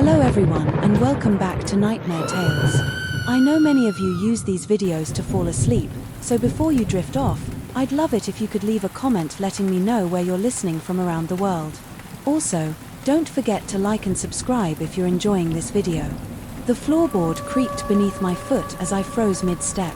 Hello everyone and welcome back to Nightmare Tales. I know many of you use these videos to fall asleep, so before you drift off, I'd love it if you could leave a comment letting me know where you're listening from around the world. Also, don't forget to like and subscribe if you're enjoying this video. The floorboard creaked beneath my foot as I froze mid-step.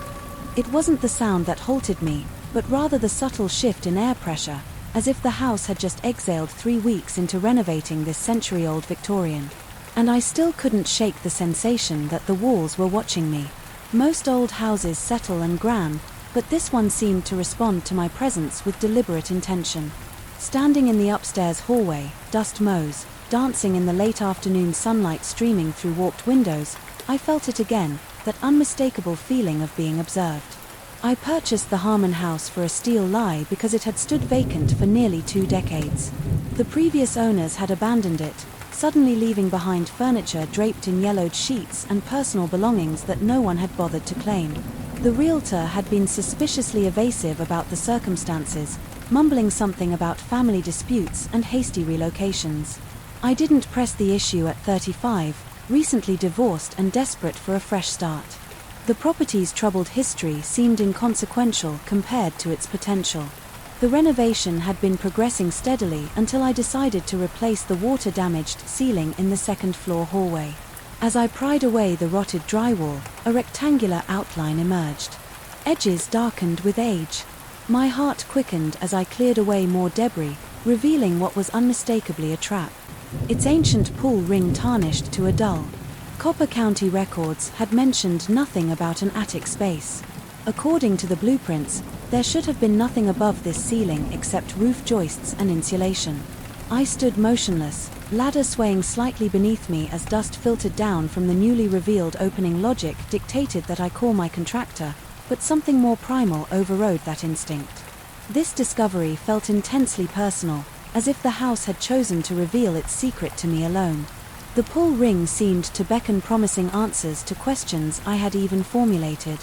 It wasn't the sound that halted me, but rather the subtle shift in air pressure, as if the house had just exhaled 3 weeks into renovating this century-old Victorian. And I still couldn't shake the sensation that the walls were watching me. Most old houses settle and gran, but this one seemed to respond to my presence with deliberate intention. Standing in the upstairs hallway, dust mows, dancing in the late afternoon sunlight streaming through warped windows, I felt it again, that unmistakable feeling of being observed. I purchased the Harmon house for a steel lie because it had stood vacant for nearly 2 decades. The previous owners had abandoned it, suddenly leaving behind furniture draped in yellowed sheets and personal belongings that no one had bothered to claim. The realtor had been suspiciously evasive about the circumstances, mumbling something about family disputes and hasty relocations. I didn't press the issue at 35, recently divorced and desperate for a fresh start. The property's troubled history seemed inconsequential compared to its potential. The renovation had been progressing steadily until I decided to replace the water-damaged ceiling in the second-floor hallway. As I pried away the rotted drywall, a rectangular outline emerged. Edges darkened with age. My heart quickened as I cleared away more debris, revealing what was unmistakably a trap. Its ancient pull ring tarnished to a dull. Copper County records had mentioned nothing about an attic space. According to the blueprints, there should have been nothing above this ceiling except roof joists and insulation. I stood motionless, ladder swaying slightly beneath me as dust filtered down from the newly revealed opening. Logic dictated that I call my contractor, but something more primal overrode that instinct. This discovery felt intensely personal, as if the house had chosen to reveal its secret to me alone. The pull ring seemed to beckon promising answers to questions I had even formulated.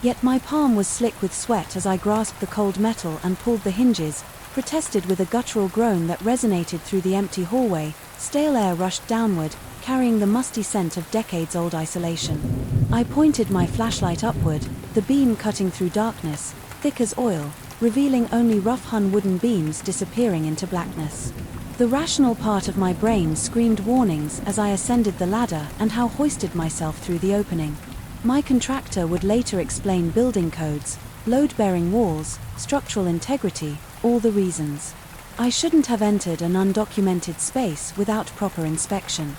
Yet my palm was slick with sweat as I grasped the cold metal and pulled the hinges, protested with a guttural groan that resonated through the empty hallway. Stale air rushed downward, carrying the musty scent of decades-old isolation. I pointed my flashlight upward, the beam cutting through darkness, thick as oil, revealing only rough-hewn wooden beams disappearing into blackness. The rational part of my brain screamed warnings as I ascended the ladder and how hoisted myself through the opening. My contractor would later explain building codes, load-bearing walls, structural integrity, all the reasons. I shouldn't have entered an undocumented space without proper inspection.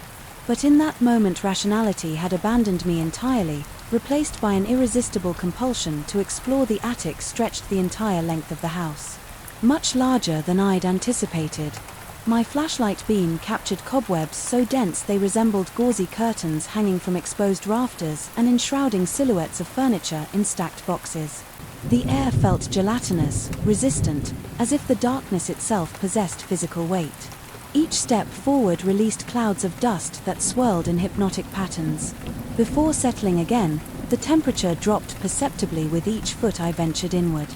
But in that moment rationality had abandoned me entirely, replaced by an irresistible compulsion to explore. The attic stretched the entire length of the house. Much larger than I'd anticipated. My flashlight beam captured cobwebs so dense they resembled gauzy curtains hanging from exposed rafters and enshrouding silhouettes of furniture in stacked boxes. The air felt gelatinous, resistant, as if the darkness itself possessed physical weight. Each step forward released clouds of dust that swirled in hypnotic patterns. Before settling again, the temperature dropped perceptibly with each foot I ventured inward.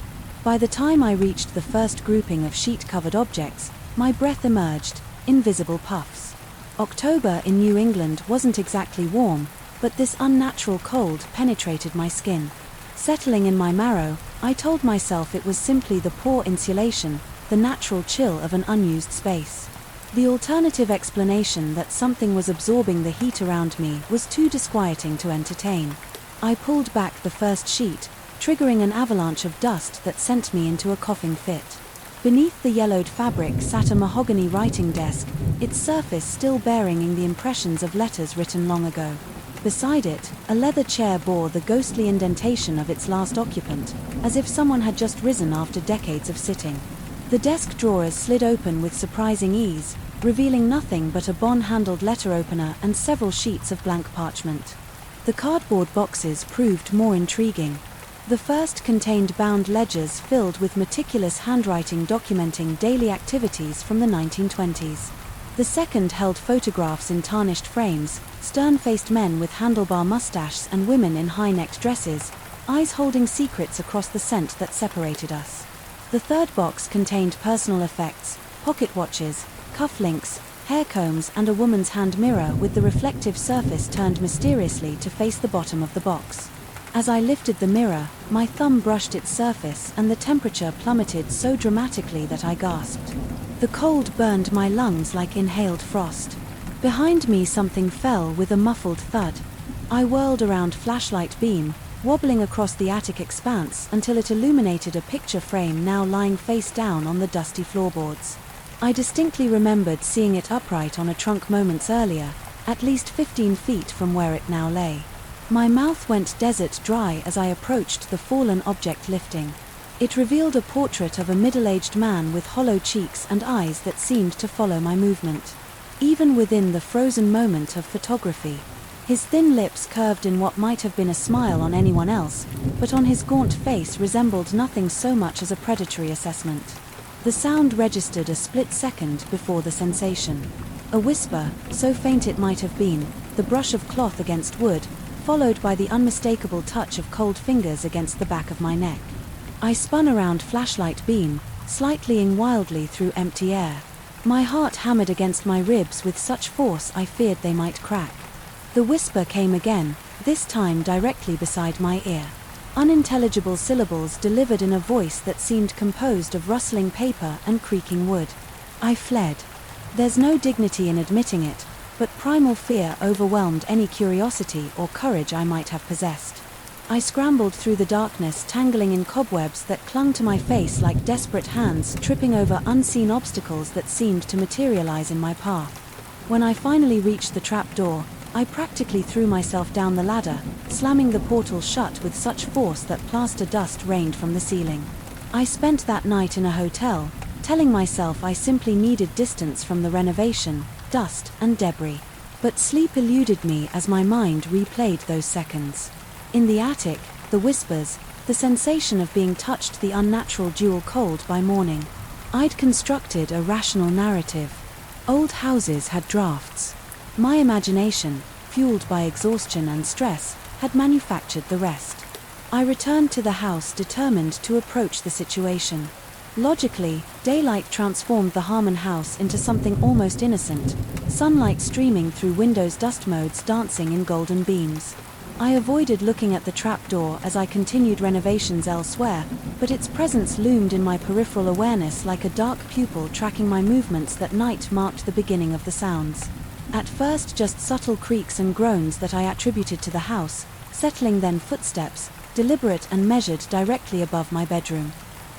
By the time I reached the first grouping of sheet-covered objects, my breath emerged, invisible puffs. October in New England wasn't exactly warm, but this unnatural cold penetrated my skin. Settling in my marrow, I told myself it was simply the poor insulation, the natural chill of an unused space. The alternative explanation that something was absorbing the heat around me was too disquieting to entertain. I pulled back the first sheet, triggering an avalanche of dust that sent me into a coughing fit. Beneath the yellowed fabric sat a mahogany writing desk, its surface still bearing the impressions of letters written long ago. Beside it, a leather chair bore the ghostly indentation of its last occupant, as if someone had just risen after decades of sitting. The desk drawers slid open with surprising ease, revealing nothing but a bond-handled letter opener and several sheets of blank parchment. The cardboard boxes proved more intriguing. The first contained bound ledgers filled with meticulous handwriting documenting daily activities from the 1920s. The second held photographs in tarnished frames, stern-faced men with handlebar mustaches and women in high-necked dresses, eyes holding secrets across the scent that separated us. The third box contained personal effects, pocket watches, cufflinks, hair combs and a woman's hand mirror with the reflective surface turned mysteriously to face the bottom of the box. As I lifted the mirror, my thumb brushed its surface and the temperature plummeted so dramatically that I gasped. The cold burned my lungs like inhaled frost. Behind me something fell with a muffled thud. I whirled around flashlight beam, wobbling across the attic expanse until it illuminated a picture frame now lying face down on the dusty floorboards. I distinctly remembered seeing it upright on a trunk moments earlier, at least 15 feet from where it now lay. My mouth went desert dry as I approached the fallen object lifting. It revealed a portrait of a middle-aged man with hollow cheeks and eyes that seemed to follow my movement. Even within the frozen moment of photography, his thin lips curved in what might have been a smile on anyone else, but on his gaunt face resembled nothing so much as a predatory assessment. The sound registered a split second before the sensation. A whisper, so faint it might have been, the brush of cloth against wood, followed by the unmistakable touch of cold fingers against the back of my neck. I spun around flashlight beam, slightlying wildly through empty air. My heart hammered against my ribs with such force I feared they might crack. The whisper came again, this time directly beside my ear. Unintelligible syllables delivered in a voice that seemed composed of rustling paper and creaking wood. I fled. There's no dignity in admitting it, but primal fear overwhelmed any curiosity or courage I might have possessed. I scrambled through the darkness, tangling in cobwebs that clung to my face like desperate hands, tripping over unseen obstacles that seemed to materialize in my path. When I finally reached the trap door, I practically threw myself down the ladder, slamming the portal shut with such force that plaster dust rained from the ceiling. I spent that night in a hotel, telling myself I simply needed distance from the renovation, dust, and debris. But sleep eluded me as my mind replayed those seconds. In the attic, the whispers, the sensation of being touched, the unnatural dual cold by morning. I'd constructed a rational narrative. Old houses had drafts. My imagination, fueled by exhaustion and stress, had manufactured the rest. I returned to the house determined to approach the situation. Logically, daylight transformed the Harmon house into something almost innocent, sunlight streaming through windows, dust motes dancing in golden beams. I avoided looking at the trapdoor as I continued renovations elsewhere, but its presence loomed in my peripheral awareness like a dark pupil tracking my movements. That night marked the beginning of the sounds. At first just subtle creaks and groans that I attributed to the house, settling then footsteps, deliberate and measured directly above my bedroom.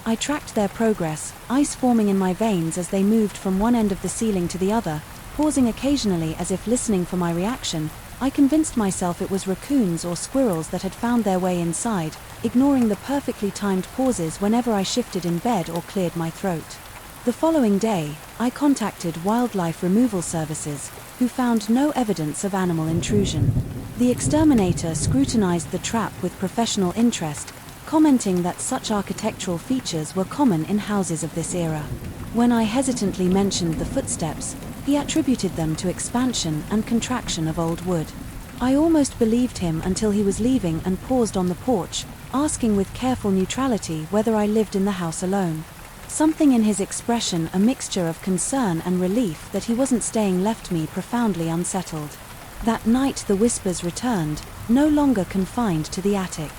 I tracked their progress, ice forming in my veins as they moved from one end of the ceiling to the other, pausing occasionally as if listening for my reaction. I convinced myself it was raccoons or squirrels that had found their way inside, ignoring the perfectly timed pauses whenever I shifted in bed or cleared my throat. The following day, I contacted wildlife removal services, who found no evidence of animal intrusion. The exterminator scrutinized the trap with professional interest, commenting that such architectural features were common in houses of this era. When I hesitantly mentioned the footsteps, he attributed them to expansion and contraction of old wood. I almost believed him until he was leaving and paused on the porch, asking with careful neutrality whether I lived in the house alone. Something in his expression, a mixture of concern and relief that he wasn't staying, left me profoundly unsettled. That night the whispers returned, no longer confined to the attic.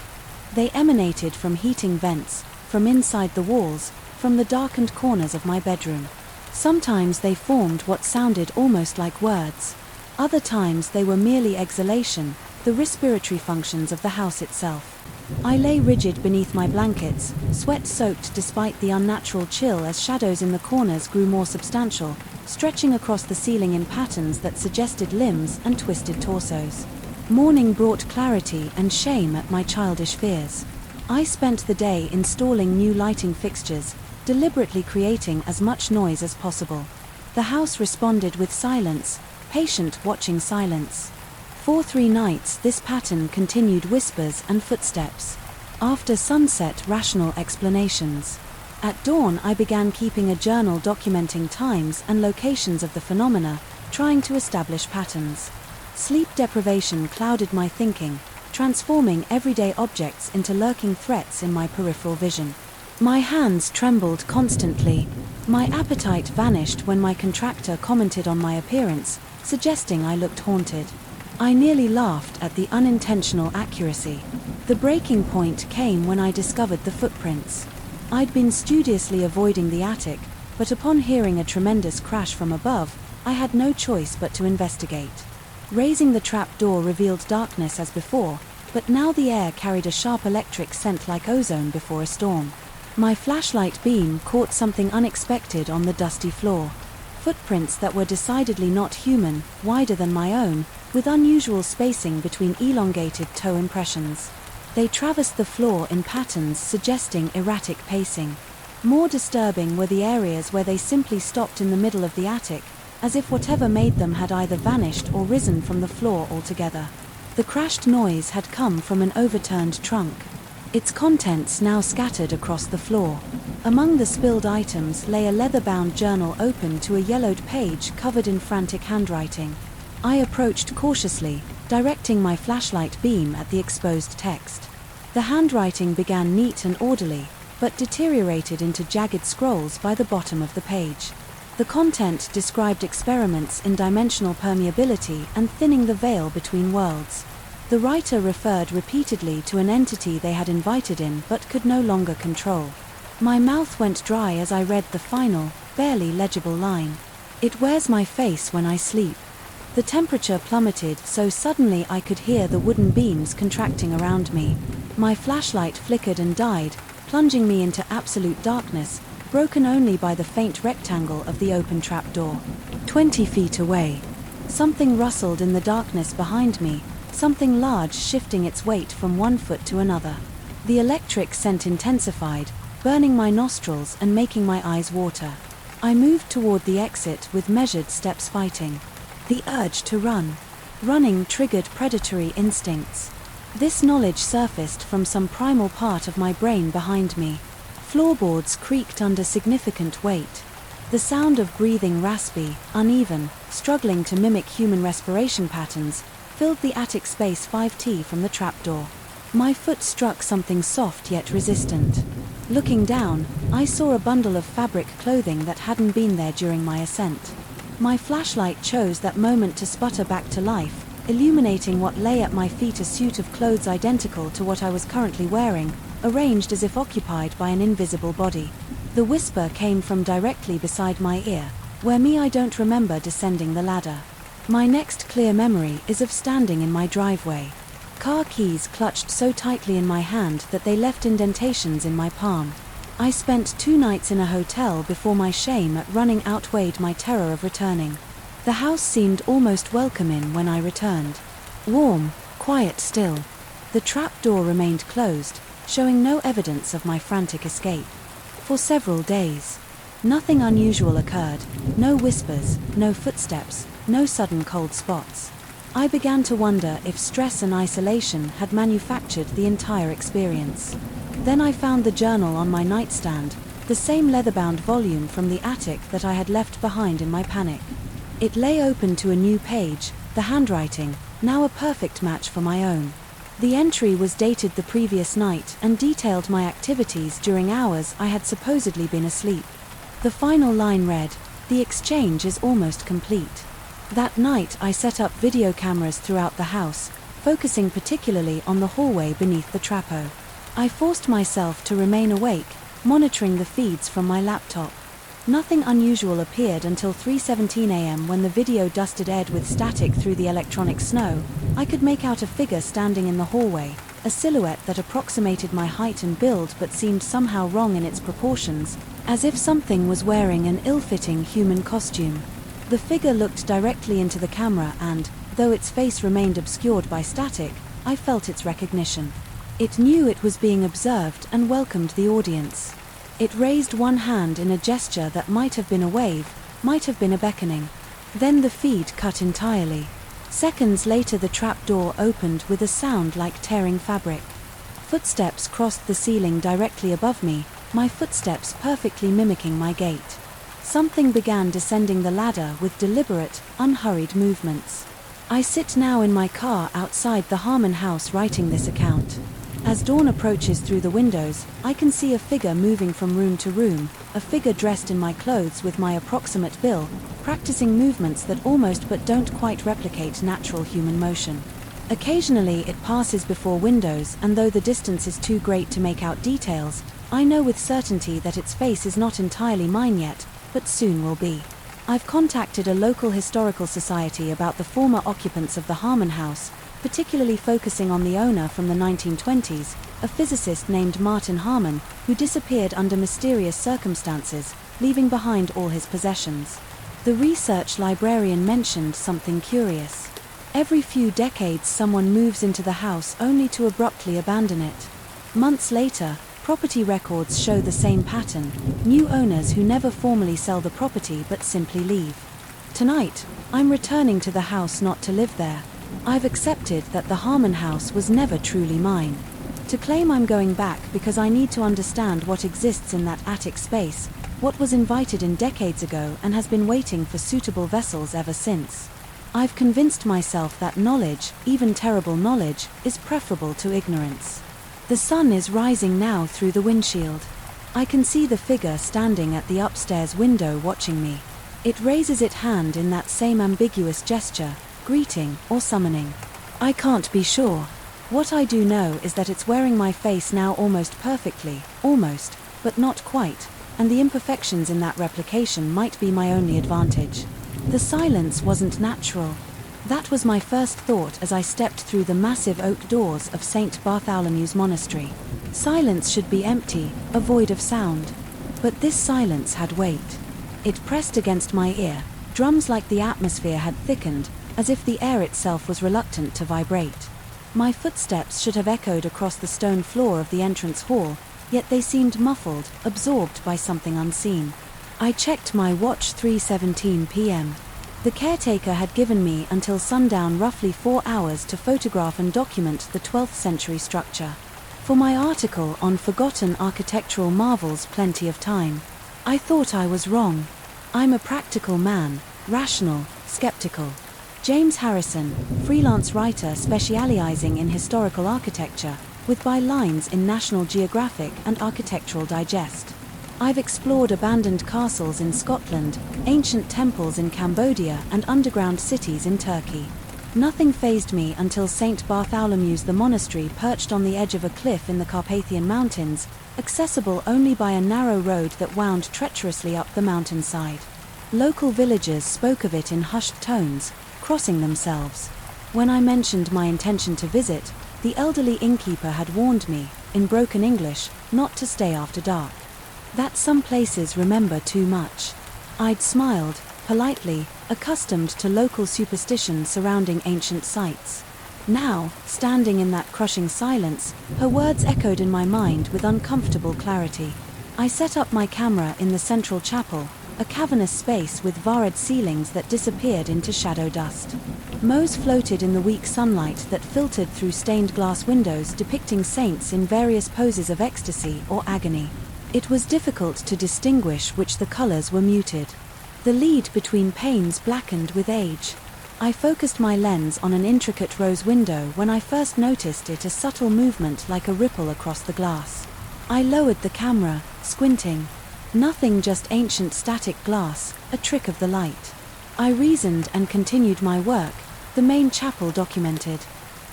They emanated from heating vents, from inside the walls, from the darkened corners of my bedroom. Sometimes they formed what sounded almost like words. Other times they were merely exhalation, the respiratory functions of the house itself. I lay rigid beneath my blankets, sweat-soaked despite the unnatural chill as shadows in the corners grew more substantial, stretching across the ceiling in patterns that suggested limbs and twisted torsos. Morning brought clarity and shame at my childish fears. I spent the day installing new lighting fixtures, deliberately creating as much noise as possible. The house responded with silence, patient watching silence. For 3 nights this pattern continued, whispers and footsteps. After sunset, rational explanations. At dawn I began keeping a journal documenting times and locations of the phenomena, trying to establish patterns. Sleep deprivation clouded my thinking, transforming everyday objects into lurking threats in my peripheral vision. My hands trembled constantly. My appetite vanished when my contractor commented on my appearance, suggesting I looked haunted. I nearly laughed at the unintentional accuracy. The breaking point came when I discovered the footprints. I'd been studiously avoiding the attic, but upon hearing a tremendous crash from above, I had no choice but to investigate. Raising the trap door revealed darkness as before, but now the air carried a sharp electric scent like ozone before a storm. My flashlight beam caught something unexpected on the dusty floor. Footprints that were decidedly not human, wider than my own, with unusual spacing between elongated toe impressions. They traversed the floor in patterns suggesting erratic pacing. More disturbing were the areas where they simply stopped in the middle of the attic, as if whatever made them had either vanished or risen from the floor altogether. The crashed noise had come from an overturned trunk. Its contents now scattered across the floor. Among the spilled items lay a leather-bound journal open to a yellowed page covered in frantic handwriting. I approached cautiously, directing my flashlight beam at the exposed text. The handwriting began neat and orderly, but deteriorated into jagged scrolls by the bottom of the page. The content described experiments in dimensional permeability and thinning the veil between worlds. The writer referred repeatedly to an entity they had invited in but could no longer control. My mouth went dry as I read the final, barely legible line. "It wears my face when I sleep." The temperature plummeted so suddenly I could hear the wooden beams contracting around me. My flashlight flickered and died, plunging me into absolute darkness, broken only by the faint rectangle of the open trapdoor. 20 feet away. Something rustled in the darkness behind me, something large shifting its weight from one foot to another. The electric scent intensified, burning my nostrils and making my eyes water. I moved toward the exit with measured steps, fighting the urge to run. Running triggered predatory instincts. This knowledge surfaced from some primal part of my brain behind me. Floorboards creaked under significant weight. The sound of breathing, raspy, uneven, struggling to mimic human respiration patterns, filled the attic space 5 from the trapdoor. My foot struck something soft yet resistant. Looking down, I saw a bundle of fabric clothing that hadn't been there during my ascent. My flashlight chose that moment to sputter back to life, illuminating what lay at my feet, a suit of clothes identical to what I was currently wearing, arranged as if occupied by an invisible body. The whisper came from directly beside my ear, "Where me, I don't remember descending the ladder." My next clear memory is of standing in my driveway. Car keys clutched so tightly in my hand that they left indentations in my palm. I spent 2 nights in a hotel before my shame at running outweighed my terror of returning. The house seemed almost welcoming when I returned. Warm, quiet still. The trap door remained closed, showing no evidence of my frantic escape. For several days, nothing unusual occurred, no whispers, no footsteps, no sudden cold spots. I began to wonder if stress and isolation had manufactured the entire experience. Then I found the journal on my nightstand, the same leather-bound volume from the attic that I had left behind in my panic. It lay open to a new page, the handwriting, now a perfect match for my own. The entry was dated the previous night and detailed my activities during hours I had supposedly been asleep. The final line read, "The exchange is almost complete." That night I set up video cameras throughout the house, focusing particularly on the hallway beneath the trappo. I forced myself to remain awake, monitoring the feeds from my laptop. Nothing unusual appeared until 3:17 a.m. when the video dusted Ed with static through the electronic snow. I could make out a figure standing in the hallway, a silhouette that approximated my height and build but seemed somehow wrong in its proportions, as if something was wearing an ill-fitting human costume. The figure looked directly into the camera and, though its face remained obscured by static, I felt its recognition. It knew it was being observed and welcomed the audience. It raised one hand in a gesture that might have been a wave, might have been a beckoning. Then the feed cut entirely. Seconds later the trapdoor opened with a sound like tearing fabric. Footsteps crossed the ceiling directly above me, my footsteps perfectly mimicking my gait. Something began descending the ladder with deliberate, unhurried movements. I sit now in my car outside the Harmon house writing this account. As dawn approaches through the windows, I can see a figure moving from room to room, a figure dressed in my clothes with my approximate build, practicing movements that almost but don't quite replicate natural human motion. Occasionally it passes before windows, and though the distance is too great to make out details, I know with certainty that its face is not entirely mine yet, but soon will be. I've contacted a local historical society about the former occupants of the Harmon House, particularly focusing on the owner from the 1920s, a physicist named Martin Harmon, who disappeared under mysterious circumstances, leaving behind all his possessions. The research librarian mentioned something curious. Every few decades someone moves into the house only to abruptly abandon it. Months later, property records show the same pattern, new owners who never formally sell the property but simply leave. Tonight, I'm returning to the house not to live there. I've accepted that the Harmon House was never truly mine. To claim I'm going back because I need to understand what exists in that attic space, what was invited in decades ago and has been waiting for suitable vessels ever since. I've convinced myself that knowledge, even terrible knowledge, is preferable to ignorance. The sun is rising now through the windshield. I can see the figure standing at the upstairs window watching me. It raises its hand in that same ambiguous gesture, greeting or summoning. I can't be sure. What I do know is that it's wearing my face now almost perfectly, almost, but not quite, and the imperfections in that replication might be my only advantage. The silence wasn't natural. That was my first thought as I stepped through the massive oak doors of St. Bartholomew's Monastery. Silence should be empty, a void of sound. But this silence had weight. It pressed against my ear, drums like the atmosphere had thickened, as if the air itself was reluctant to vibrate. My footsteps should have echoed across the stone floor of the entrance hall, yet they seemed muffled, absorbed by something unseen. I checked my watch, 3:17 p.m. The caretaker had given me until sundown, roughly 4 hours, to photograph and document the 12th century structure. For my article on forgotten architectural marvels, plenty of time. I thought I was wrong. I'm a practical man, rational, skeptical. James Harrison, freelance writer specializing in historical architecture, with bylines in National Geographic and Architectural Digest. I've explored abandoned castles in Scotland, ancient temples in Cambodia, and underground cities in Turkey. Nothing fazed me until St. Bartholomew's, the monastery perched on the edge of a cliff in the Carpathian Mountains, accessible only by a narrow road that wound treacherously up the mountainside. Local villagers spoke of it in hushed tones, crossing themselves. When I mentioned my intention to visit, the elderly innkeeper had warned me, in broken English, not to stay after dark. That some places remember too much. I'd smiled, politely, accustomed to local superstition surrounding ancient sites. Now, standing in that crushing silence, her words echoed in my mind with uncomfortable clarity. I set up my camera in the central chapel, a cavernous space with varred ceilings that disappeared into shadow dust. Mows floated in the weak sunlight that filtered through stained glass windows depicting saints in various poses of ecstasy or agony. It was difficult to distinguish which the colors were muted. The lead between panes blackened with age. I focused my lens on an intricate rose window when I first noticed it, a subtle movement like a ripple across the glass. I lowered the camera, squinting. Nothing, just ancient static glass, a trick of the light. I reasoned and continued my work, the main chapel documented.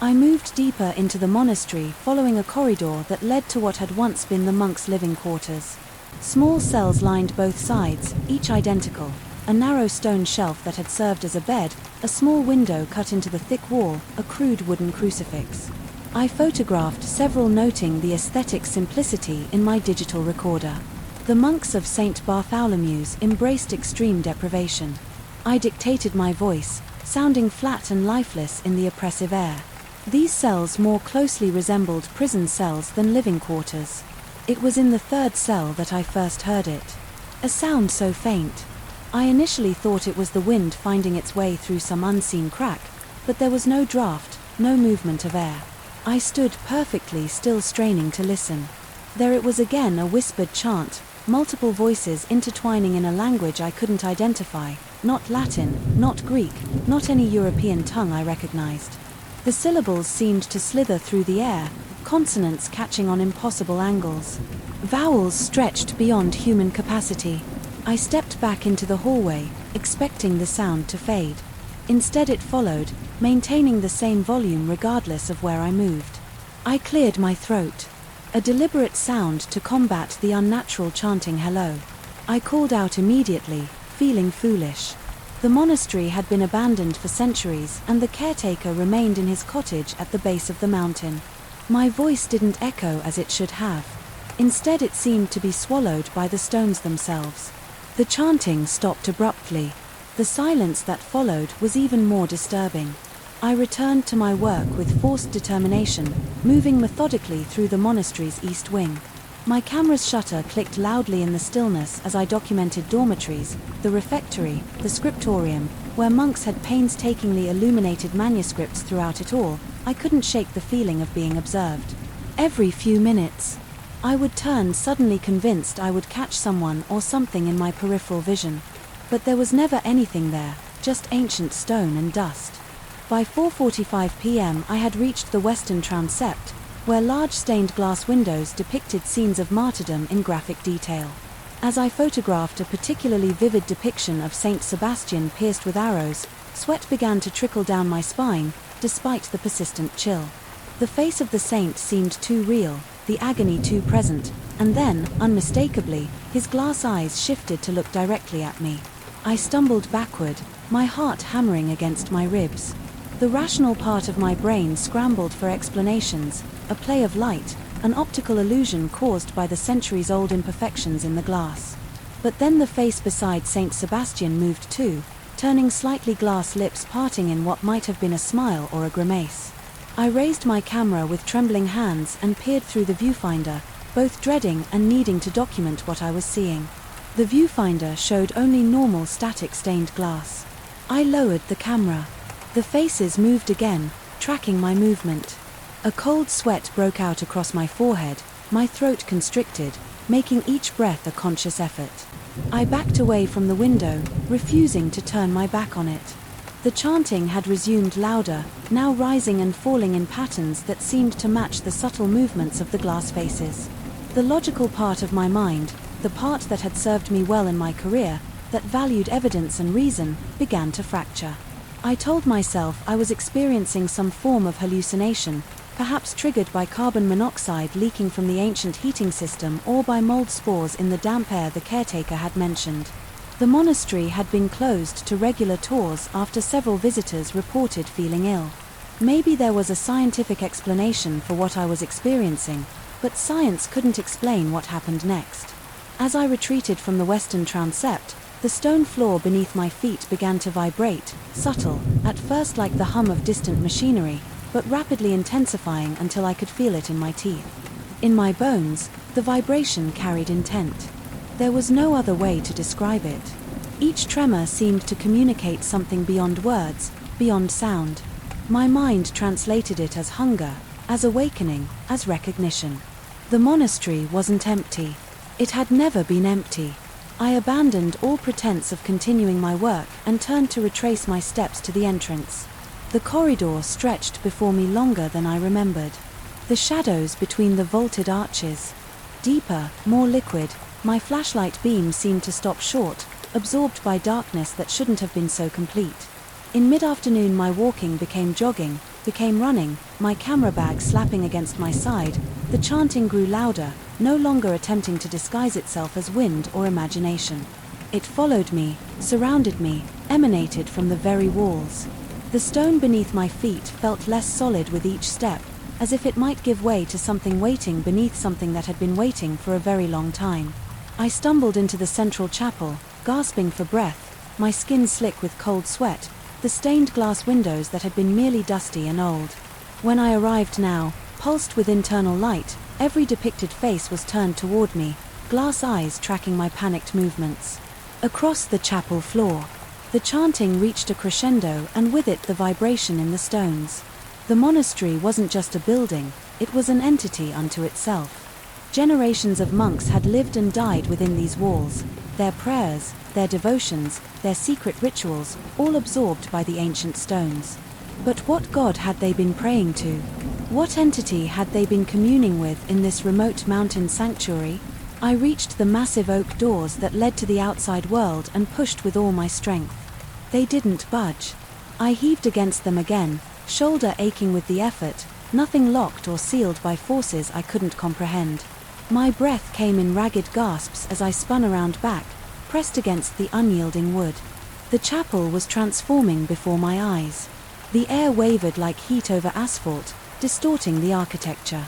I moved deeper into the monastery, following a corridor that led to what had once been the monks' living quarters. Small cells lined both sides, each identical. A narrow stone shelf that had served as a bed, a small window cut into the thick wall, a crude wooden crucifix. I photographed several, noting the aesthetic simplicity in my digital recorder. The monks of St. Bartholomew's embraced extreme deprivation. I dictated my voice, sounding flat and lifeless in the oppressive air. These cells more closely resembled prison cells than living quarters. It was in the third cell that I first heard it. A sound so faint. I initially thought it was the wind finding its way through some unseen crack, but there was no draft, no movement of air. I stood perfectly still, straining to listen. There it was again, a whispered chant, multiple voices intertwining in a language I couldn't identify, not Latin, not Greek, not any European tongue I recognized. The syllables seemed to slither through the air, consonants catching on impossible angles. Vowels stretched beyond human capacity. I stepped back into the hallway, expecting the sound to fade. Instead it followed, maintaining the same volume regardless of where I moved. I cleared my throat. A deliberate sound to combat the unnatural chanting hello. I called out immediately, feeling foolish. The monastery had been abandoned for centuries, and the caretaker remained in his cottage at the base of the mountain. My voice didn't echo as it should have. Instead it seemed to be swallowed by the stones themselves. The chanting stopped abruptly. The silence that followed was even more disturbing. I returned to my work with forced determination, moving methodically through the monastery's east wing. My camera's shutter clicked loudly in the stillness as I documented dormitories, the refectory, the scriptorium, where monks had painstakingly illuminated manuscripts throughout it all. I couldn't shake the feeling of being observed. Every few minutes, I would turn, suddenly convinced I would catch someone or something in my peripheral vision. But there was never anything there, just ancient stone and dust. By 4:45 p.m. I had reached the western transept, where large stained glass windows depicted scenes of martyrdom in graphic detail. As I photographed a particularly vivid depiction of Saint Sebastian pierced with arrows, sweat began to trickle down my spine, despite the persistent chill. The face of the saint seemed too real, the agony too present, and then, unmistakably, his glass eyes shifted to look directly at me. I stumbled backward, my heart hammering against my ribs. The rational part of my brain scrambled for explanations, a play of light, an optical illusion caused by the centuries-old imperfections in the glass. But then the face beside Saint Sebastian moved too, turning slightly, glass lips parting in what might have been a smile or a grimace. I raised my camera with trembling hands and peered through the viewfinder, both dreading and needing to document what I was seeing. The viewfinder showed only normal static stained glass. I lowered the camera. The faces moved again, tracking my movement. A cold sweat broke out across my forehead, my throat constricted, making each breath a conscious effort. I backed away from the window, refusing to turn my back on it. The chanting had resumed louder, now rising and falling in patterns that seemed to match the subtle movements of the glass faces. The logical part of my mind, the part that had served me well in my career, that valued evidence and reason, began to fracture. I told myself I was experiencing some form of hallucination, perhaps triggered by carbon monoxide leaking from the ancient heating system or by mold spores in the damp air the caretaker had mentioned. The monastery had been closed to regular tours after several visitors reported feeling ill. Maybe there was a scientific explanation for what I was experiencing, but science couldn't explain what happened next. As I retreated from the western transept, the stone floor beneath my feet began to vibrate, subtle, at first like the hum of distant machinery, but rapidly intensifying until I could feel it in my teeth. In my bones, the vibration carried intent. There was no other way to describe it. Each tremor seemed to communicate something beyond words, beyond sound. My mind translated it as hunger, as awakening, as recognition. The monastery wasn't empty. It had never been empty. I abandoned all pretense of continuing my work and turned to retrace my steps to the entrance. The corridor stretched before me longer than I remembered. The shadows between the vaulted arches. Deeper, more liquid, my flashlight beam seemed to stop short, absorbed by darkness that shouldn't have been so complete. In mid-afternoon my walking became jogging, became running, my camera bag slapping against my side. The chanting grew louder, no longer attempting to disguise itself as wind or imagination. It followed me, surrounded me, emanated from the very walls. The stone beneath my feet felt less solid with each step, as if it might give way to something waiting beneath something that had been waiting for a very long time. I stumbled into the central chapel, gasping for breath, my skin slick with cold sweat, the stained glass windows that had been merely dusty and old. When I arrived now, pulsed with internal light, every depicted face was turned toward me, glass eyes tracking my panicked movements. Across the chapel floor, the chanting reached a crescendo, and with it the vibration in the stones. The monastery wasn't just a building, it was an entity unto itself. Generations of monks had lived and died within these walls, their prayers, their devotions, their secret rituals, all absorbed by the ancient stones. But what god had they been praying to? What entity had they been communing with in this remote mountain sanctuary? I reached the massive oak doors that led to the outside world and pushed with all my strength. They didn't budge. I heaved against them again, shoulder aching with the effort, nothing locked or sealed by forces I couldn't comprehend. My breath came in ragged gasps as I spun around back, pressed against the unyielding wood. The chapel was transforming before my eyes. The air wavered like heat over asphalt, distorting the architecture.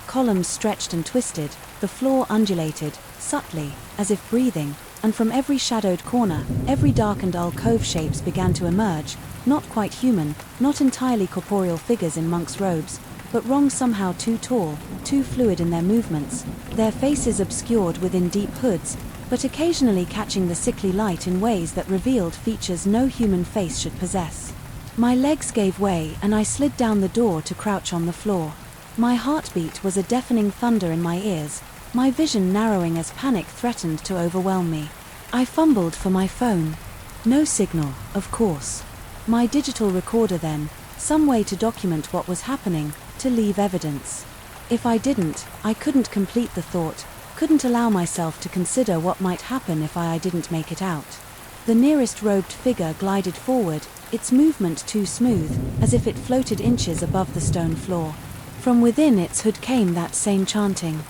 Columns stretched and twisted, the floor undulated, subtly, as if breathing, and from every shadowed corner, every darkened alcove shapes began to emerge, not quite human, not entirely corporeal figures in monks' robes, but wrong somehow too tall, too fluid in their movements, their faces obscured within deep hoods, but occasionally catching the sickly light in ways that revealed features no human face should possess. My legs gave way and I slid down the door to crouch on the floor. My heartbeat was a deafening thunder in my ears, my vision narrowing as panic threatened to overwhelm me. I fumbled for my phone. No signal, of course. My digital recorder then, some way to document what was happening, to leave evidence. If I didn't, I couldn't complete the thought, couldn't allow myself to consider what might happen if I didn't make it out. The nearest robed figure glided forward, its movement too smooth, as if it floated inches above the stone floor. From within its hood came that same chanting.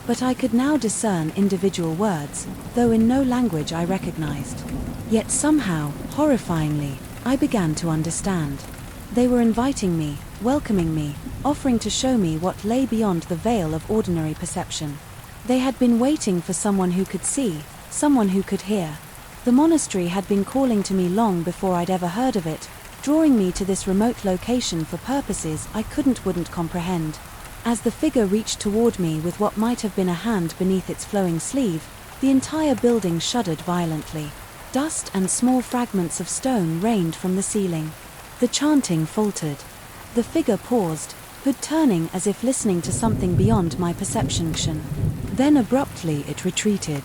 But I could now discern individual words, though in no language I recognized. Yet somehow, horrifyingly, I began to understand. They were inviting me, welcoming me, offering to show me what lay beyond the veil of ordinary perception. They had been waiting for someone who could see, someone who could hear. The monastery had been calling to me long before I'd ever heard of it, drawing me to this remote location for purposes I wouldn't comprehend. As the figure reached toward me with what might have been a hand beneath its flowing sleeve, the entire building shuddered violently. Dust and small fragments of stone rained from the ceiling. The chanting faltered. The figure paused, hood turning as if listening to something beyond my perception. Then abruptly it retreated.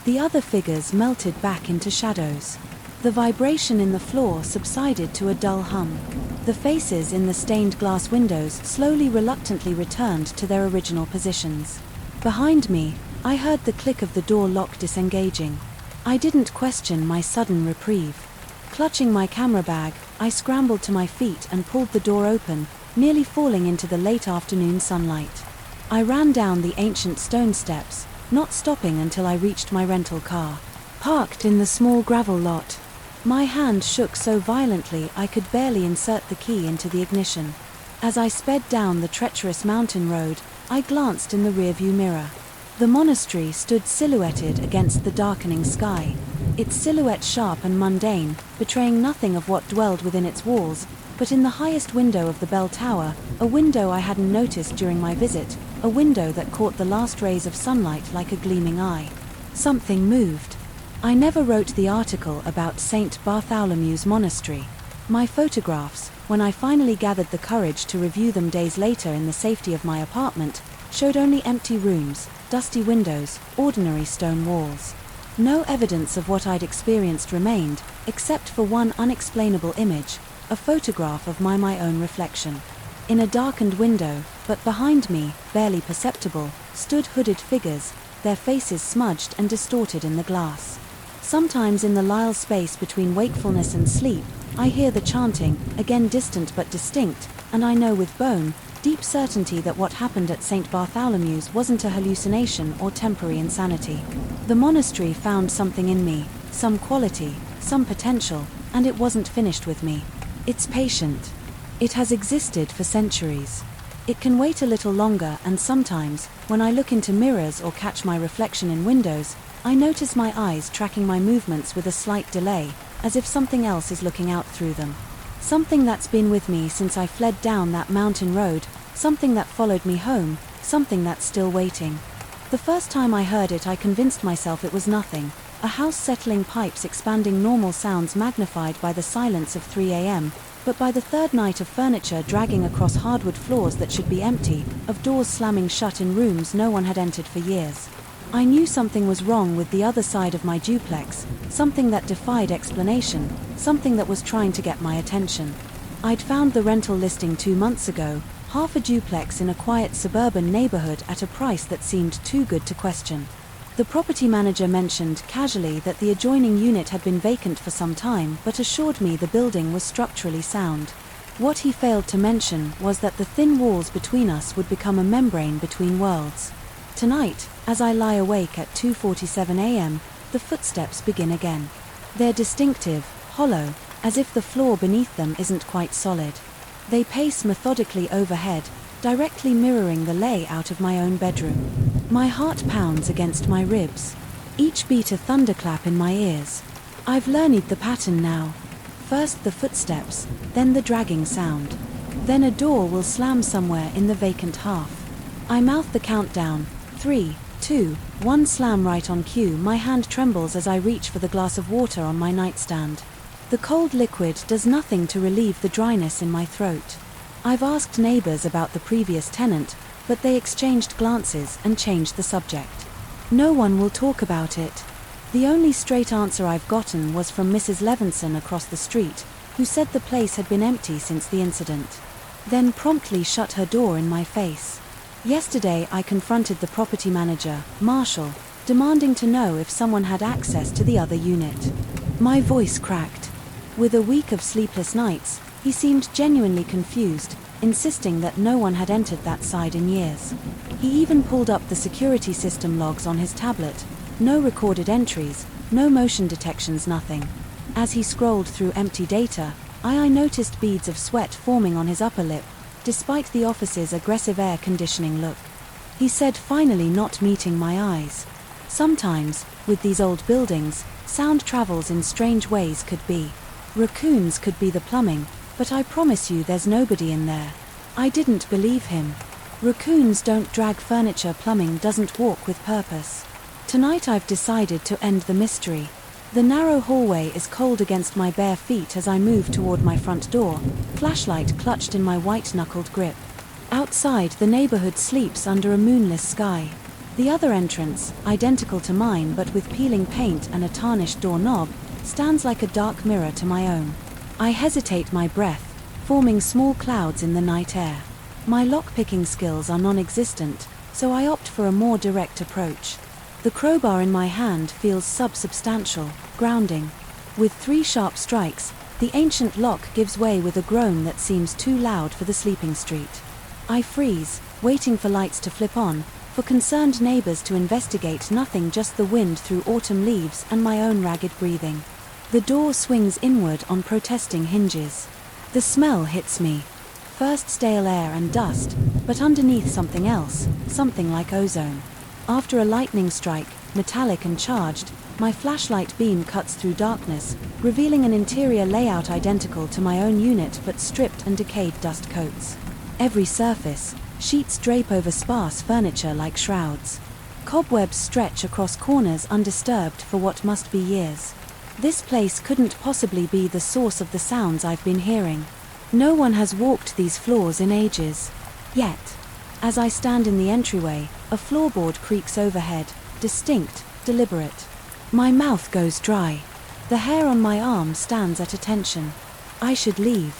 The other figures melted back into shadows. The vibration in the floor subsided to a dull hum. The faces in the stained glass windows slowly reluctantly returned to their original positions. Behind me, I heard the click of the door lock disengaging. I didn't question my sudden reprieve. Clutching my camera bag, I scrambled to my feet and pulled the door open, nearly falling into the late afternoon sunlight. I ran down the ancient stone steps, not stopping until I reached my rental car. Parked in the small gravel lot. My hand shook so violently I could barely insert the key into the ignition. As I sped down the treacherous mountain road, I glanced in the rearview mirror. The monastery stood silhouetted against the darkening sky, its silhouette sharp and mundane, betraying nothing of what dwelled within its walls, but in the highest window of the bell tower, a window I hadn't noticed during my visit, a window that caught the last rays of sunlight like a gleaming eye. Something moved. I never wrote the article about St. Bartholomew's Monastery. My photographs, when I finally gathered the courage to review them days later in the safety of my apartment, showed only empty rooms, dusty windows, ordinary stone walls. No evidence of what I'd experienced remained, except for one unexplainable image, a photograph of my own reflection. In a darkened window, but behind me, barely perceptible, stood hooded figures, their faces smudged and distorted in the glass. Sometimes in the lial space between wakefulness and sleep, I hear the chanting, again distant but distinct, and I know with deep certainty that what happened at St. Bartholomew's wasn't a hallucination or temporary insanity. The monastery found something in me, some quality, some potential, and it wasn't finished with me. It's patient. It has existed for centuries. It can wait a little longer, and sometimes, when I look into mirrors or catch my reflection in windows, I notice my eyes tracking my movements with a slight delay, as if something else is looking out through them. Something that's been with me since I fled down that mountain road, something that followed me home, something that's still waiting. The first time I heard it, I convinced myself it was nothing, a house settling, pipes expanding, normal sounds magnified by the silence of 3 a.m., but by the third night of furniture dragging across hardwood floors that should be empty, of doors slamming shut in rooms no one had entered for years. I knew something was wrong with the other side of my duplex, something that defied explanation, something that was trying to get my attention. I'd found the rental listing 2 months ago, half a duplex in a quiet suburban neighborhood at a price that seemed too good to question. The property manager mentioned casually that the adjoining unit had been vacant for some time, but assured me the building was structurally sound. What he failed to mention was that the thin walls between us would become a membrane between worlds. Tonight, as I lie awake at 2:47 a.m., the footsteps begin again. They're distinctive, hollow, as if the floor beneath them isn't quite solid. They pace methodically overhead, directly mirroring the layout of my own bedroom. My heart pounds against my ribs. Each beat a thunderclap in my ears. I've learned the pattern now. First the footsteps, then the dragging sound. Then a door will slam somewhere in the vacant half. I mouth the countdown. 3, 2, 1, slam right on cue. My hand trembles as I reach for the glass of water on my nightstand. The cold liquid does nothing to relieve the dryness in my throat. I've asked neighbors about the previous tenant, but they exchanged glances and changed the subject. No one will talk about it. The only straight answer I've gotten was from Mrs. Levinson across the street, who said the place had been empty since the incident. Then promptly shut her door in my face. Yesterday I confronted the property manager, Marshall, demanding to know if someone had access to the other unit. My voice cracked. With a week of sleepless nights, he seemed genuinely confused, insisting that no one had entered that side in years. He even pulled up the security system logs on his tablet. No recorded entries, no motion detections, nothing. As he scrolled through empty data, I noticed beads of sweat forming on his upper lip, despite the office's aggressive air conditioning look. He said, finally not meeting my eyes. Sometimes, with these old buildings, sound travels in strange ways. Could be raccoons, could be the plumbing, but I promise you there's nobody in there. I didn't believe him. Raccoons don't drag furniture, plumbing doesn't walk with purpose. Tonight I've decided to end the mystery. The narrow hallway is cold against my bare feet as I move toward my front door, flashlight clutched in my white-knuckled grip. Outside, the neighborhood sleeps under a moonless sky. The other entrance, identical to mine but with peeling paint and a tarnished doorknob, stands like a dark mirror to my own. I hesitate, my breath forming small clouds in the night air. My lock-picking skills are non-existent, so I opt for a more direct approach. The crowbar in my hand feels substantial, grounding. With 3 sharp strikes, the ancient lock gives way with a groan that seems too loud for the sleeping street. I freeze, waiting for lights to flip on, for concerned neighbors to investigate. Nothing, just the wind through autumn leaves and my own ragged breathing. The door swings inward on protesting hinges. The smell hits me. First stale air and dust, but underneath something else, something like ozone. After a lightning strike, metallic and charged, my flashlight beam cuts through darkness, revealing an interior layout identical to my own unit but stripped and decayed dust coats. Every surface, sheets drape over sparse furniture like shrouds. Cobwebs stretch across corners undisturbed for what must be years. This place couldn't possibly be the source of the sounds I've been hearing. No one has walked these floors in ages. Yet, as I stand in the entryway, a floorboard creaks overhead, distinct, deliberate. My mouth goes dry. The hair on my arm stands at attention. I should leave.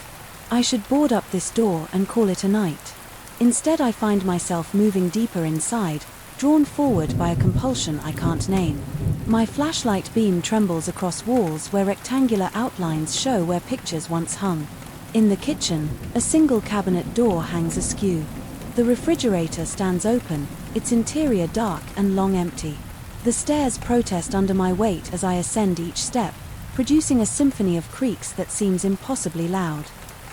I should board up this door and call it a night. Instead, I find myself moving deeper inside, drawn forward by a compulsion I can't name. My flashlight beam trembles across walls where rectangular outlines show where pictures once hung. In the kitchen, a single cabinet door hangs askew. The refrigerator stands open, its interior dark and long empty. The stairs protest under my weight as I ascend each step, producing a symphony of creaks that seems impossibly loud.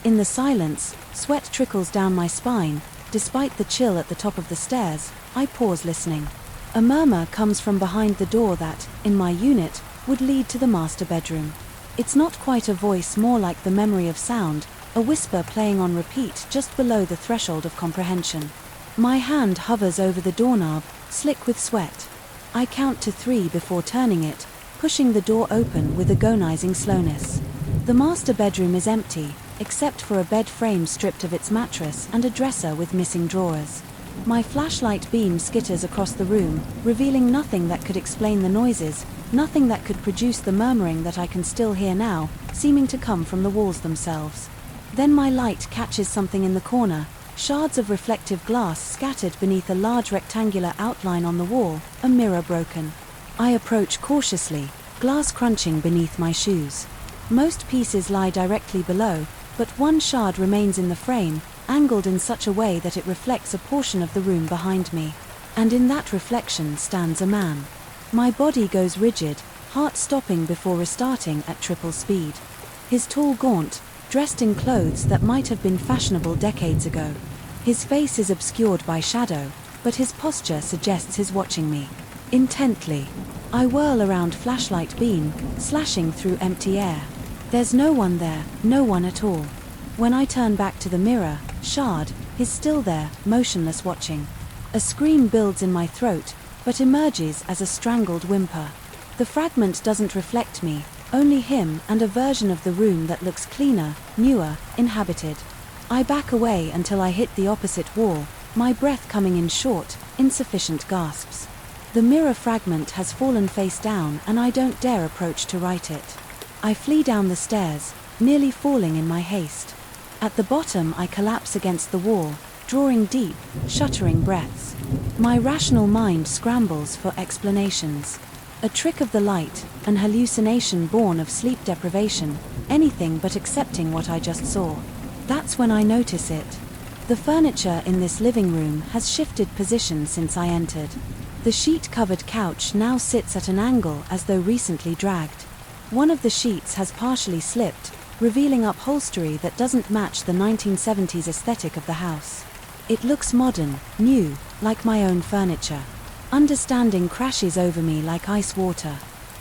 In the silence, sweat trickles down my spine. Despite the chill at the top of the stairs, I pause, listening. A murmur comes from behind the door that, in my unit, would lead to the master bedroom. It's not quite a voice, more like the memory of sound, a whisper playing on repeat just below the threshold of comprehension. My hand hovers over the doorknob, slick with sweat. I count to 3 before turning it, pushing the door open with agonizing slowness. The master bedroom is empty, except for a bed frame stripped of its mattress and a dresser with missing drawers. My flashlight beam skitters across the room, revealing nothing that could explain the noises, nothing that could produce the murmuring that I can still hear now, seeming to come from the walls themselves. Then my light catches something in the corner, Shards of reflective glass scattered beneath a large rectangular outline on the wall, a mirror broken. I approach cautiously, glass crunching beneath my shoes. Most pieces lie directly below, but one shard remains in the frame, angled in such a way that it reflects a portion of the room behind me. And in that reflection stands a man. My body goes rigid, heart stopping before restarting at triple speed. His tall gaunt, dressed in clothes that might have been fashionable decades ago. His face is obscured by shadow, but his posture suggests he's watching me. Intently. I whirl around flashlight beam, slashing through empty air. There's no one there, no one at all. When I turn back to the mirror, shard, he's still there, motionless watching. A scream builds in my throat, but emerges as a strangled whimper. The fragment doesn't reflect me, only him and a version of the room that looks cleaner, newer, inhabited. I back away until I hit the opposite wall, my breath coming in short, insufficient gasps. The mirror fragment has fallen face down and I don't dare approach to right it. I flee down the stairs, nearly falling in my haste. At the bottom I collapse against the wall, drawing deep, shuddering breaths. My rational mind scrambles for explanations. A trick of the light, an hallucination born of sleep deprivation, anything but accepting what I just saw. That's when I notice it. The furniture in this living room has shifted position since I entered. The sheet-covered couch now sits at an angle as though recently dragged. One of the sheets has partially slipped, revealing upholstery that doesn't match the 1970s aesthetic of the house. It looks modern, new, like my own furniture. Understanding crashes over me like ice water.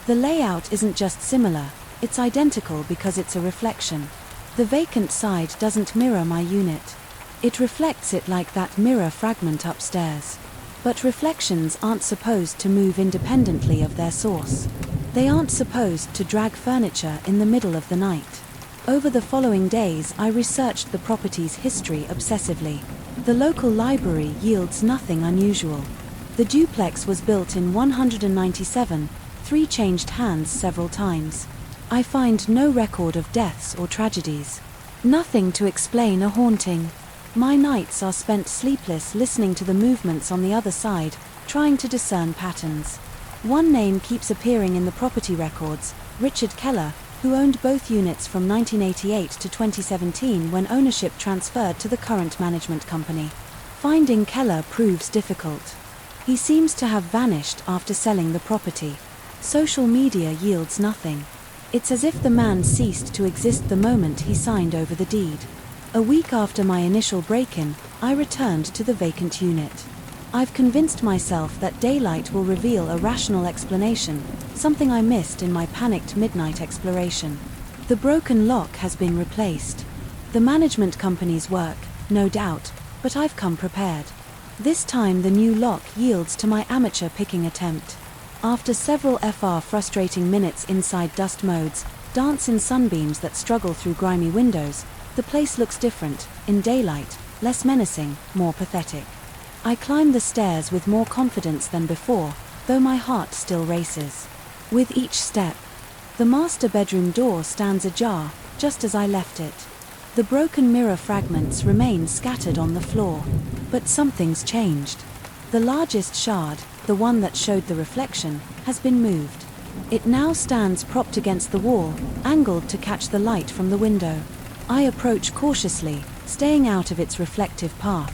The layout isn't just similar, it's identical because it's a reflection. The vacant side doesn't mirror my unit. It reflects it like that mirror fragment upstairs. But reflections aren't supposed to move independently of their source. They aren't supposed to drag furniture in the middle of the night. Over the following days I researched the property's history obsessively. The local library yields nothing unusual. The duplex was built in 197, three changed hands several times. I find no record of deaths or tragedies. Nothing to explain a haunting. My nights are spent sleepless listening to the movements on the other side, trying to discern patterns. One name keeps appearing in the property records, Richard Keller, who owned both units from 1988 to 2017 when ownership transferred to the current management company. Finding Keller proves difficult. He seems to have vanished after selling the property. Social media yields nothing. It's as if the man ceased to exist the moment he signed over the deed. A week after my initial break-in, I returned to the vacant unit. I've convinced myself that daylight will reveal a rational explanation, something I missed in my panicked midnight exploration. The broken lock has been replaced. The management company's work, no doubt, but I've come prepared. This time the new lock yields to my amateur picking attempt. After several frustrating minutes inside dust modes, dance in sunbeams that struggle through grimy windows, the place looks different, in daylight, less menacing, more pathetic. I climb the stairs with more confidence than before, though my heart still races. With each step, the master bedroom door stands ajar, just as I left it. The broken mirror fragments remain scattered on the floor. But something's changed. The largest shard, the one that showed the reflection, has been moved. It now stands propped against the wall, angled to catch the light from the window. I approach cautiously, staying out of its reflective path.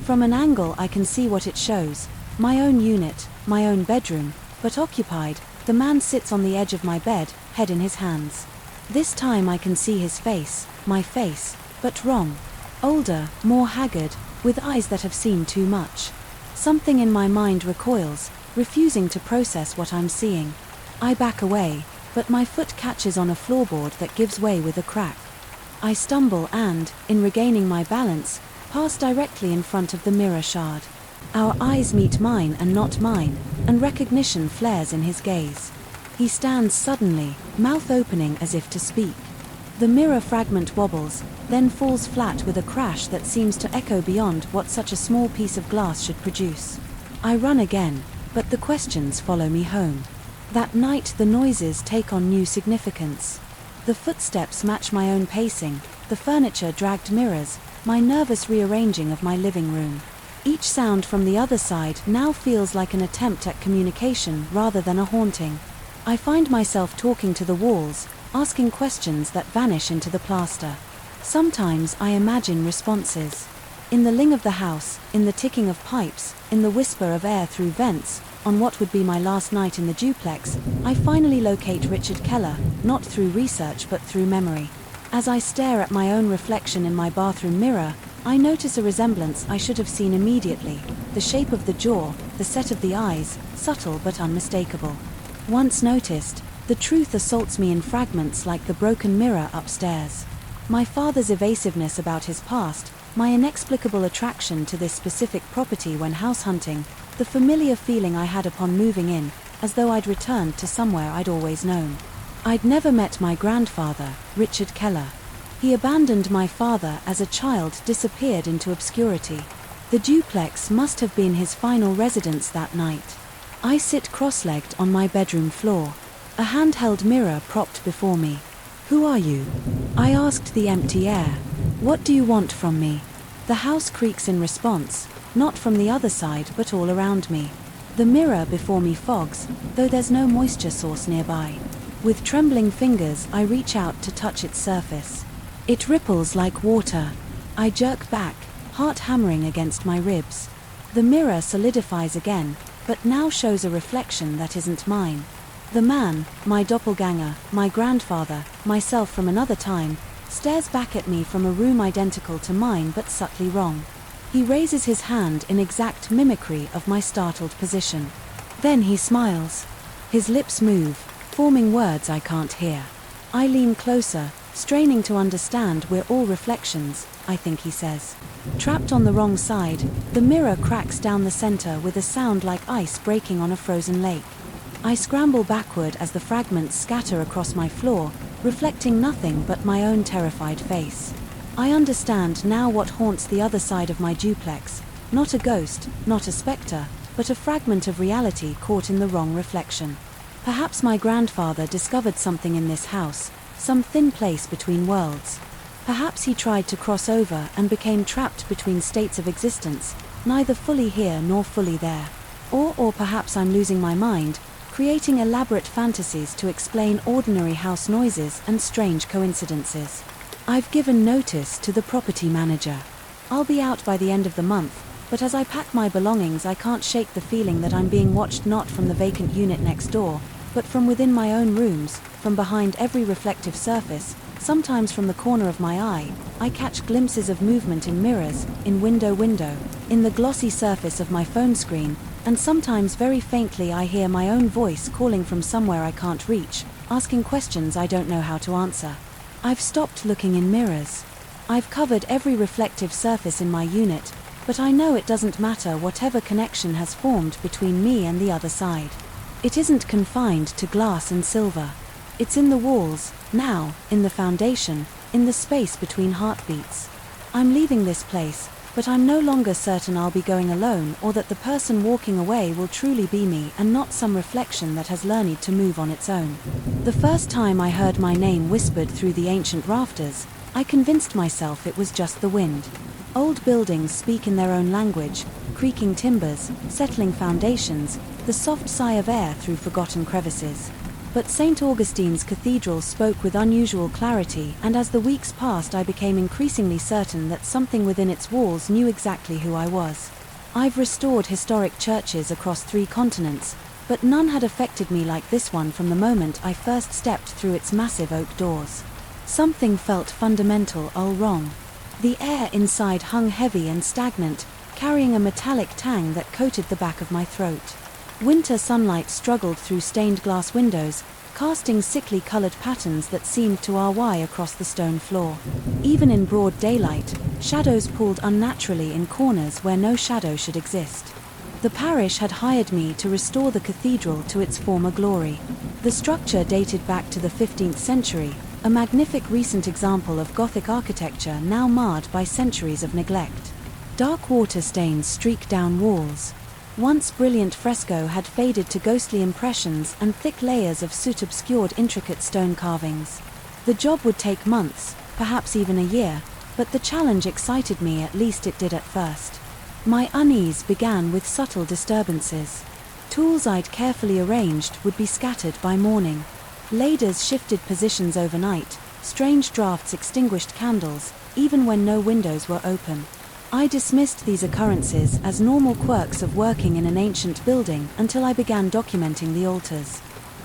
From an angle I can see what it shows, my own unit, my own bedroom, but occupied. The man sits on the edge of my bed, head in his hands. This time I can see his face, my face, but wrong. Older, more haggard, with eyes that have seen too much. Something in my mind recoils, refusing to process what I'm seeing. I back away, but my foot catches on a floorboard that gives way with a crack. I stumble and, in regaining my balance, pass directly in front of the mirror shard. Our eyes meet mine and not mine, and recognition flares in his gaze. He stands suddenly, mouth opening as if to speak. The mirror fragment wobbles, then falls flat with a crash that seems to echo beyond what such a small piece of glass should produce. I run again, but the questions follow me home. That night the noises take on new significance. The footsteps match my own pacing, the furniture dragged mirrors, my nervous rearranging of my living room. Each sound from the other side now feels like an attempt at communication rather than a haunting. I find myself talking to the walls, asking questions that vanish into the plaster. Sometimes I imagine responses. In the ling of the house, in the ticking of pipes, in the whisper of air through vents, on what would be my last night in the duplex, I finally locate Richard Keller, not through research but through memory. As I stare at my own reflection in my bathroom mirror, I notice a resemblance I should have seen immediately. The shape of the jaw, the set of the eyes, subtle but unmistakable. Once noticed, the truth assaults me in fragments like the broken mirror upstairs. My father's evasiveness about his past, my inexplicable attraction to this specific property when house hunting, the familiar feeling I had upon moving in, as though I'd returned to somewhere I'd always known. I'd never met my grandfather, Richard Keller. He abandoned my father as a child, disappeared into obscurity. The duplex must have been his final residence that night. I sit cross-legged on my bedroom floor, a handheld mirror propped before me. "Who are you?" I asked the empty air. "What do you want from me?" The house creaks in response, not from the other side but all around me. The mirror before me fogs, though there's no moisture source nearby. With trembling fingers I reach out to touch its surface. It ripples like water. I jerk back, heart hammering against my ribs. The mirror solidifies again, but now shows a reflection that isn't mine. The man, my doppelganger, my grandfather, myself from another time, stares back at me from a room identical to mine but subtly wrong. He raises his hand in exact mimicry of my startled position. Then he smiles. His lips move, forming words I can't hear. I lean closer, straining to understand we're all reflections, I think he says. Trapped on the wrong side, the mirror cracks down the center with a sound like ice breaking on a frozen lake. I scramble backward as the fragments scatter across my floor, reflecting nothing but my own terrified face. I understand now what haunts the other side of my duplex, not a ghost, not a specter, but a fragment of reality caught in the wrong reflection. Perhaps my grandfather discovered something in this house, some thin place between worlds. Perhaps he tried to cross over and became trapped between states of existence, neither fully here nor fully there. Or perhaps I'm losing my mind, creating elaborate fantasies to explain ordinary house noises and strange coincidences. I've given notice to the property manager. I'll be out by the end of the month, but as I pack my belongings I can't shake the feeling that I'm being watched not from the vacant unit next door, but from within my own rooms, from behind every reflective surface, sometimes from the corner of my eye. I catch glimpses of movement in mirrors, in window, in the glossy surface of my phone screen, and sometimes very faintly I hear my own voice calling from somewhere I can't reach, asking questions I don't know how to answer. I've stopped looking in mirrors. I've covered every reflective surface in my unit, but I know it doesn't matter whatever connection has formed between me and the other side. It isn't confined to glass and silver. It's in the walls, now, in the foundation, in the space between heartbeats. I'm leaving this place, but I'm no longer certain I'll be going alone or that the person walking away will truly be me and not some reflection that has learned to move on its own. The first time I heard my name whispered through the ancient rafters, I convinced myself it was just the wind. Old buildings speak in their own language, creaking timbers, settling foundations, the soft sigh of air through forgotten crevices. But St. Augustine's Cathedral spoke with unusual clarity, and as the weeks passed I became increasingly certain that something within its walls knew exactly who I was. I've restored historic churches across 3 continents, but none had affected me like this one from the moment I first stepped through its massive oak doors. Something felt fundamental wrong. The air inside hung heavy and stagnant, carrying a metallic tang that coated the back of my throat. Winter sunlight struggled through stained glass windows, casting sickly colored patterns that seemed to RY across the stone floor. Even in broad daylight, shadows pulled unnaturally in corners where no shadow should exist. The parish had hired me to restore the cathedral to its former glory. The structure dated back to the 15th century, a magnific recent example of Gothic architecture now marred by centuries of neglect. Dark water stains streak down walls. Once brilliant fresco had faded to ghostly impressions and thick layers of soot obscured intricate stone carvings. The job would take months, perhaps even a year, But the challenge excited me, at least it did at first. My unease began with subtle disturbances. Tools I'd carefully arranged would be scattered by morning. Ladders shifted positions overnight, strange drafts extinguished candles, even when no windows were open. I dismissed these occurrences as normal quirks of working in an ancient building until I began documenting the altars.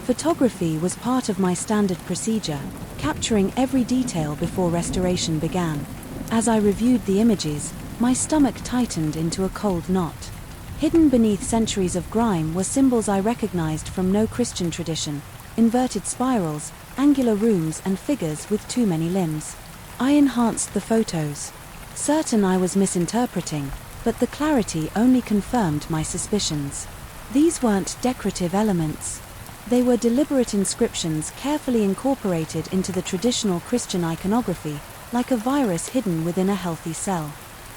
Photography was part of my standard procedure, capturing every detail before restoration began. As I reviewed the images, my stomach tightened into a cold knot. Hidden beneath centuries of grime were symbols I recognized from no Christian tradition: inverted spirals, angular rooms, and figures with too many limbs. I enhanced the photos, certain I was misinterpreting, but the clarity only confirmed my suspicions. These weren't decorative elements. They were deliberate inscriptions carefully incorporated into the traditional Christian iconography, like a virus hidden within a healthy cell.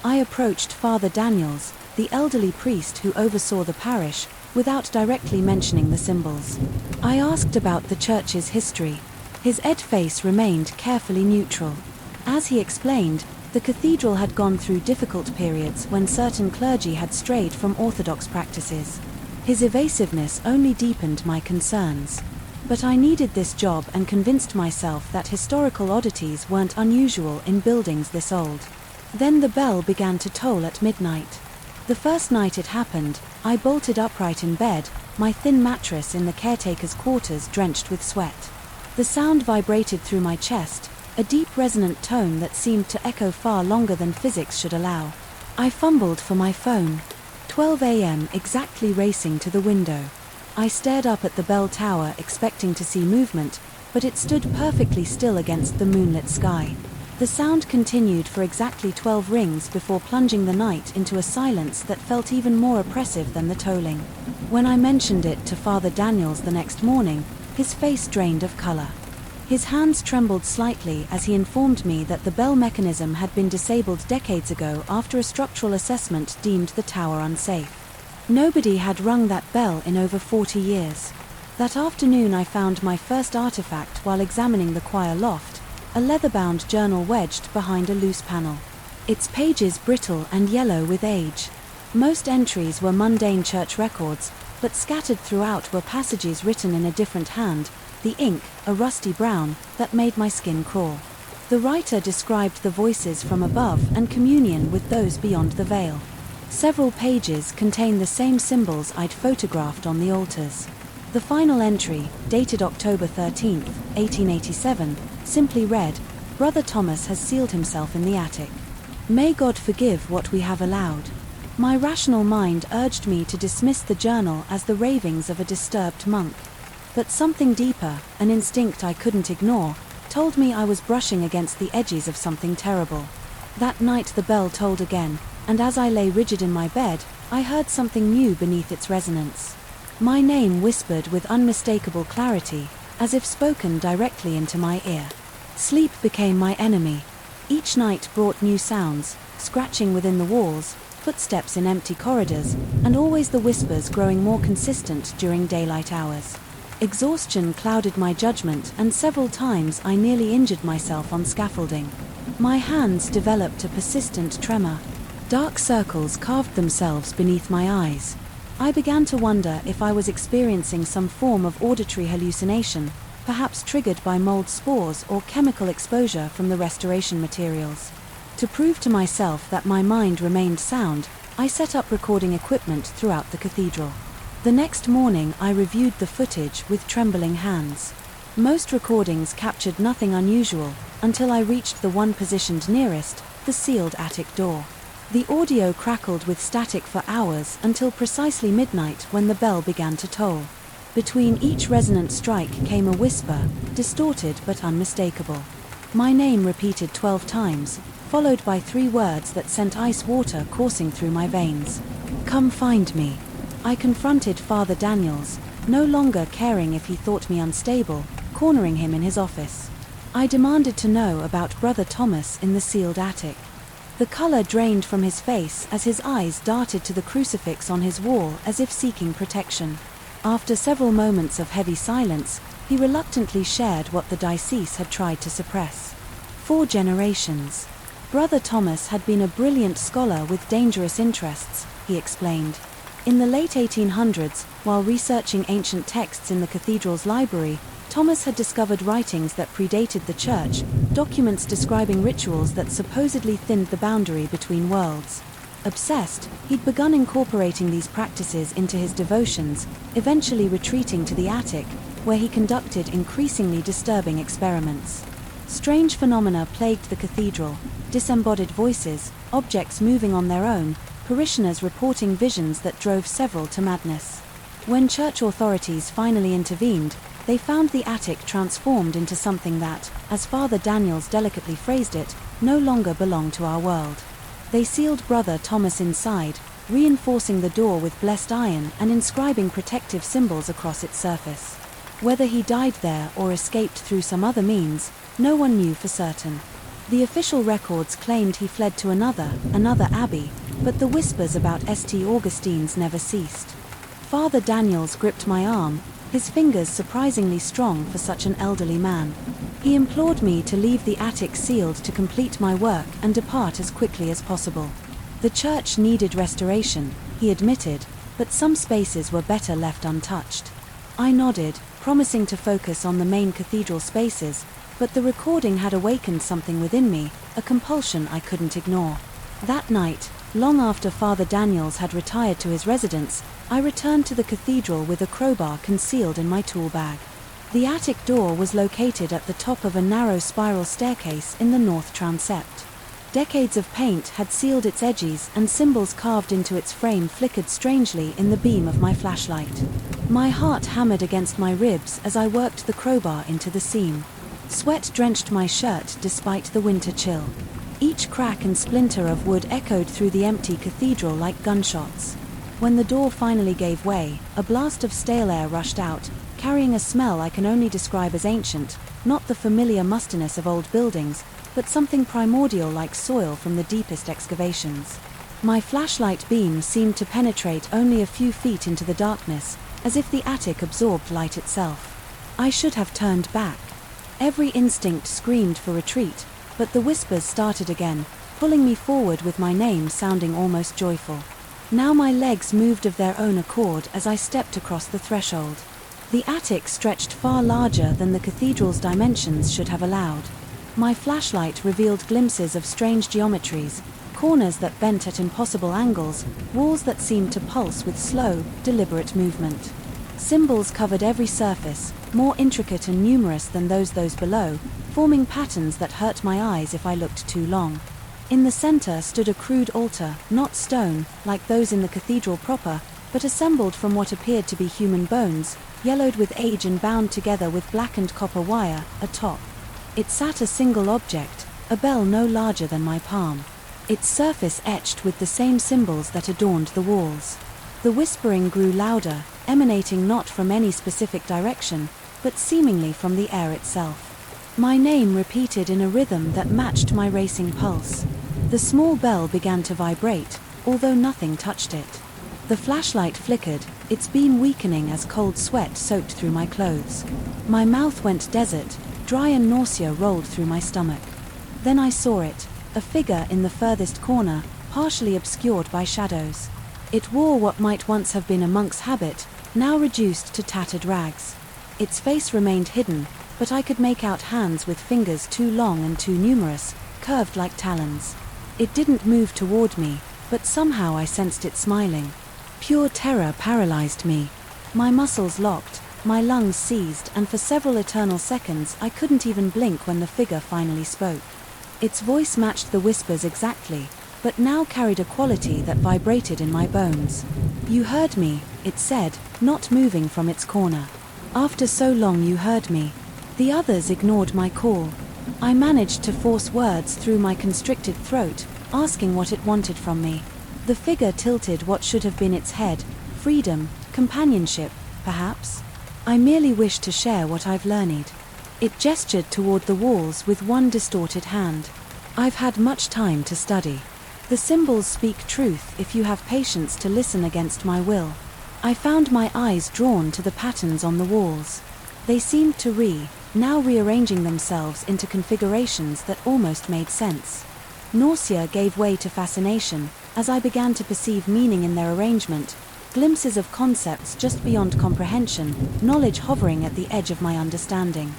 I approached Father Daniels, the elderly priest who oversaw the parish, without directly mentioning the symbols. I asked about the church's history. His face remained carefully neutral. As he explained, the cathedral had gone through difficult periods when certain clergy had strayed from orthodox practices. His evasiveness only deepened my concerns. But I needed this job and convinced myself that historical oddities weren't unusual in buildings this old. Then the bell began to toll at midnight. The first night it happened, I bolted upright in bed, my thin mattress in the caretaker's quarters drenched with sweat. The sound vibrated through my chest, a deep resonant tone that seemed to echo far longer than physics should allow. I fumbled for my phone. 12 a.m. exactly, racing to the window. I stared up at the bell tower expecting to see movement, but it stood perfectly still against the moonlit sky. The sound continued for exactly 12 rings before plunging the night into a silence that felt even more oppressive than the tolling. When I mentioned it to Father Daniels the next morning, his face drained of color. His hands trembled slightly as he informed me that the bell mechanism had been disabled decades ago after a structural assessment deemed the tower unsafe. Nobody had rung that bell in over 40 years. That afternoon I found my first artifact while examining the choir loft, a leather-bound journal wedged behind a loose panel. Its pages brittle and yellow with age. Most entries were mundane church records, but scattered throughout were passages written in a different hand, the ink, a rusty brown, that made my skin crawl. The writer described the voices from above and communion with those beyond the veil. Several pages contain the same symbols I'd photographed on the altars. The final entry, dated October 13, 1887, simply read, "Brother Thomas has sealed himself in the attic. May God forgive what we have allowed." My rational mind urged me to dismiss the journal as the ravings of a disturbed monk. But something deeper, an instinct I couldn't ignore, told me I was brushing against the edges of something terrible. That night the bell tolled again, and as I lay rigid in my bed, I heard something new beneath its resonance. My name whispered with unmistakable clarity, as if spoken directly into my ear. Sleep became my enemy. Each night brought new sounds, scratching within the walls, footsteps in empty corridors, and always the whispers growing more consistent during daylight hours. Exhaustion clouded my judgment, and several times I nearly injured myself on scaffolding. My hands developed a persistent tremor. Dark circles carved themselves beneath my eyes. I began to wonder if I was experiencing some form of auditory hallucination, perhaps triggered by mold spores or chemical exposure from the restoration materials. To prove to myself that my mind remained sound, I set up recording equipment throughout the cathedral. The next morning I reviewed the footage with trembling hands. Most recordings captured nothing unusual, until I reached the one positioned nearest, the sealed attic door. The audio crackled with static for hours until precisely midnight when the bell began to toll. Between each resonant strike came a whisper, distorted but unmistakable. My name repeated 12 times, followed by 3 words that sent ice water coursing through my veins. "Come find me." I confronted Father Daniels, no longer caring if he thought me unstable, cornering him in his office. I demanded to know about Brother Thomas in the sealed attic. The color drained from his face as his eyes darted to the crucifix on his wall as if seeking protection. After several moments of heavy silence, he reluctantly shared what the diocese had tried to suppress. 4 generations. Brother Thomas had been a brilliant scholar with dangerous interests, he explained. In the late 1800s, while researching ancient texts in the cathedral's library, Thomas had discovered writings that predated the church, documents describing rituals that supposedly thinned the boundary between worlds. Obsessed, he'd begun incorporating these practices into his devotions, eventually retreating to the attic, where he conducted increasingly disturbing experiments. Strange phenomena plagued the cathedral: disembodied voices, objects moving on their own, parishioners reporting visions that drove several to madness. When church authorities finally intervened, they found the attic transformed into something that, as Father Daniels delicately phrased it, no longer belonged to our world. They sealed Brother Thomas inside, reinforcing the door with blessed iron and inscribing protective symbols across its surface. Whether he died there or escaped through some other means, no one knew for certain. The official records claimed he fled to another abbey, but the whispers about St. Augustine's never ceased. Father Daniels gripped my arm, his fingers surprisingly strong for such an elderly man. He implored me to leave the attic sealed to complete my work and depart as quickly as possible. The church needed restoration, he admitted, but some spaces were better left untouched. I nodded, promising to focus on the main cathedral spaces, but the recording had awakened something within me, a compulsion I couldn't ignore. That night, long after Father Daniels had retired to his residence, I returned to the cathedral with a crowbar concealed in my tool bag. The attic door was located at the top of a narrow spiral staircase in the north transept. Decades of paint had sealed its edges, and symbols carved into its frame flickered strangely in the beam of my flashlight. My heart hammered against my ribs as I worked the crowbar into the seam. Sweat drenched my shirt despite the winter chill. Each crack and splinter of wood echoed through the empty cathedral like gunshots. When the door finally gave way, a blast of stale air rushed out, carrying a smell I can only describe as ancient, not the familiar mustiness of old buildings, but something primordial like soil from the deepest excavations. My flashlight beam seemed to penetrate only a few feet into the darkness, as if the attic absorbed light itself. I should have turned back. Every instinct screamed for retreat, but the whispers started again, pulling me forward with my name sounding almost joyful. Now my legs moved of their own accord as I stepped across the threshold. The attic stretched far larger than the cathedral's dimensions should have allowed. My flashlight revealed glimpses of strange geometries, corners that bent at impossible angles, walls that seemed to pulse with slow, deliberate movement. Symbols covered every surface, more intricate and numerous than those below, forming patterns that hurt my eyes if I looked too long. In the center stood a crude altar, not stone, like those in the cathedral proper, but assembled from what appeared to be human bones, yellowed with age and bound together with blackened copper wire, atop. It sat a single object, a bell no larger than my palm. Its surface etched with the same symbols that adorned the walls. The whispering grew louder, emanating not from any specific direction, but seemingly from the air itself. My name repeated in a rhythm that matched my racing pulse. The small bell began to vibrate, although nothing touched it. The flashlight flickered, its beam weakening as cold sweat soaked through my clothes. My mouth went desert, dry, and nausea rolled through my stomach. Then I saw it, a figure in the furthest corner, partially obscured by shadows. It wore what might once have been a monk's habit, now reduced to tattered rags. Its face remained hidden, but I could make out hands with fingers too long and too numerous, curved like talons. It didn't move toward me, but somehow I sensed it smiling. Pure terror paralyzed me. My muscles locked, my lungs seized, and for several eternal seconds I couldn't even blink when the figure finally spoke. Its voice matched the whispers exactly, but now carried a quality that vibrated in my bones. "You heard me," it said, not moving from its corner. "After so long you heard me." The others ignored my call. I managed to force words through my constricted throat, asking what it wanted from me. The figure tilted what should have been its head. Freedom, companionship, perhaps? I merely wish to share what I've learned. It gestured toward the walls with one distorted hand. "I've had much time to study. The symbols speak truth if you have patience to listen against my will." I found my eyes drawn to the patterns on the walls. They seemed to now rearranging themselves into configurations that almost made sense. Nausea gave way to fascination, as I began to perceive meaning in their arrangement, glimpses of concepts just beyond comprehension, knowledge hovering at the edge of my understanding.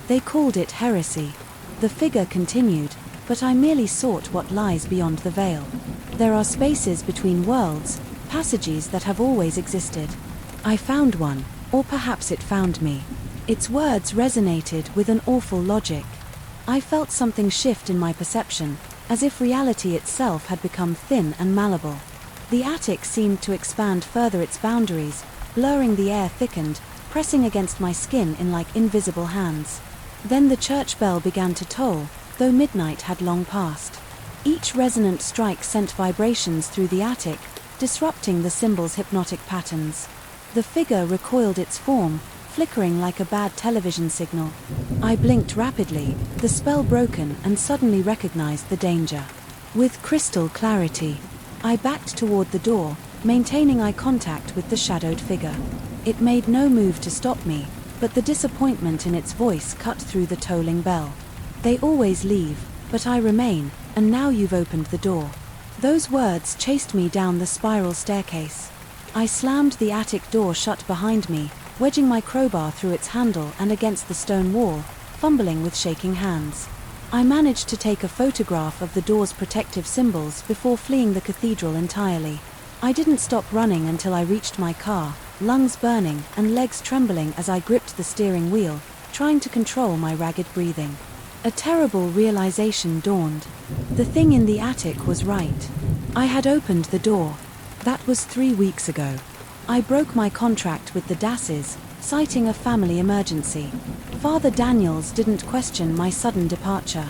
They called it heresy. The figure continued, but I merely sought what lies beyond the veil. There are spaces between worlds, passages that have always existed. I found one, or perhaps it found me. Its words resonated with an awful logic. I felt something shift in my perception, as if reality itself had become thin and malleable. The attic seemed to expand further its boundaries, blurring the air thickened, pressing against my skin in like invisible hands. Then the church bell began to toll, though midnight had long passed. Each resonant strike sent vibrations through the attic, disrupting the symbol's hypnotic patterns. The figure recoiled its form, flickering like a bad television signal. I blinked rapidly, the spell broken, and suddenly recognized the danger. With crystal clarity, I backed toward the door, maintaining eye contact with the shadowed figure. It made no move to stop me, but the disappointment in its voice cut through the tolling bell. They always leave, but I remain, and now you've opened the door. Those words chased me down the spiral staircase. I slammed the attic door shut behind me, wedging my crowbar through its handle and against the stone wall, fumbling with shaking hands. I managed to take a photograph of the door's protective symbols before fleeing the cathedral entirely. I didn't stop running until I reached my car, lungs burning and legs trembling as I gripped the steering wheel, trying to control my ragged breathing. A terrible realization dawned. The thing in the attic was right. I had opened the door. That was 3 weeks ago. I broke my contract with the Dasses, citing a family emergency. Father Daniels didn't question my sudden departure.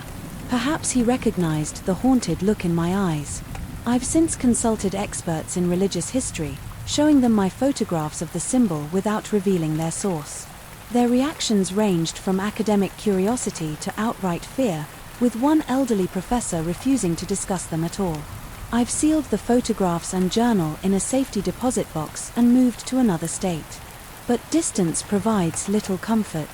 Perhaps he recognized the haunted look in my eyes. I've since consulted experts in religious history, showing them my photographs of the symbol without revealing their source. Their reactions ranged from academic curiosity to outright fear, with one elderly professor refusing to discuss them at all. I've sealed the photographs and journal in a safety deposit box and moved to another state. But distance provides little comfort.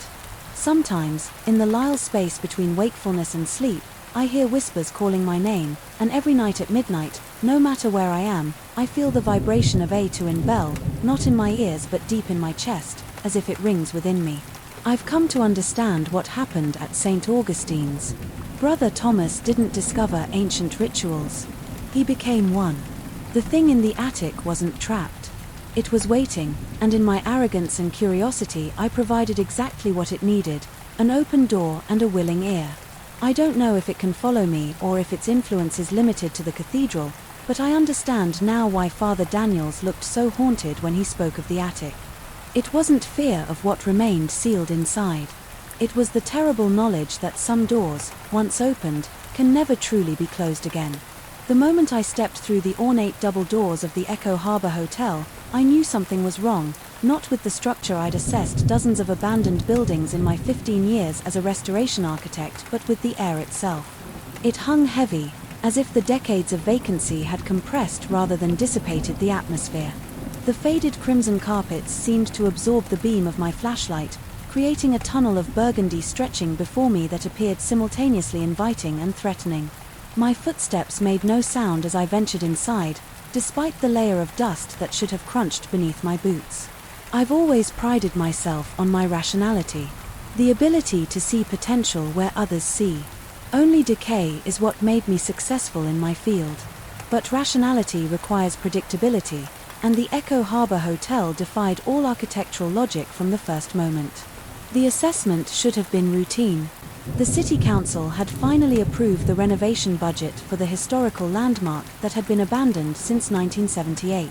Sometimes, in the lull space between wakefulness and sleep, I hear whispers calling my name, and every night at midnight, no matter where I am, I feel the vibration of a twin bell, not in my ears but deep in my chest, as if it rings within me. I've come to understand what happened at St. Augustine's. Brother Thomas didn't discover ancient rituals. He became one. The thing in the attic wasn't trapped. It was waiting, and in my arrogance and curiosity I provided exactly what it needed, an open door and a willing ear. I don't know if it can follow me or if its influence is limited to the cathedral, but I understand now why Father Daniels looked so haunted when he spoke of the attic. It wasn't fear of what remained sealed inside. It was the terrible knowledge that some doors, once opened, can never truly be closed again. The moment I stepped through the ornate double doors of the Echo Harbor Hotel, I knew something was wrong, not with the structure I'd assessed dozens of abandoned buildings in my 15 years as a restoration architect, but with the air itself. It hung heavy, as if the decades of vacancy had compressed rather than dissipated the atmosphere. The faded crimson carpets seemed to absorb the beam of my flashlight, creating a tunnel of burgundy stretching before me that appeared simultaneously inviting and threatening. My footsteps made no sound as I ventured inside, despite the layer of dust that should have crunched beneath my boots. I've always prided myself on my rationality, the ability to see potential where others see. Only decay is what made me successful in my field. But rationality requires predictability, and the Echo Harbor Hotel defied all architectural logic from the first moment. The assessment should have been routine. The City Council had finally approved the renovation budget for the historical landmark that had been abandoned since 1978.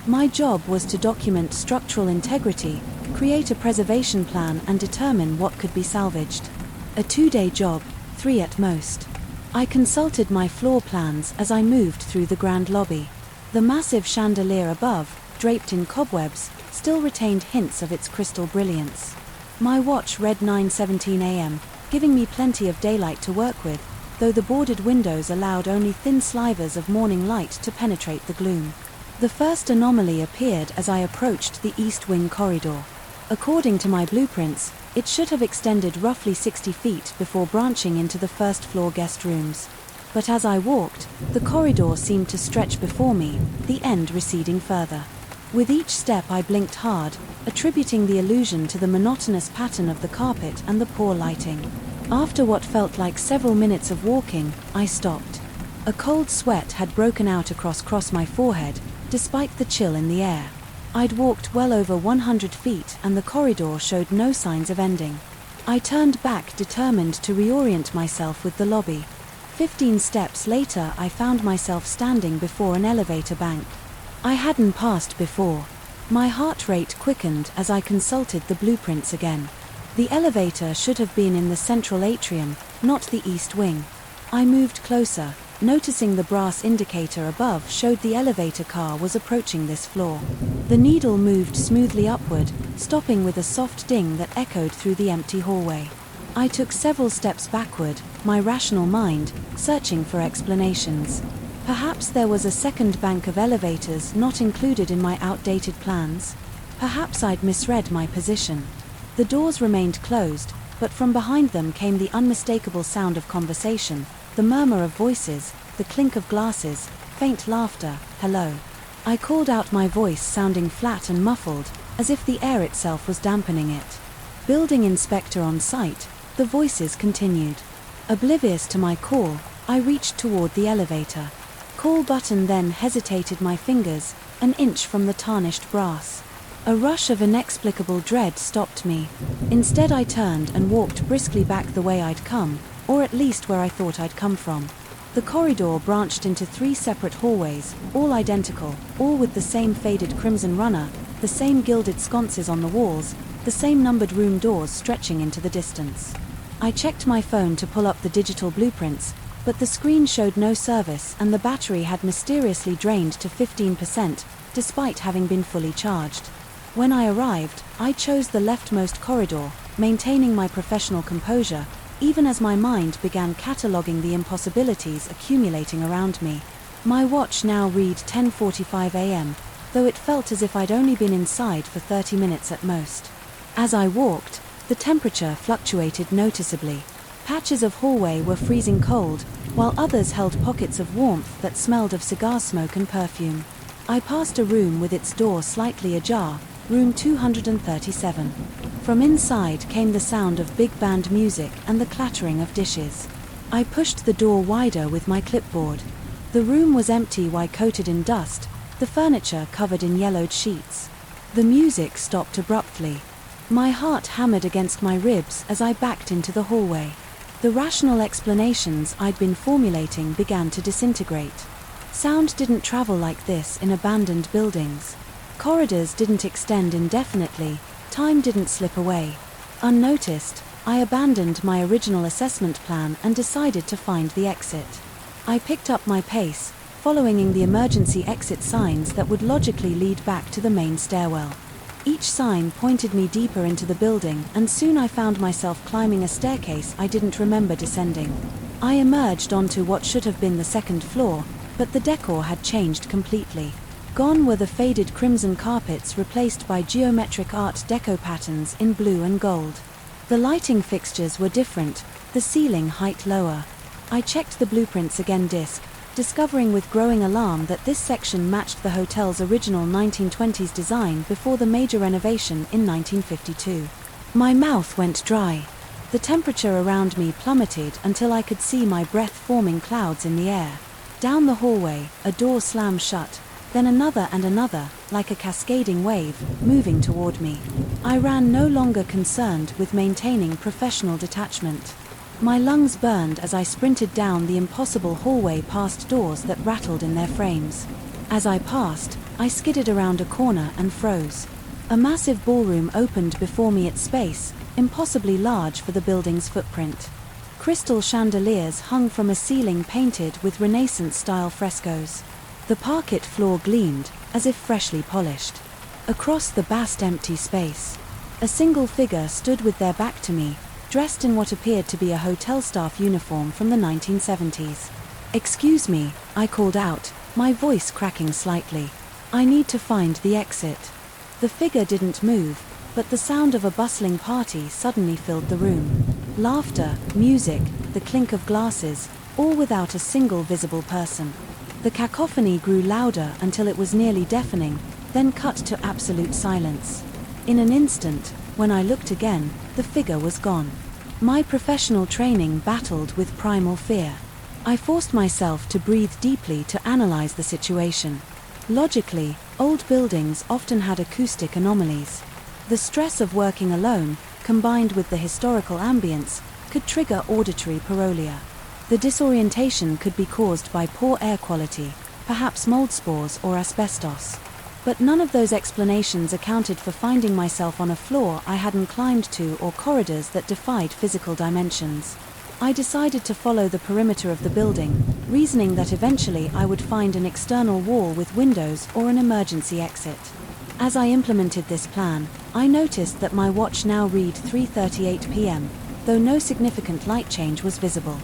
My job was to document structural integrity, create a preservation plan and determine what could be salvaged. A 2-day job, 3 at most. I consulted my floor plans as I moved through the grand lobby. The massive chandelier above, draped in cobwebs, still retained hints of its crystal brilliance. My watch read 9:17 a.m., giving me plenty of daylight to work with, though the boarded windows allowed only thin slivers of morning light to penetrate the gloom. The first anomaly appeared as I approached the east wing corridor. According to my blueprints, it should have extended roughly 60 feet before branching into the first floor guest rooms. But as I walked, the corridor seemed to stretch before me, the end receding further. With each step I blinked hard, attributing the illusion to the monotonous pattern of the carpet and the poor lighting. After what felt like several minutes of walking, I stopped. A cold sweat had broken out across my forehead, despite the chill in the air. I'd walked well over 100 feet and the corridor showed no signs of ending. I turned back, determined to reorient myself with the lobby. 15 steps later I found myself standing before an elevator bank. I hadn't passed before. My heart rate quickened as I consulted the blueprints again. The elevator should have been in the central atrium, not the east wing. I moved closer, noticing the brass indicator above showed the elevator car was approaching this floor. The needle moved smoothly upward, stopping with a soft ding that echoed through the empty hallway. I took several steps backward, my rational mind searching for explanations. Perhaps there was a second bank of elevators not included in my outdated plans. Perhaps I'd misread my position. The doors remained closed, but from behind them came the unmistakable sound of conversation, the murmur of voices, the clink of glasses, faint laughter. Hello. I called out, my voice sounding flat and muffled, as if the air itself was dampening it. Building inspector on site, the voices continued. Oblivious to my call, I reached toward the elevator. Call button, then hesitated, my fingers an inch from the tarnished brass. A rush of inexplicable dread stopped me. Instead I turned and walked briskly back the way I'd come, or at least where I thought I'd come from. The corridor branched into 3 separate hallways, all identical, all with the same faded crimson runner, the same gilded sconces on the walls, the same numbered room doors stretching into the distance. I checked my phone to pull up the digital blueprints, but the screen showed no service and the battery had mysteriously drained to 15%, despite having been fully charged. When I arrived, I chose the leftmost corridor, maintaining my professional composure, even as my mind began cataloguing the impossibilities accumulating around me. My watch now read 10:45 a.m., though it felt as if I'd only been inside for 30 minutes at most. As I walked, the temperature fluctuated noticeably. Patches of hallway were freezing cold, while others held pockets of warmth that smelled of cigar smoke and perfume. I passed a room with its door slightly ajar, room 237. From inside came the sound of big band music and the clattering of dishes. I pushed the door wider with my clipboard. The room was empty, coated in dust, the furniture covered in yellowed sheets. The music stopped abruptly. My heart hammered against my ribs as I backed into the hallway. The rational explanations I'd been formulating began to disintegrate. Sound didn't travel like this in abandoned buildings. Corridors didn't extend indefinitely, time didn't slip away. Unnoticed, I abandoned my original assessment plan and decided to find the exit. I picked up my pace, following the emergency exit signs that would logically lead back to the main stairwell. Each sign pointed me deeper into the building, and soon I found myself climbing a staircase I didn't remember descending. I emerged onto what should have been the second floor, but the decor had changed completely. Gone were the faded crimson carpets, replaced by geometric Art Deco patterns in blue and gold. The lighting fixtures were different, the ceiling height lower. I checked the blueprints again, discovering with growing alarm that this section matched the hotel's original 1920s design before the major renovation in 1952. My mouth went dry. The temperature around me plummeted until I could see my breath forming clouds in the air. Down the hallway, a door slammed shut, then another and another, like a cascading wave, moving toward me. I ran, no longer concerned with maintaining professional detachment. My lungs burned as I sprinted down the impossible hallway past doors that rattled in their frames. As I passed, I skidded around a corner and froze. A massive ballroom opened before me, its space impossibly large for the building's footprint. Crystal chandeliers hung from a ceiling painted with Renaissance-style frescoes. The parquet floor gleamed, as if freshly polished. Across the vast empty space, a single figure stood with their back to me, dressed in what appeared to be a hotel staff uniform from the 1970s. "Excuse me," I called out, my voice cracking slightly. "I need to find the exit." The figure didn't move, but the sound of a bustling party suddenly filled the room. Laughter, music, the clink of glasses, all without a single visible person. The cacophony grew louder until it was nearly deafening, then cut to absolute silence. In an instant, when I looked again, the figure was gone. My professional training battled with primal fear. I forced myself to breathe deeply to analyze the situation. Logically, old buildings often had acoustic anomalies. The stress of working alone, combined with the historical ambience, could trigger auditory parolia. The disorientation could be caused by poor air quality, perhaps mold spores or asbestos. But none of those explanations accounted for finding myself on a floor I hadn't climbed to or corridors that defied physical dimensions. I decided to follow the perimeter of the building, reasoning that eventually I would find an external wall with windows or an emergency exit. As I implemented this plan, I noticed that my watch now read 3:38 p.m., though no significant light change was visible.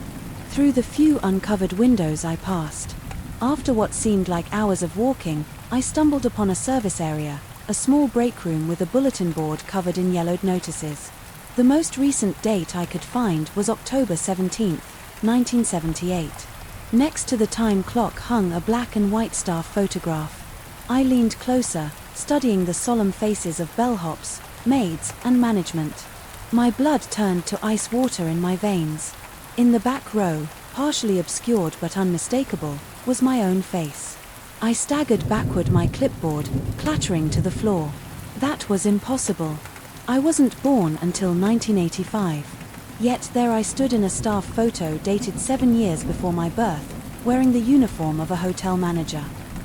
Through the few uncovered windows I passed. After what seemed like hours of walking, I stumbled upon a service area, a small break room with a bulletin board covered in yellowed notices. The most recent date I could find was October 17, 1978. Next to the time clock hung a black and white staff photograph. I leaned closer, studying the solemn faces of bellhops, maids, and management. My blood turned to ice water in my veins. In the back row, partially obscured but unmistakable, was my own face. I staggered backward, my clipboard clattering to the floor. That was impossible. I wasn't born until 1985. Yet there I stood in a staff photo dated 7 years before my birth, wearing the uniform of a hotel manager.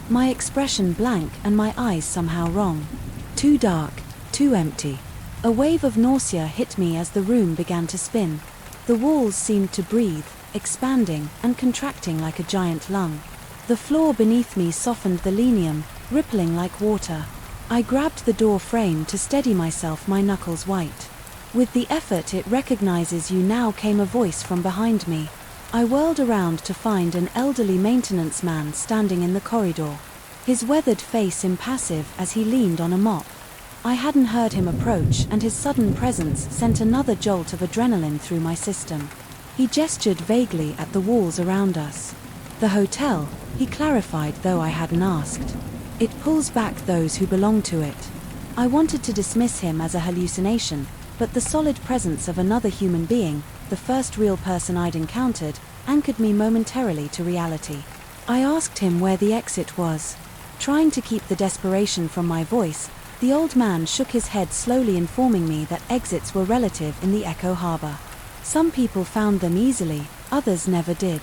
My expression blank and my eyes somehow wrong. Too dark, too empty. A wave of nausea hit me as the room began to spin. The walls seemed to breathe, expanding and contracting like a giant lung. The floor beneath me softened the linoleum, rippling like water. I grabbed the door frame to steady myself, my knuckles white. With the effort it recognizes you now came a voice from behind me. I whirled around to find an elderly maintenance man standing in the corridor. His weathered face impassive as he leaned on a mop. I hadn't heard him approach, and his sudden presence sent another jolt of adrenaline through my system. He gestured vaguely at the walls around us. The hotel, he clarified, though I hadn't asked. It pulls back those who belong to it. I wanted to dismiss him as a hallucination, but the solid presence of another human being, the first real person I'd encountered, anchored me momentarily to reality. I asked him where the exit was. Trying to keep the desperation from my voice, the old man shook his head slowly, informing me that exits were relative in the Echo Harbor. Some people found them easily, others never did.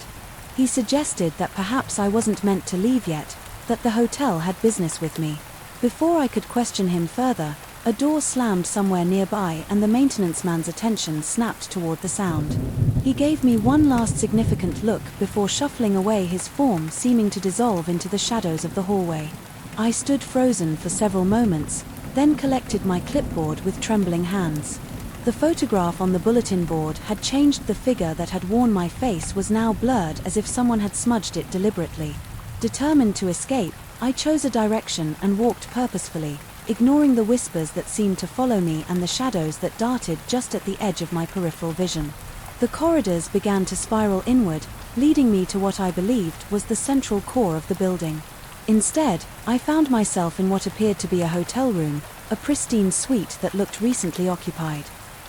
He suggested that perhaps I wasn't meant to leave yet, that the hotel had business with me. Before I could question him further, a door slammed somewhere nearby and the maintenance man's attention snapped toward the sound. He gave me one last significant look before shuffling away, his form seeming to dissolve into the shadows of the hallway. I stood frozen for several moments, then collected my clipboard with trembling hands. The photograph on the bulletin board had changed. The figure that had worn my face was now blurred, as if someone had smudged it deliberately. Determined to escape, I chose a direction and walked purposefully, ignoring the whispers that seemed to follow me and the shadows that darted just at the edge of my peripheral vision. The corridors began to spiral inward, leading me to what I believed was the central core of the building. Instead, I found myself in what appeared to be a hotel room, a pristine suite that looked recently occupied.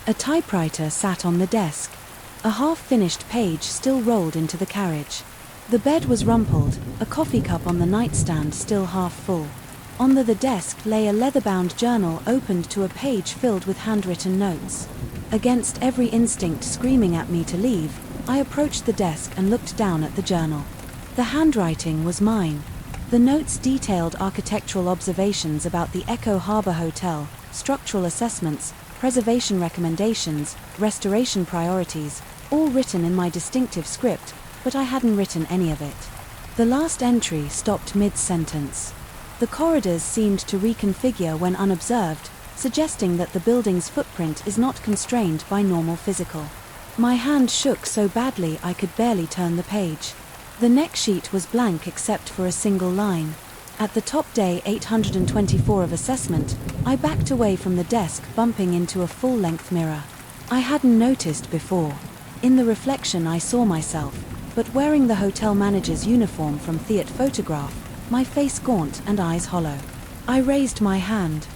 A typewriter sat on the desk. A half-finished page still rolled into the carriage. The bed was rumpled, a coffee cup on the nightstand still half full. On the desk lay a leather-bound journal opened to a page filled with handwritten notes. Against every instinct screaming at me to leave, I approached the desk and looked down at the journal. The handwriting was mine. The notes detailed architectural observations about the Echo Harbor Hotel, structural assessments, preservation recommendations, restoration priorities, all written in my distinctive script, but I hadn't written any of it. The last entry stopped mid-sentence. The corridors seemed to reconfigure when unobserved, suggesting that the building's footprint is not constrained by normal physical. My hand shook so badly I could barely turn the page. The next sheet was blank except for a single line. At the top, day 824 of assessment, I backed away from the desk, bumping into a full-length mirror. I hadn't noticed before. In the reflection I saw myself, but wearing the hotel manager's uniform from Theat Photograph, my face gaunt and eyes hollow. I raised my hand.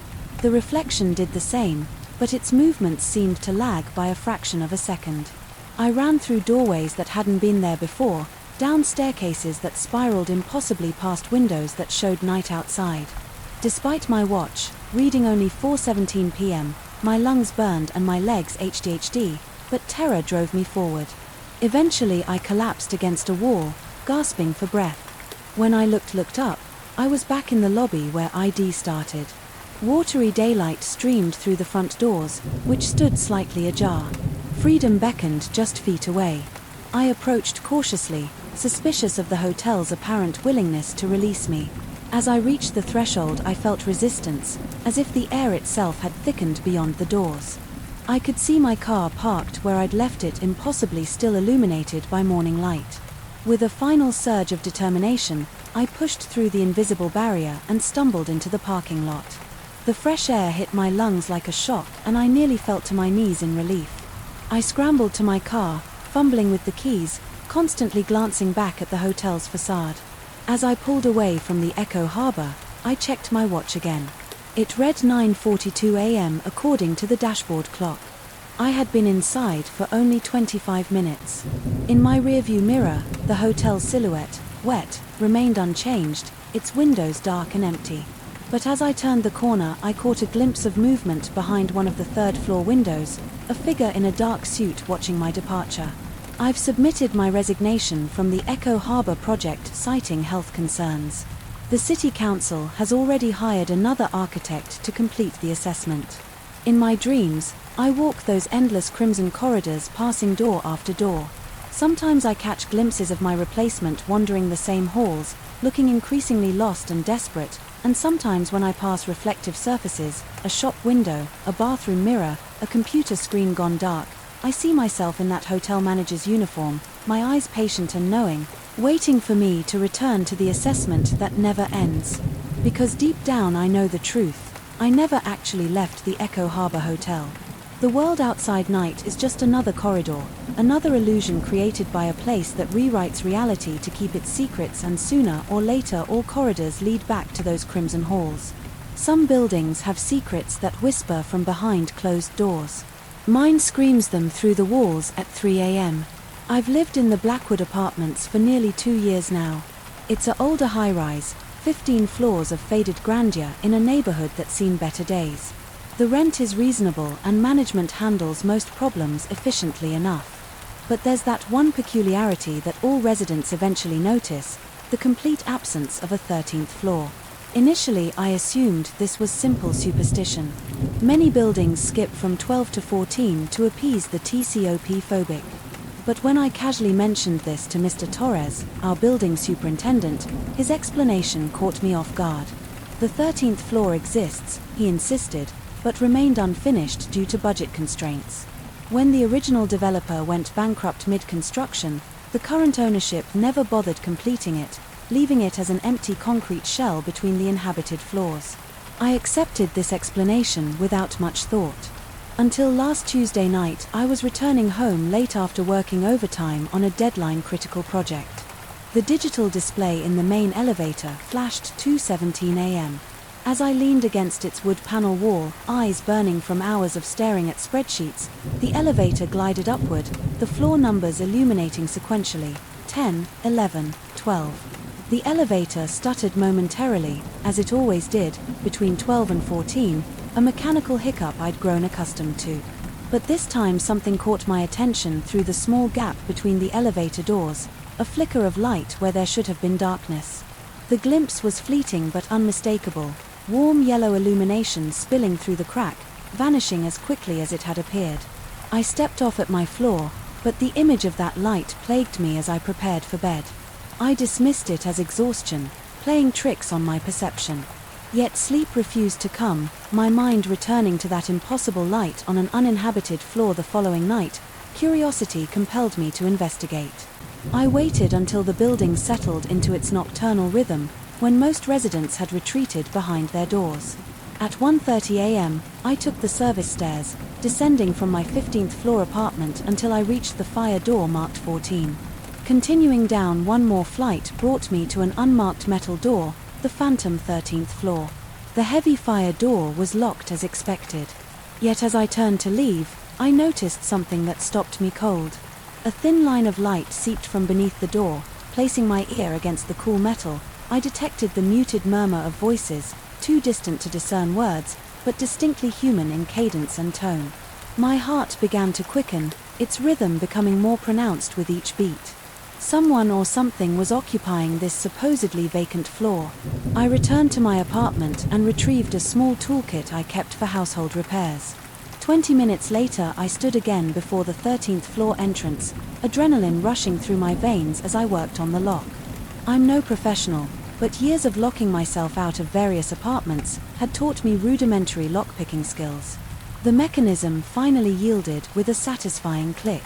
The reflection did the same, but its movements seemed to lag by a fraction of a second. I ran through doorways that hadn't been there before, down staircases that spiraled impossibly past windows that showed night outside. Despite my watch, reading only 4:17 p.m., my lungs burned and my legs HDHD, but terror drove me forward. Eventually I collapsed against a wall, gasping for breath. When I looked up, I was back in the lobby where ID started. Watery daylight streamed through the front doors, which stood slightly ajar. Freedom beckoned just feet away. I approached cautiously, suspicious of the hotel's apparent willingness to release me. As I reached the threshold, I felt resistance, as if the air itself had thickened beyond the doors. I could see my car parked where I'd left it, impossibly still illuminated by morning light. With a final surge of determination, I pushed through the invisible barrier and stumbled into the parking lot. The fresh air hit my lungs like a shock, and I nearly fell to my knees in relief. I scrambled to my car, fumbling with the keys, constantly glancing back at the hotel's facade. As I pulled away from the Echo Harbor, I checked my watch again. It read 9:42 a.m. according to the dashboard clock. I had been inside for only 25 minutes. In my rearview mirror, the hotel's silhouette, wet, remained unchanged, its windows dark and empty. But as I turned the corner, I caught a glimpse of movement behind one of the third-floor windows, a figure in a dark suit watching my departure. I've submitted my resignation from the Echo Harbor project, citing health concerns. The City Council has already hired another architect to complete the assessment. In my dreams, I walk those endless crimson corridors, passing door after door. Sometimes I catch glimpses of my replacement wandering the same halls, looking increasingly lost and desperate, and sometimes when I pass reflective surfaces, a shop window, a bathroom mirror, a computer screen gone dark, I see myself in that hotel manager's uniform, my eyes patient and knowing, waiting for me to return to the assessment that never ends. Because deep down I know the truth, I never actually left the Echo Harbor Hotel. The world outside night is just another corridor, another illusion created by a place that rewrites reality to keep its secrets, and sooner or later all corridors lead back to those crimson halls. Some buildings have secrets that whisper from behind closed doors. Mine screams them through the walls at 3 a.m. I've lived in the Blackwood apartments for nearly 2 years now. It's an older high-rise, 15 floors of faded grandeur in a neighborhood that's seen better days. The rent is reasonable and management handles most problems efficiently enough. But there's that one peculiarity that all residents eventually notice, the complete absence of a 13th floor. Initially I assumed this was simple superstition. Many buildings skip from 12 to 14 to appease the TCOP phobic. But when I casually mentioned this to Mr. Torres, our building superintendent, his explanation caught me off guard. The 13th floor exists, he insisted, but remained unfinished due to budget constraints. When the original developer went bankrupt mid-construction, the current ownership never bothered completing it, leaving it as an empty concrete shell between the inhabited floors. I accepted this explanation without much thought. Until last Tuesday night, I was returning home late after working overtime on a deadline-critical project. The digital display in the main elevator flashed 2:17 a.m. As I leaned against its wood panel wall, eyes burning from hours of staring at spreadsheets, the elevator glided upward, the floor numbers illuminating sequentially, 10, 11, 12. The elevator stuttered momentarily, as it always did, between 12 and 14, a mechanical hiccup I'd grown accustomed to. But this time something caught my attention through the small gap between the elevator doors, a flicker of light where there should have been darkness. The glimpse was fleeting but unmistakable, warm yellow illumination spilling through the crack, vanishing as quickly as it had appeared. I stepped off at my floor, but the image of that light plagued me as I prepared for bed. I dismissed it as exhaustion, playing tricks on my perception. Yet sleep refused to come, my mind returning to that impossible light on an uninhabited floor the following night. Curiosity compelled me to investigate. I waited until the building settled into its nocturnal rhythm, when most residents had retreated behind their doors. At 1:30 a.m., I took the service stairs, descending from my 15th floor apartment until I reached the fire door marked 14. Continuing down one more flight brought me to an unmarked metal door, the phantom 13th floor. The heavy fire door was locked as expected. Yet as I turned to leave, I noticed something that stopped me cold. A thin line of light seeped from beneath the door. Placing my ear against the cool metal, I detected the muted murmur of voices, too distant to discern words, but distinctly human in cadence and tone. My heart began to quicken, its rhythm becoming more pronounced with each beat. Someone or something was occupying this supposedly vacant floor. I returned to my apartment and retrieved a small toolkit I kept for household repairs. 20 minutes later, I stood again before the 13th floor entrance, adrenaline rushing through my veins as I worked on the lock. I'm no professional, but years of locking myself out of various apartments had taught me rudimentary lockpicking skills. The mechanism finally yielded with a satisfying click.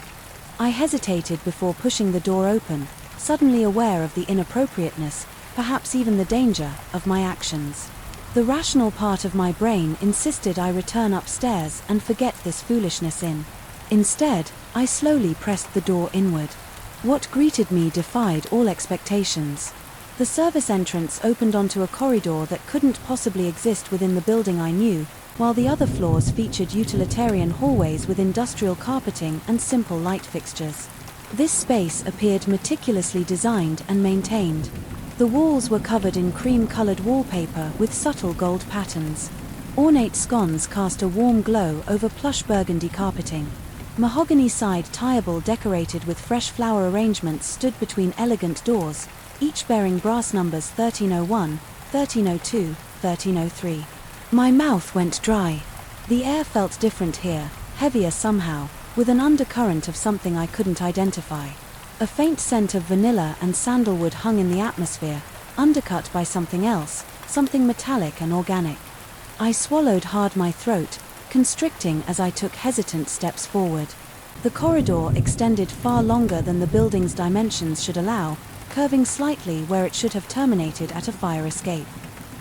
I hesitated before pushing the door open, suddenly aware of the inappropriateness, perhaps even the danger, of my actions. The rational part of my brain insisted I return upstairs and forget this foolishness Instead, I slowly pressed the door inward. What greeted me defied all expectations. The service entrance opened onto a corridor that couldn't possibly exist within the building I knew, while the other floors featured utilitarian hallways with industrial carpeting and simple light fixtures. This space appeared meticulously designed and maintained. The walls were covered in cream-colored wallpaper with subtle gold patterns. Ornate sconces cast a warm glow over plush burgundy carpeting. Mahogany side tile decorated with fresh flower arrangements stood between elegant doors, each bearing brass numbers 1301, 1302, 1303. My mouth went dry. The air felt different here, heavier somehow, with an undercurrent of something I couldn't identify. A faint scent of vanilla and sandalwood hung in the atmosphere, undercut by something else, something metallic and organic. I swallowed hard, my throat constricting as I took hesitant steps forward. The corridor extended far longer than the building's dimensions should allow, curving slightly where it should have terminated at a fire escape.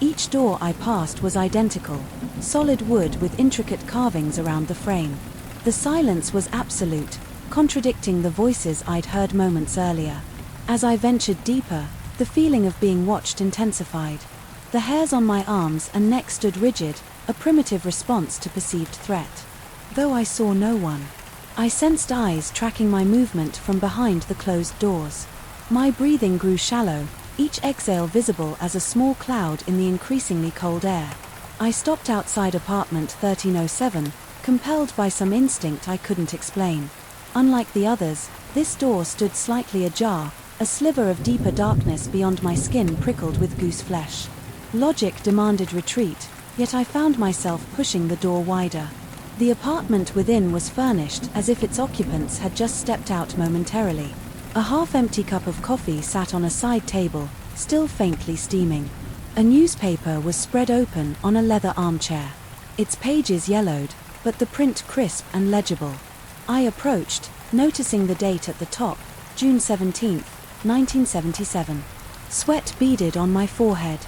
Each door I passed was identical, solid wood with intricate carvings around the frame. The silence was absolute, contradicting the voices I'd heard moments earlier. As I ventured deeper, the feeling of being watched intensified. The hairs on my arms and neck stood rigid, a primitive response to perceived threat. Though I saw no one, I sensed eyes tracking my movement from behind the closed doors. My breathing grew shallow, each exhale visible as a small cloud in the increasingly cold air. I stopped outside apartment 1307, compelled by some instinct I couldn't explain. Unlike the others, this door stood slightly ajar, a sliver of deeper darkness beyond my skin prickled with goose flesh. Logic demanded retreat, yet I found myself pushing the door wider. The apartment within was furnished as if its occupants had just stepped out momentarily. A half-empty cup of coffee sat on a side table, still faintly steaming. A newspaper was spread open on a leather armchair. Its pages yellowed, but the print crisp and legible. I approached, noticing the date at the top, June 17, 1977. Sweat beaded on my forehead.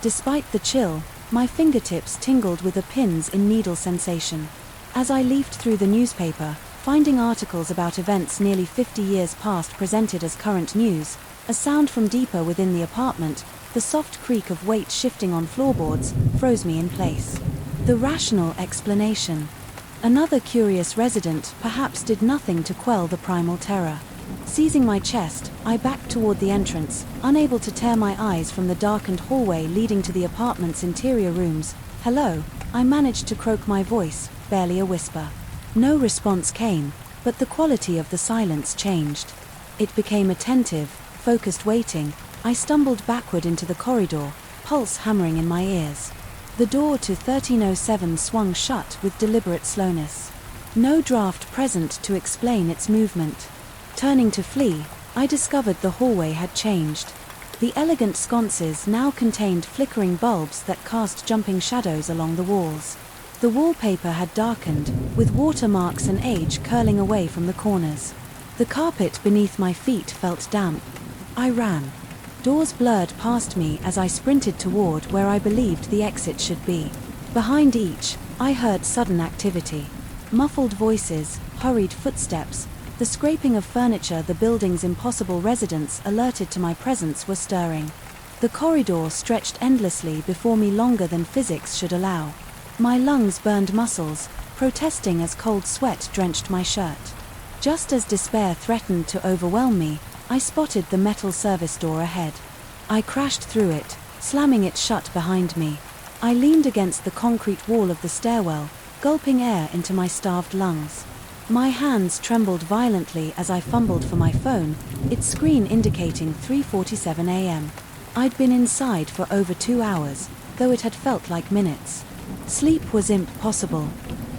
Despite the chill, my fingertips tingled with a pins in needle sensation. As I leafed through the newspaper, finding articles about events nearly 50 years past presented as current news, a sound from deeper within the apartment, the soft creak of weight shifting on floorboards, froze me in place. The rational explanation. Another curious resident perhaps did nothing to quell the primal terror. Seizing my chest, I backed toward the entrance, unable to tear my eyes from the darkened hallway leading to the apartment's interior rooms. "Hello," I managed to croak my voice, barely a whisper. No response came, but the quality of the silence changed. It became attentive, focused waiting. I stumbled backward into the corridor, pulse hammering in my ears. The door to 1307 swung shut with deliberate slowness. No draft present to explain its movement. Turning to flee, I discovered the hallway had changed. The elegant sconces now contained flickering bulbs that cast jumping shadows along the walls. The wallpaper had darkened, with watermarks and age curling away from the corners. The carpet beneath my feet felt damp. I ran. Doors blurred past me as I sprinted toward where I believed the exit should be. Behind each, I heard sudden activity. Muffled voices, hurried footsteps, The scraping of furniture the building's impossible residents alerted to my presence were stirring. The corridor stretched endlessly before me, longer than physics should allow. My lungs burned muscles, protesting as cold sweat drenched my shirt. Just as despair threatened to overwhelm me, I spotted the metal service door ahead. I crashed through it, slamming it shut behind me. I leaned against the concrete wall of the stairwell, gulping air into my starved lungs. My hands trembled violently as I fumbled for my phone, its screen indicating 3:47 a.m. I'd been inside for over 2 hours, though it had felt like minutes. Sleep was impossible.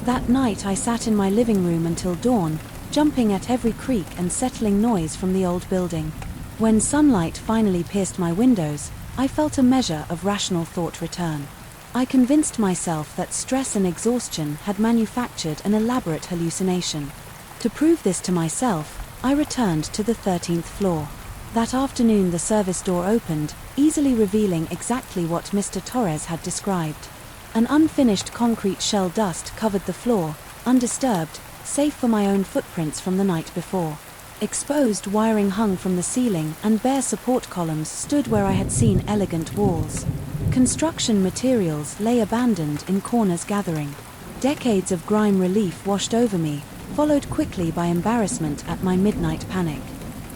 That night I sat in my living room until dawn, jumping at every creak and settling noise from the old building. When sunlight finally pierced my windows, I felt a measure of rational thought return. I convinced myself that stress and exhaustion had manufactured an elaborate hallucination. To prove this to myself, I returned to the 13th floor. That afternoon the service door opened, easily revealing exactly what Mr. Torres had described. An unfinished concrete shell dust covered the floor, undisturbed, save for my own footprints from the night before. Exposed wiring hung from the ceiling, and bare support columns stood where I had seen elegant walls. Construction materials lay abandoned in corners gathering. Decades of grime relief washed over me, followed quickly by embarrassment at my midnight panic.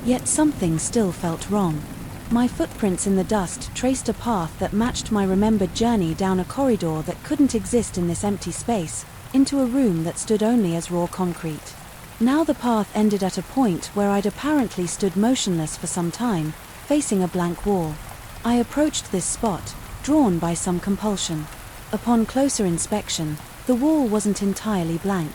Yet something still felt wrong. My footprints in the dust traced a path that matched my remembered journey down a corridor that couldn't exist in this empty space, into a room that stood only as raw concrete. Now the path ended at a point where I'd apparently stood motionless for some time, facing a blank wall. I approached this spot, drawn by some compulsion. Upon closer inspection, the wall wasn't entirely blank.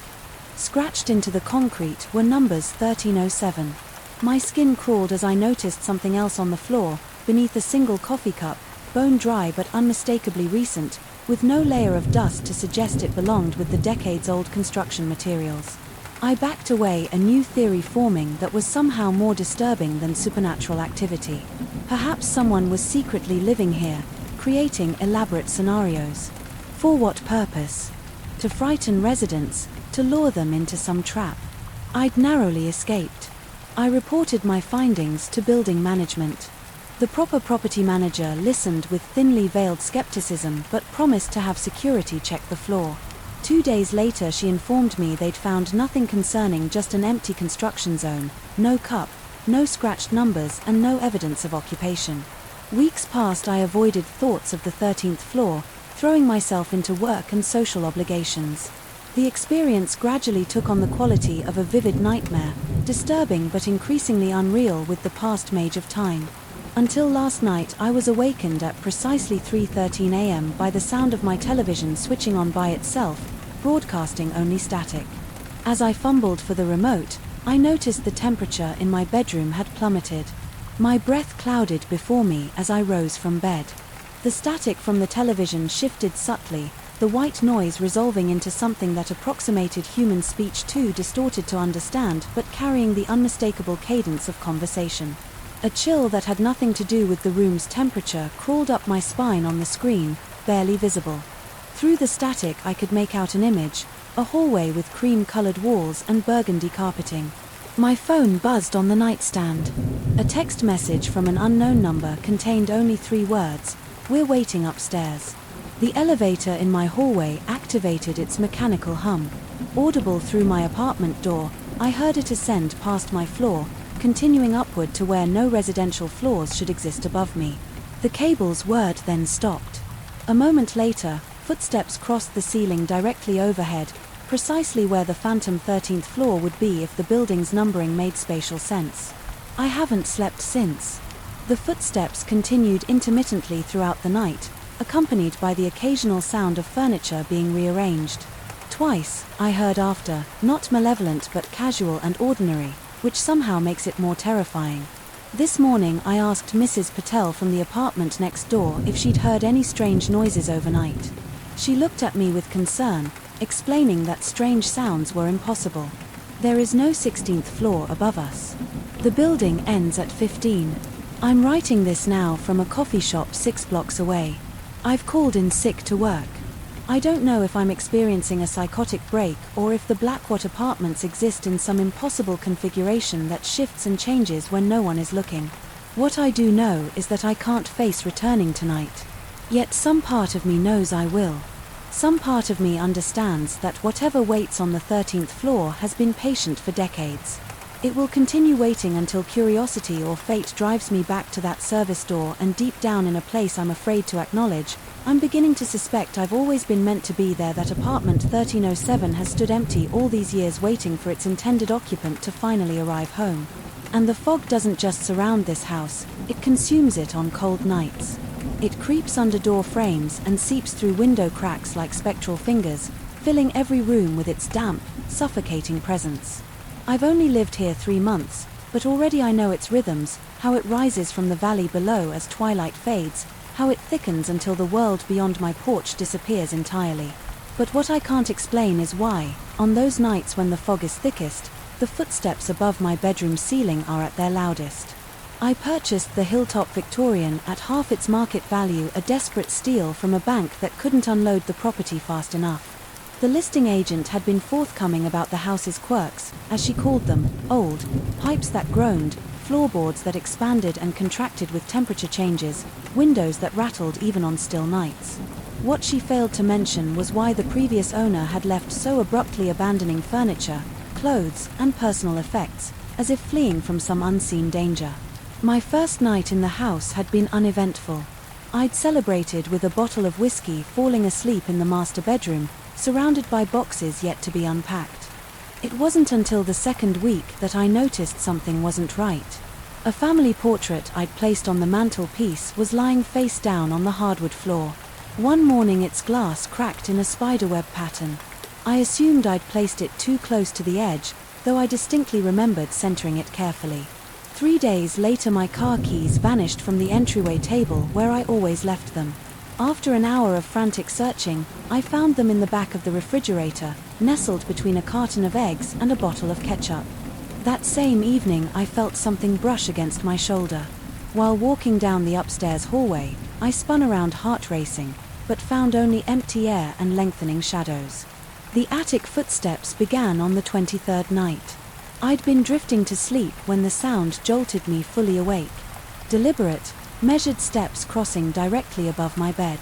Scratched into the concrete were numbers 1307. My skin crawled as I noticed something else on the floor, beneath a single coffee cup, bone dry but unmistakably recent, with no layer of dust to suggest it belonged with the decades-old construction materials. I backed away, a new theory forming that was somehow more disturbing than supernatural activity. Perhaps someone was secretly living here, creating elaborate scenarios. For what purpose? To frighten residents, to lure them into some trap. I'd narrowly escaped. I reported my findings to building management. The proper property manager listened with thinly veiled skepticism but promised to have security check the floor. 2 days later she informed me they'd found nothing concerning, just an empty construction zone, no cup, no scratched numbers, and no evidence of occupation. Weeks passed. I avoided thoughts of the 13th floor, throwing myself into work and social obligations. The experience gradually took on the quality of a vivid nightmare, disturbing but increasingly unreal with the past mage of time. Until last night I was awakened at precisely 3:13 a.m. by the sound of my television switching on by itself, broadcasting only static. As I fumbled for the remote, I noticed the temperature in my bedroom had plummeted. My breath clouded before me as I rose from bed. The static from the television shifted subtly, the white noise resolving into something that approximated human speech, too distorted to understand but carrying the unmistakable cadence of conversation. A chill that had nothing to do with the room's temperature crawled up my spine on the screen, barely visible. Through the static I could make out an image, a hallway with cream-colored walls and burgundy carpeting. My phone buzzed on the nightstand. A text message from an unknown number contained only 3 words: "We're waiting upstairs." The elevator in my hallway activated its mechanical hum. Audible through my apartment door, I heard it ascend past my floor, continuing upward to where no residential floors should exist above me. The cable's word then stopped. A moment later, footsteps crossed the ceiling directly overhead, precisely where the phantom 13th floor would be if the building's numbering made spatial sense. I haven't slept since. The footsteps continued intermittently throughout the night, accompanied by the occasional sound of furniture being rearranged. Twice, I heard after, not malevolent but casual and ordinary, which somehow makes it more terrifying. This morning I asked Mrs. Patel from the apartment next door if she'd heard any strange noises overnight. She looked at me with concern, explaining that strange sounds were impossible. There is no 16th floor above us. The building ends at 15. I'm writing this now from a coffee shop 6 blocks away. I've called in sick to work. I don't know if I'm experiencing a psychotic break or if the Blackwater apartments exist in some impossible configuration that shifts and changes when no one is looking. What I do know is that I can't face returning tonight. Yet some part of me knows I will. Some part of me understands that whatever waits on the 13th floor has been patient for decades. It will continue waiting until curiosity or fate drives me back to that service door, and deep down in a place I'm afraid to acknowledge, I'm beginning to suspect I've always been meant to be there. That apartment 1307 has stood empty all these years waiting for its intended occupant to finally arrive home. And the fog doesn't just surround this house, it consumes it on cold nights. It creeps under door frames and seeps through window cracks like spectral fingers, filling every room with its damp, suffocating presence. I've only lived here 3 months, but already I know its rhythms, how it rises from the valley below as twilight fades, how it thickens until the world beyond my porch disappears entirely. But what I can't explain is why, on those nights when the fog is thickest, the footsteps above my bedroom ceiling are at their loudest. I purchased the Hilltop Victorian at half its market value, a desperate steal from a bank that couldn't unload the property fast enough. The listing agent had been forthcoming about the house's quirks, as she called them: old pipes that groaned, floorboards that expanded and contracted with temperature changes, windows that rattled even on still nights. What she failed to mention was why the previous owner had left so abruptly, abandoning furniture, clothes, and personal effects, as if fleeing from some unseen danger. My first night in the house had been uneventful. I'd celebrated with a bottle of whiskey, falling asleep in the master bedroom, surrounded by boxes yet to be unpacked. It wasn't until the second week that I noticed something wasn't right. A family portrait I'd placed on the mantelpiece was lying face down on the hardwood floor. One morning its glass cracked in a spiderweb pattern. I assumed I'd placed it too close to the edge, though I distinctly remembered centering it carefully. 3 days later my car keys vanished from the entryway table where I always left them. After an hour of frantic searching, I found them in the back of the refrigerator, nestled between a carton of eggs and a bottle of ketchup. That same evening I felt something brush against my shoulder. While walking down the upstairs hallway, I spun around, heart racing, but found only empty air and lengthening shadows. The attic footsteps began on the 23rd night. I'd been drifting to sleep when the sound jolted me fully awake. Deliberate, measured steps crossing directly above my bed.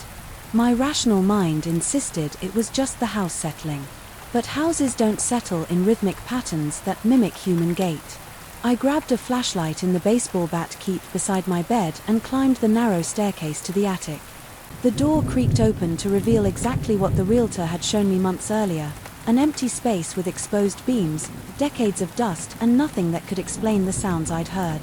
My rational mind insisted it was just the house settling. But houses don't settle in rhythmic patterns that mimic human gait. I grabbed a flashlight in the baseball bat keep beside my bed and climbed the narrow staircase to the attic. The door creaked open to reveal exactly what the realtor had shown me months earlier: an empty space with exposed beams, decades of dust, and nothing that could explain the sounds I'd heard.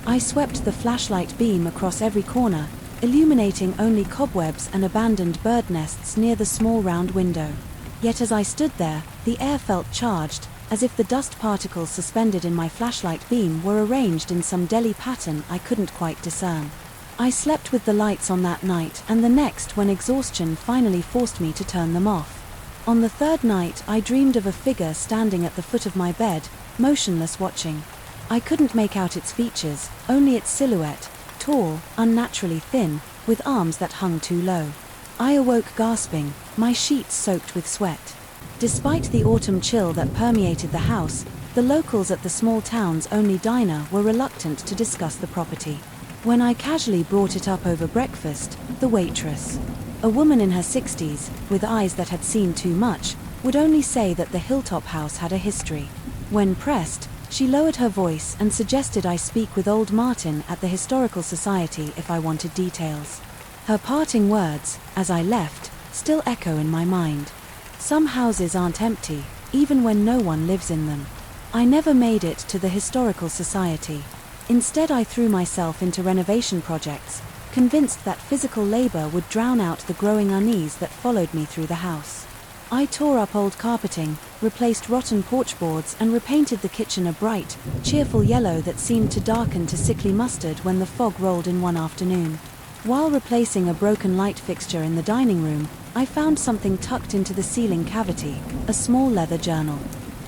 I swept the flashlight beam across every corner, illuminating only cobwebs and abandoned bird nests near the small round window. Yet as I stood there, the air felt charged, as if the dust particles suspended in my flashlight beam were arranged in some deadly pattern I couldn't quite discern. I slept with the lights on that night and the next when exhaustion finally forced me to turn them off. On the third night I dreamed of a figure standing at the foot of my bed, motionless, watching. I couldn't make out its features, only its silhouette, tall, unnaturally thin, with arms that hung too low. I awoke gasping, my sheets soaked with sweat. Despite the autumn chill that permeated the house, the locals at the small town's only diner were reluctant to discuss the property. When I casually brought it up over breakfast, the waitress, a woman in her 60s, with eyes that had seen too much, would only say that the Hilltop house had a history. When pressed, she lowered her voice and suggested I speak with old Martin at the Historical Society if I wanted details. Her parting words, as I left, still echo in my mind. Some houses aren't empty, even when no one lives in them. I never made it to the Historical Society. Instead, I threw myself into renovation projects, convinced that physical labor would drown out the growing unease that followed me through the house. I tore up old carpeting, replaced rotten porch boards, and repainted the kitchen a bright, cheerful yellow that seemed to darken to sickly mustard when the fog rolled in one afternoon. While replacing a broken light fixture in the dining room, I found something tucked into the ceiling cavity, a small leather journal.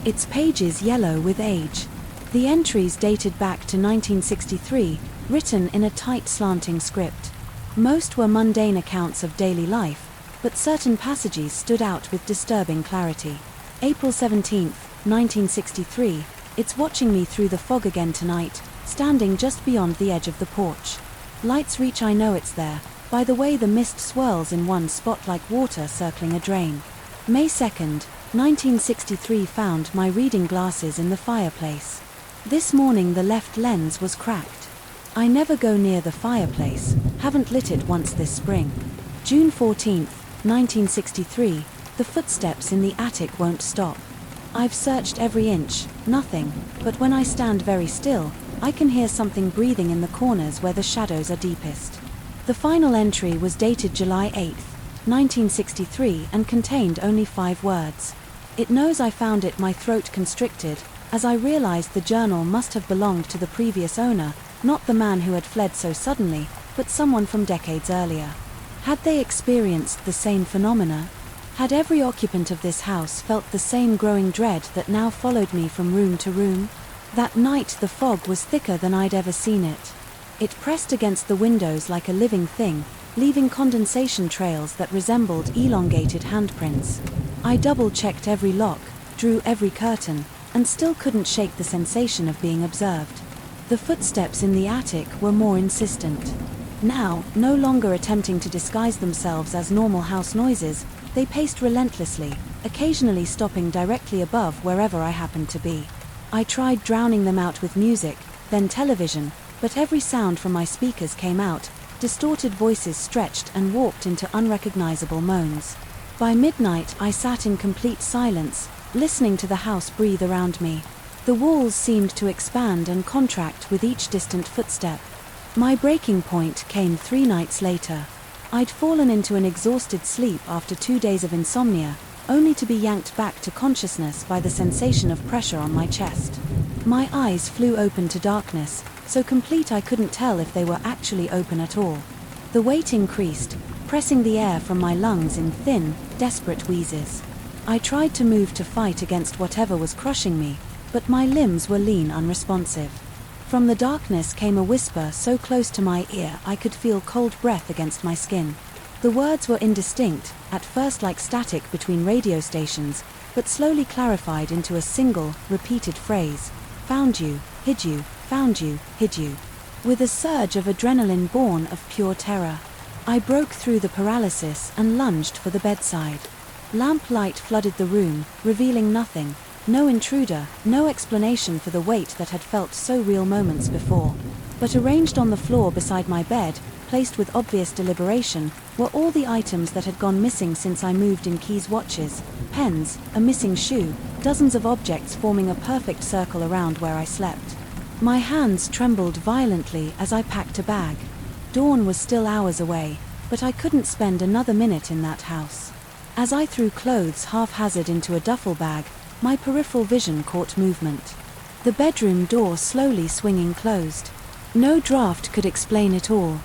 Its pages yellow with age. The entries dated back to 1963, written in a tight slanting script. Most were mundane accounts of daily life, but certain passages stood out with disturbing clarity. April 17, 1963, it's watching me through the fog again tonight, standing just beyond the edge of the porch. Lights reach, I know it's there, by the way the mist swirls in one spot like water circling a drain. May 2nd, 1963, found my reading glasses in the fireplace. This morning the left lens was cracked. I never go near the fireplace, haven't lit it once this spring. June 14, 1963, the footsteps in the attic won't stop. I've searched every inch, nothing, but when I stand very still, I can hear something breathing in the corners where the shadows are deepest. The final entry was dated July 8, 1963, and contained only 5 words. It knows I found it, my throat constricted, as I realized the journal must have belonged to the previous owner, not the man who had fled so suddenly, but someone from decades earlier. Had they experienced the same phenomena? Had every occupant of this house felt the same growing dread that now followed me from room to room? That night the fog was thicker than I'd ever seen it. It pressed against the windows like a living thing, leaving condensation trails that resembled elongated handprints. I double-checked every lock, drew every curtain, and still couldn't shake the sensation of being observed. The footsteps in the attic were more insistent. Now, no longer attempting to disguise themselves as normal house noises, they paced relentlessly, occasionally stopping directly above wherever I happened to be. I tried drowning them out with music, then television, but every sound from my speakers came out, distorted voices stretched and warped into unrecognizable moans. By midnight I sat in complete silence, listening to the house breathe around me. The walls seemed to expand and contract with each distant footstep. My breaking point came 3 nights later. I'd fallen into an exhausted sleep after 2 days of insomnia, only to be yanked back to consciousness by the sensation of pressure on my chest. My eyes flew open to darkness, so complete I couldn't tell if they were actually open at all. The weight increased, pressing the air from my lungs in thin, desperate wheezes. I tried to move to fight against whatever was crushing me, but my limbs were lean, unresponsive. From the darkness came a whisper so close to my ear I could feel cold breath against my skin. The words were indistinct, at first like static between radio stations, but slowly clarified into a single, repeated phrase. Found you, hid you, found you, hid you. With a surge of adrenaline born of pure terror, I broke through the paralysis and lunged for the bedside. Lamplight flooded the room, revealing nothing. No intruder, no explanation for the weight that had felt so real moments before. But arranged on the floor beside my bed, placed with obvious deliberation, were all the items that had gone missing since I moved in: keys, watches, pens, a missing shoe, dozens of objects forming a perfect circle around where I slept. My hands trembled violently as I packed a bag. Dawn was still hours away, but I couldn't spend another minute in that house. As I threw clothes haphazard into a duffel bag, my peripheral vision caught movement. The bedroom door slowly swinging closed. No draft could explain it all.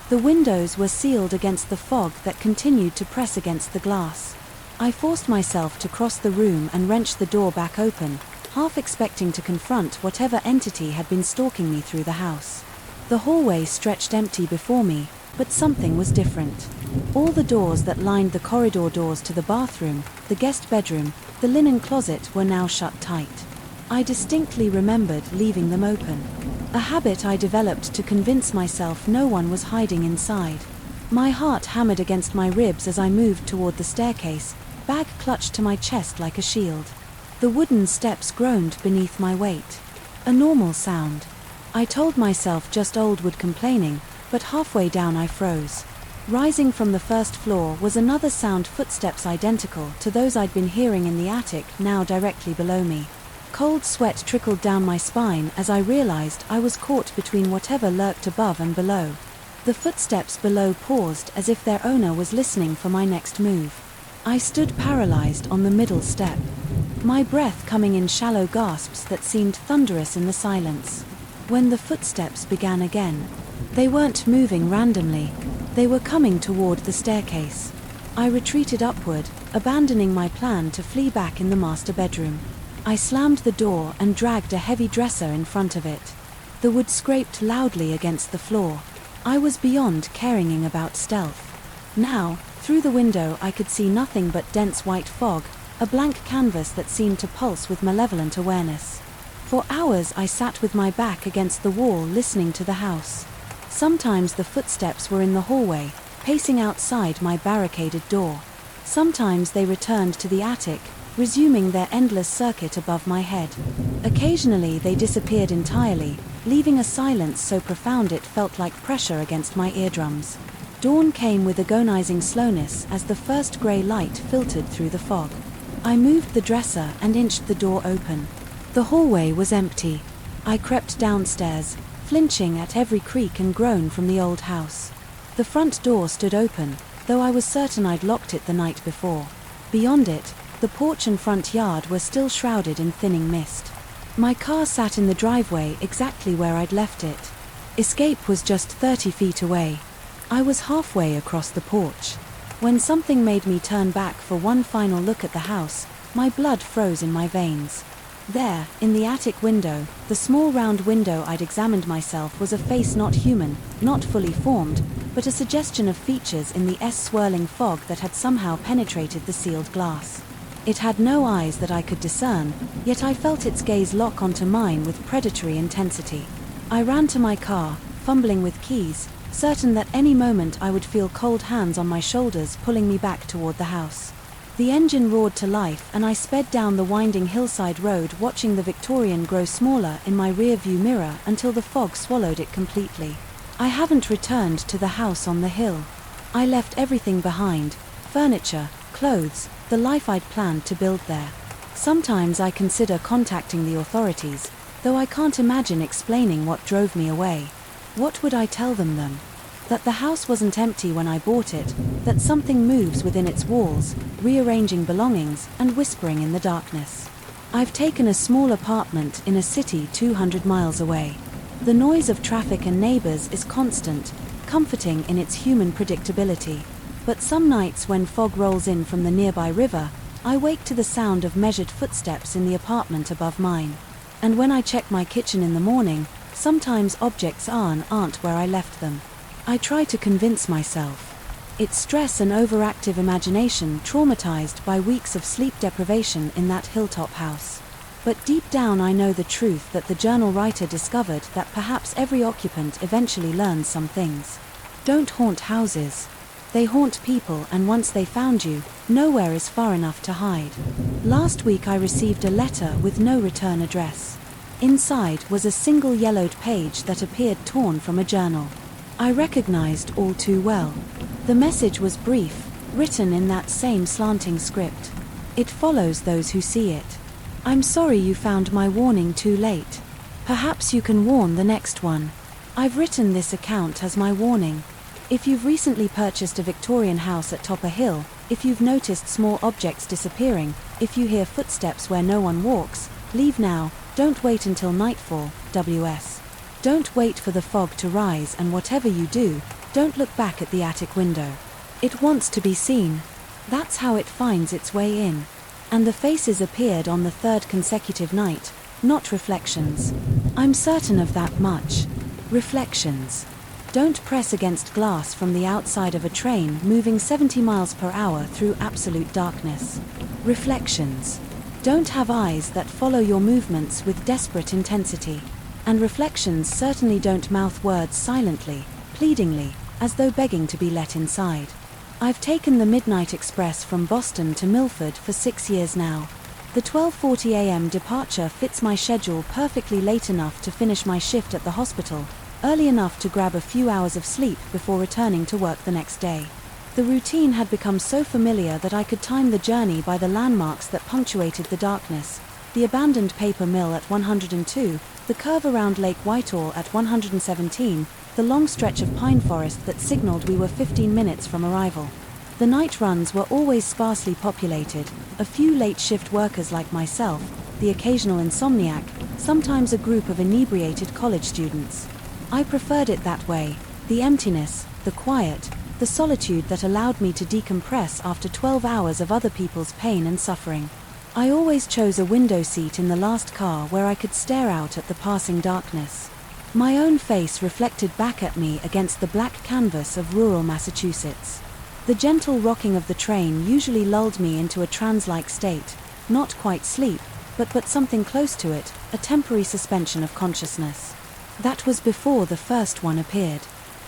The windows were sealed against the fog that continued to press against the glass. I forced myself to cross the room and wrench the door back open, half expecting to confront whatever entity had been stalking me through the house. The hallway stretched empty before me, but something was different. All the doors that lined the corridor doors to the bathroom, the guest bedroom, the linen closet were now shut tight. I distinctly remembered leaving them open. A habit I developed to convince myself no one was hiding inside. My heart hammered against my ribs as I moved toward the staircase, bag clutched to my chest like a shield. The wooden steps groaned beneath my weight. A normal sound. I told myself just old wood complaining, but halfway down I froze. Rising from the first floor was another sound, footsteps identical to those I'd been hearing in the attic, now directly below me. Cold sweat trickled down my spine as I realized I was caught between whatever lurked above and below. The footsteps below paused as if their owner was listening for my next move. I stood paralyzed on the middle step, my breath coming in shallow gasps that seemed thunderous in the silence. When the footsteps began again, they weren't moving randomly. They were coming toward the staircase. I retreated upward, abandoning my plan to flee back in the master bedroom. I slammed the door and dragged a heavy dresser in front of it. The wood scraped loudly against the floor. I was beyond caring about stealth. Now, through the window I could see nothing but dense white fog, a blank canvas that seemed to pulse with malevolent awareness. For hours I sat with my back against the wall listening to the house. Sometimes the footsteps were in the hallway, pacing outside my barricaded door. Sometimes they returned to the attic, resuming their endless circuit above my head. Occasionally they disappeared entirely, leaving a silence so profound it felt like pressure against my eardrums. Dawn came with agonizing slowness as the first grey light filtered through the fog. I moved the dresser and inched the door open. The hallway was empty. I crept downstairs, flinching at every creak and groan from the old house. The front door stood open, though I was certain I'd locked it the night before. Beyond it, the porch and front yard were still shrouded in thinning mist. My car sat in the driveway exactly where I'd left it. Escape was just 30 feet away. I was halfway across the porch. When something made me turn back for one final look at the house, my blood froze in my veins. There, in the attic window, the small round window I'd examined myself was a face not human, not fully formed, but a suggestion of features in the swirling fog that had somehow penetrated the sealed glass. It had no eyes that I could discern, yet I felt its gaze lock onto mine with predatory intensity. I ran to my car, fumbling with keys, certain that any moment I would feel cold hands on my shoulders pulling me back toward the house. The engine roared to life and I sped down the winding hillside road, watching the Victorian grow smaller in my rear-view mirror until the fog swallowed it completely. I haven't returned to the house on the hill. I left everything behind: furniture, clothes, the life I'd planned to build there. Sometimes I consider contacting the authorities, though I can't imagine explaining what drove me away. What would I tell them? That the house wasn't empty when I bought it, that something moves within its walls, rearranging belongings and whispering in the darkness. I've taken a small apartment in a city 200 miles away. The noise of traffic and neighbors is constant, comforting in its human predictability. But some nights when fog rolls in from the nearby river, I wake to the sound of measured footsteps in the apartment above mine. And when I check my kitchen in the morning, sometimes objects aren't where I left them. I try to convince myself. It's stress and overactive imagination traumatized by weeks of sleep deprivation in that hilltop house. But deep down I know the truth that the journal writer discovered, that perhaps every occupant eventually learns some things. Don't haunt houses. They haunt people, and once they found you, nowhere is far enough to hide. Last week I received a letter with no return address. Inside was a single yellowed page that appeared torn from a journal. I recognized all too well. The message was brief, written in that same slanting script. It follows those who see it. I'm sorry you found my warning too late. Perhaps you can warn the next one. I've written this account as my warning. If you've recently purchased a Victorian house at top a hill, if you've noticed small objects disappearing, if you hear footsteps where no one walks, leave now. Don't wait until nightfall. WS. Don't wait for the fog to rise, and whatever you do, don't look back at the attic window. It wants to be seen. That's how it finds its way in. And the faces appeared on the third consecutive night, not reflections. I'm certain of that much. Reflections. Don't press against glass from the outside of a train moving 70 miles per hour through absolute darkness. Reflections. Don't have eyes that follow your movements with desperate intensity. And reflections certainly don't mouth words silently, pleadingly, as though begging to be let inside. I've taken the Midnight Express from Boston to Milford for 6 years now. The 12:40 a.m. departure fits my schedule perfectly, late enough to finish my shift at the hospital, early enough to grab a few hours of sleep before returning to work the next day. The routine had become so familiar that I could time the journey by the landmarks that punctuated the darkness: the abandoned paper mill at 102, the curve around Lake Whitehall at 117, the long stretch of pine forest that signaled we were 15 minutes from arrival. The night runs were always sparsely populated, a few late shift workers like myself, the occasional insomniac, sometimes a group of inebriated college students. I preferred it that way: the emptiness, the quiet, the solitude that allowed me to decompress after 12 hours of other people's pain and suffering. I always chose a window seat in the last car where I could stare out at the passing darkness. My own face reflected back at me against the black canvas of rural Massachusetts. The gentle rocking of the train usually lulled me into a trance-like state, not quite sleep, but something close to it, a temporary suspension of consciousness. That was before the first one appeared.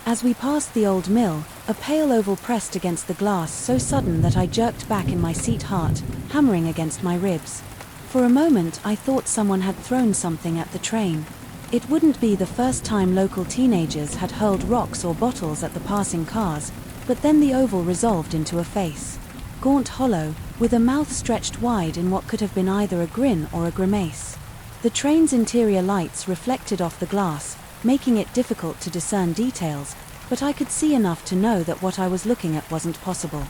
As we passed the old mill, a pale oval pressed against the glass so sudden that I jerked back in my seat, heart hammering against my ribs. For a moment I thought someone had thrown something at the train. It wouldn't be the first time local teenagers had hurled rocks or bottles at the passing cars, but then the oval resolved into a face. Gaunt, hollow, with a mouth stretched wide in what could have been either a grin or a grimace. The train's interior lights reflected off the glass, making it difficult to discern details, but I could see enough to know that what I was looking at wasn't possible.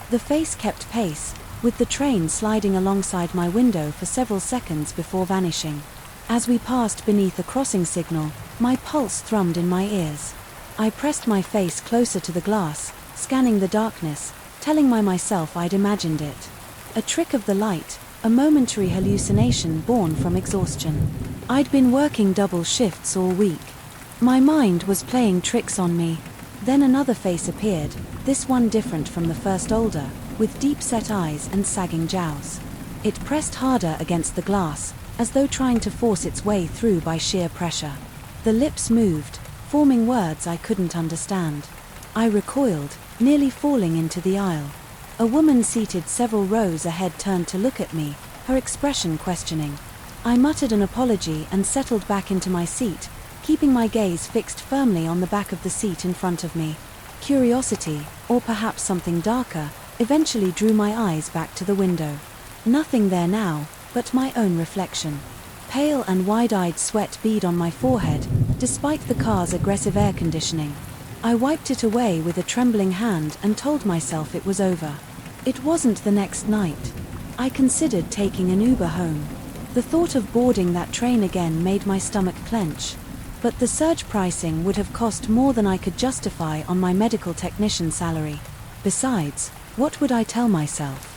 The face kept pace, with the train sliding alongside my window for several seconds before vanishing. As we passed beneath a crossing signal, my pulse thrummed in my ears. I pressed my face closer to the glass, scanning the darkness, telling myself I'd imagined it. A trick of the light, a momentary hallucination born from exhaustion. I'd been working double shifts all week. My mind was playing tricks on me. Then another face appeared, this one different from the first, older, with deep-set eyes and sagging jowls. It pressed harder against the glass, as though trying to force its way through by sheer pressure. The lips moved, forming words I couldn't understand. I recoiled, nearly falling into the aisle. A woman seated several rows ahead turned to look at me, her expression questioning. I muttered an apology and settled back into my seat, keeping my gaze fixed firmly on the back of the seat in front of me. Curiosity, or perhaps something darker, eventually drew my eyes back to the window. Nothing there now, but my own reflection. Pale and wide-eyed sweat bead on my forehead, despite the car's aggressive air conditioning. I wiped it away with a trembling hand and told myself it was over. It wasn't the next night. I considered taking an Uber home. The thought of boarding that train again made my stomach clench. But the surge pricing would have cost more than I could justify on my medical technician salary. Besides, what would I tell myself?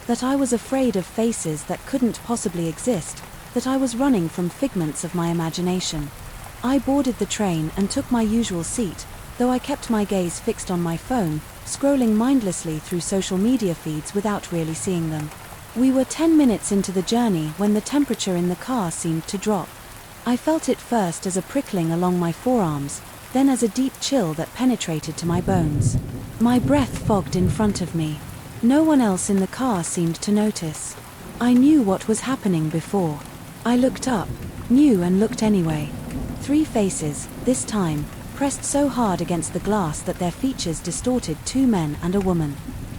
That I was afraid of faces that couldn't possibly exist, that I was running from figments of my imagination. I boarded the train and took my usual seat, though I kept my gaze fixed on my phone, scrolling mindlessly through social media feeds without really seeing them. We were 10 minutes into the journey when the temperature in the car seemed to drop. I felt it first as a prickling along my forearms, then as a deep chill that penetrated to my bones. My breath fogged in front of me. No one else in the car seemed to notice. I knew what was happening before. I looked up, knew and looked anyway. 3 faces, this time, pressed so hard against the glass that their features distorted 2 men and a woman.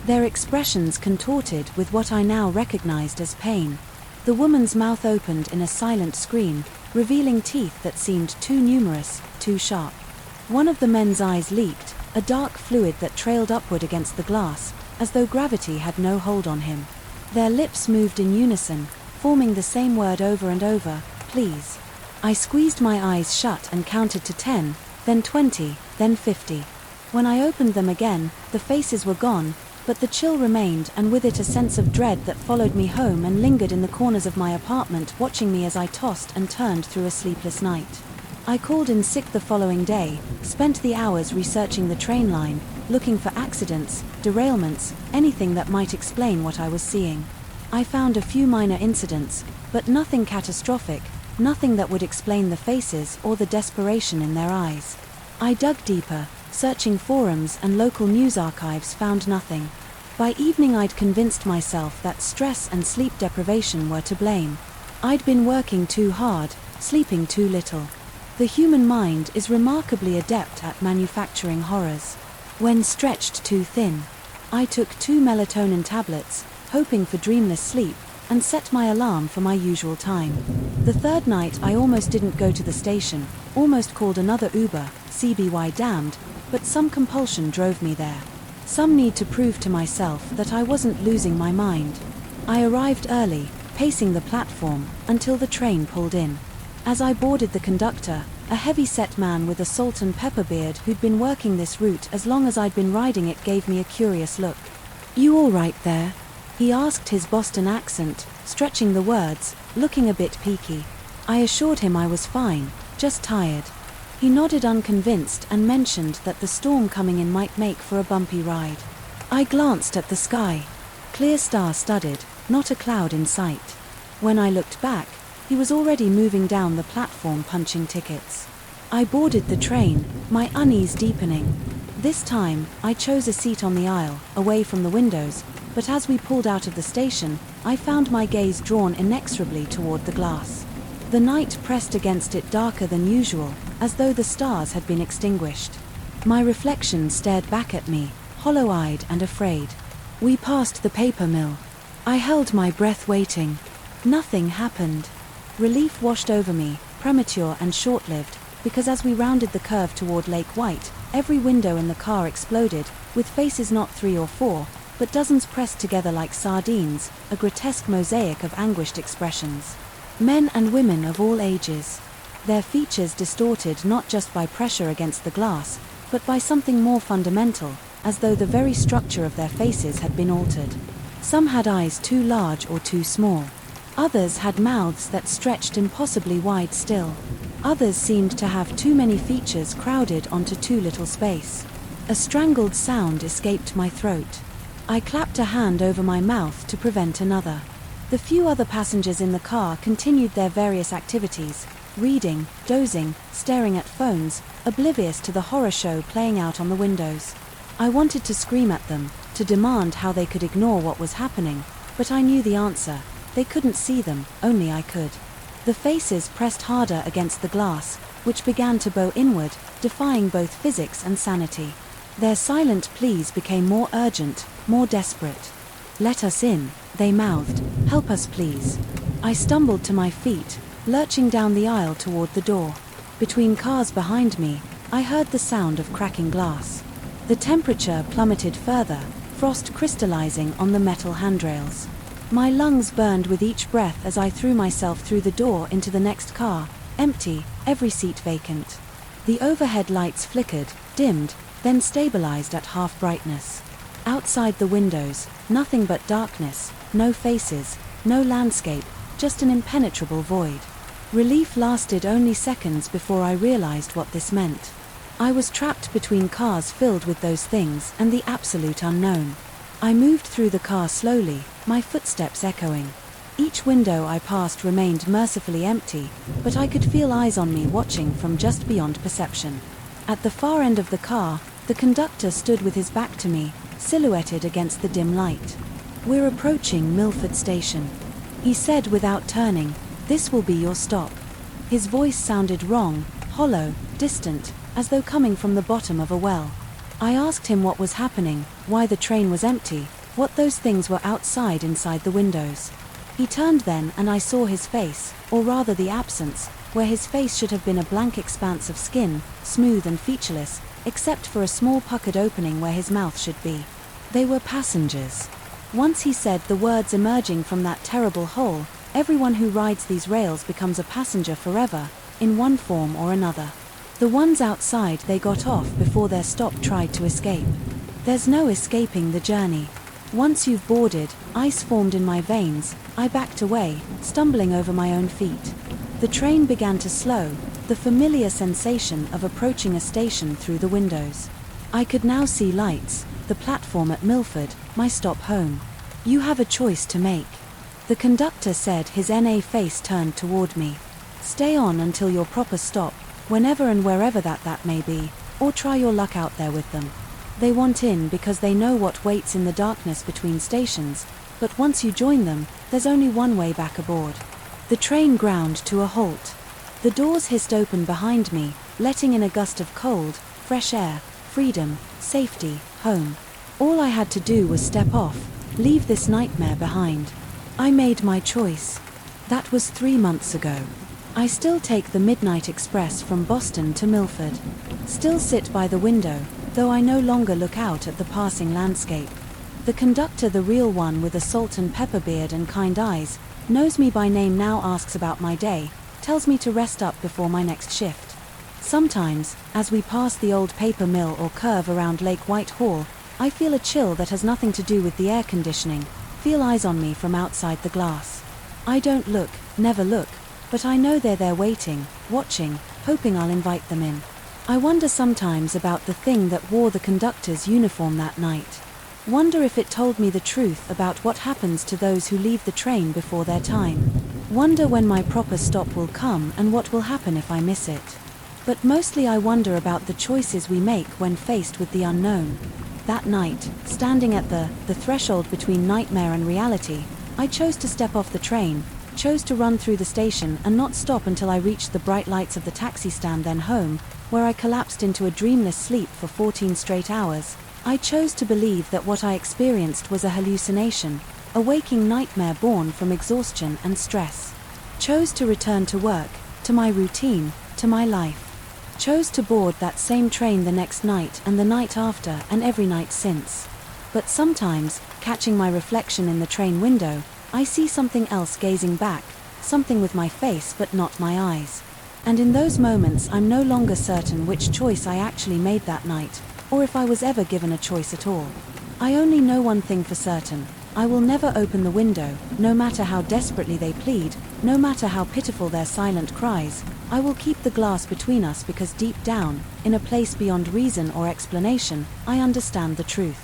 Their expressions contorted with what I now recognized as pain. The woman's mouth opened in a silent scream, revealing teeth that seemed too numerous, too sharp. One of the men's eyes leaked, a dark fluid that trailed upward against the glass, as though gravity had no hold on him. Their lips moved in unison, forming the same word over and over, please. I squeezed my eyes shut and counted to 10, then 20, then 50. When I opened them again, the faces were gone, but the chill remained, and with it a sense of dread that followed me home and lingered in the corners of my apartment, watching me as I tossed and turned through a sleepless night. I called in sick the following day, spent the hours researching the train line, looking for accidents, derailments, anything that might explain what I was seeing. I found a few minor incidents, but nothing catastrophic, nothing that would explain the faces or the desperation in their eyes. I dug deeper, searching forums and local news archives, found nothing. By evening I'd convinced myself that stress and sleep deprivation were to blame. I'd been working too hard, sleeping too little. The human mind is remarkably adept at manufacturing horrors. When stretched too thin, I took 2 melatonin tablets, hoping for dreamless sleep, and set my alarm for my usual time. The 3rd night I almost didn't go to the station, almost called another Uber, CBY damned, but some compulsion drove me there. Some need to prove to myself that I wasn't losing my mind. I arrived early, pacing the platform, until the train pulled in. As I boarded, the conductor, a heavy-set man with a salt and pepper beard who'd been working this route as long as I'd been riding it, gave me a curious look. "You all right there?" he asked, his Boston accent, stretching the words, looking a bit peaky. I assured him I was fine, just tired. He nodded unconvinced and mentioned that the storm coming in might make for a bumpy ride. I glanced at the sky. Clear star-studded, not a cloud in sight. When I looked back, he was already moving down the platform punching tickets. I boarded the train, my unease deepening. This time, I chose a seat on the aisle, away from the windows, but as we pulled out of the station, I found my gaze drawn inexorably toward the glass. The night pressed against it darker than usual, as though the stars had been extinguished. My reflection stared back at me, hollow-eyed and afraid. We passed the paper mill. I held my breath waiting. Nothing happened. Relief washed over me, premature and short-lived, because as we rounded the curve toward Lake White, every window in the car exploded, with faces not 3 or 4, but dozens pressed together like sardines, a grotesque mosaic of anguished expressions. Men and women of all ages. Their features distorted not just by pressure against the glass, but by something more fundamental, as though the very structure of their faces had been altered. Some had eyes too large or too small. Others had mouths that stretched impossibly wide still. Others seemed to have too many features crowded onto too little space. A strangled sound escaped my throat. I clapped a hand over my mouth to prevent another. The few other passengers in the car continued their various activities, reading, dozing, staring at phones, oblivious to the horror show playing out on the windows. I wanted to scream at them, to demand how they could ignore what was happening, but I knew the answer. They couldn't see them, only I could. The faces pressed harder against the glass, which began to bow inward, defying both physics and sanity. Their silent pleas became more urgent, more desperate. "Let us in," they mouthed. "Help us, please." I stumbled to my feet, lurching down the aisle toward the door. Between cars behind me, I heard the sound of cracking glass. The temperature plummeted further, frost crystallizing on the metal handrails. My lungs burned with each breath as I threw myself through the door into the next car, empty, every seat vacant. The overhead lights flickered, dimmed, then stabilized at half brightness. Outside the windows, nothing but darkness, no faces, no landscape, just an impenetrable void. Relief lasted only seconds before I realized what this meant. I was trapped between cars filled with those things and the absolute unknown. I moved through the car slowly, my footsteps echoing. Each window I passed remained mercifully empty, but I could feel eyes on me watching from just beyond perception. At the far end of the car, the conductor stood with his back to me, silhouetted against the dim light. "We're approaching Milford Station," he said without turning. "This will be your stop." His voice sounded wrong, hollow, distant, as though coming from the bottom of a well. I asked him what was happening, why the train was empty, what those things were outside inside the windows. He turned then and I saw his face, or rather the absence, where his face should have been a blank expanse of skin, smooth and featureless, except for a small puckered opening where his mouth should be. They were passengers. Once he said the words emerging from that terrible hole, everyone who rides these rails becomes a passenger forever, in one form or another. The ones outside, they got off before their stop tried to escape. There's no escaping the journey. Once you've boarded, ice formed in my veins. I backed away, stumbling over my own feet. The train began to slow, the familiar sensation of approaching a station through the windows. I could now see lights, the platform at Milford, my stop home. "You have a choice to make," the conductor said, his NA face turned toward me. "Stay on until your proper stop, whenever and wherever that may be, or try your luck out there with them. They want in because they know what waits in the darkness between stations, but once you join them, there's only one way back aboard." The train ground to a halt. The doors hissed open behind me, letting in a gust of cold, fresh air, freedom, safety, home. All I had to do was step off, leave this nightmare behind. I made my choice. That was 3 months ago. I still take the midnight express from Boston to Milford. Still sit by the window, though I no longer look out at the passing landscape. The conductor, the real one with a salt and pepper beard and kind eyes, knows me by name now, asks about my day, tells me to rest up before my next shift. Sometimes, as we pass the old paper mill or curve around Lake Whitehall, I feel a chill that has nothing to do with the air conditioning, feel eyes on me from outside the glass. I don't look, never look, but I know they're there waiting, watching, hoping I'll invite them in. I wonder sometimes about the thing that wore the conductor's uniform that night. Wonder if it told me the truth about what happens to those who leave the train before their time. Wonder when my proper stop will come and what will happen if I miss it. But mostly I wonder about the choices we make when faced with the unknown. That night, standing at the threshold between nightmare and reality, I chose to step off the train, chose to run through the station and not stop until I reached the bright lights of the taxi stand, then home, where I collapsed into a dreamless sleep for 14 straight hours. I chose to believe that what I experienced was a hallucination, a waking nightmare born from exhaustion and stress. Chose to return to work, to my routine, to my life. Chose to board that same train the next night and the night after and every night since. But sometimes, catching my reflection in the train window, I see something else gazing back, something with my face but not my eyes. And in those moments I'm no longer certain which choice I actually made that night, or if I was ever given a choice at all. I only know one thing for certain: I will never open the window, no matter how desperately they plead, no matter how pitiful their silent cries. I will keep the glass between us because deep down, in a place beyond reason or explanation, I understand the truth.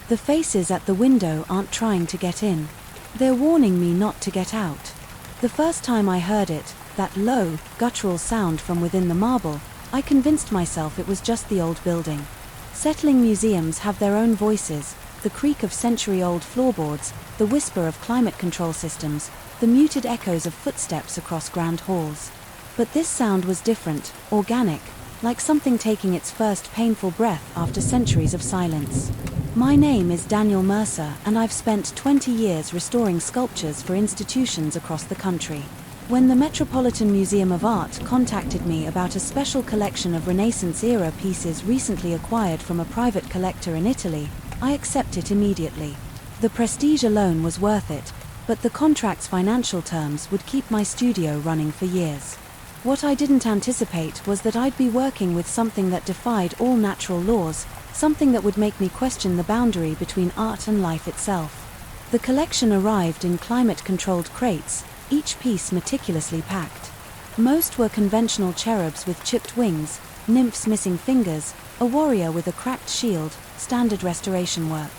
The faces at the window aren't trying to get in. They're warning me not to get out. The first time I heard it, that low, guttural sound from within the marble, I convinced myself it was just the old building. Settling museums have their own voices, the creak of century-old floorboards, the whisper of climate control systems, the muted echoes of footsteps across grand halls. But this sound was different, organic, like something taking its first painful breath after centuries of silence. My name is Daniel Mercer, and I've spent 20 years restoring sculptures for institutions across the country. When the Metropolitan Museum of Art contacted me about a special collection of Renaissance-era pieces recently acquired from a private collector in Italy, I accepted it immediately. The prestige alone was worth it, but the contract's financial terms would keep my studio running for years. What I didn't anticipate was that I'd be working with something that defied all natural laws, something that would make me question the boundary between art and life itself. The collection arrived in climate-controlled crates, each piece meticulously packed. Most were conventional cherubs with chipped wings, nymphs missing fingers, a warrior with a cracked shield, standard restoration work.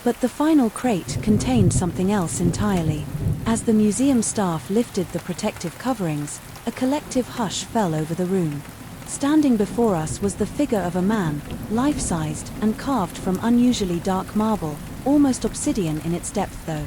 But the final crate contained something else entirely. As the museum staff lifted the protective coverings, a collective hush fell over the room. Standing before us was the figure of a man, life-sized and carved from unusually dark marble, almost obsidian in its depth though.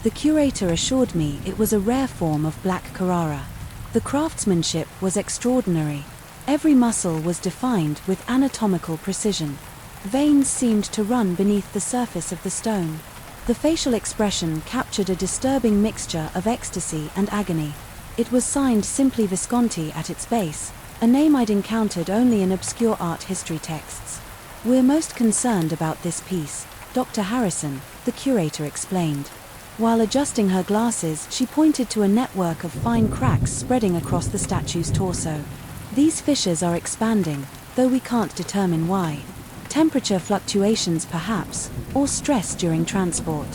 The curator assured me it was a rare form of black Carrara. The craftsmanship was extraordinary. Every muscle was defined with anatomical precision. Veins seemed to run beneath the surface of the stone. The facial expression captured a disturbing mixture of ecstasy and agony. It was signed simply Visconti at its base, a name I'd encountered only in obscure art history texts. "We're most concerned about this piece," Dr. Harrison, the curator, explained. While adjusting her glasses, she pointed to a network of fine cracks spreading across the statue's torso. These fissures are expanding, though we can't determine why. Temperature fluctuations perhaps, or stress during transport.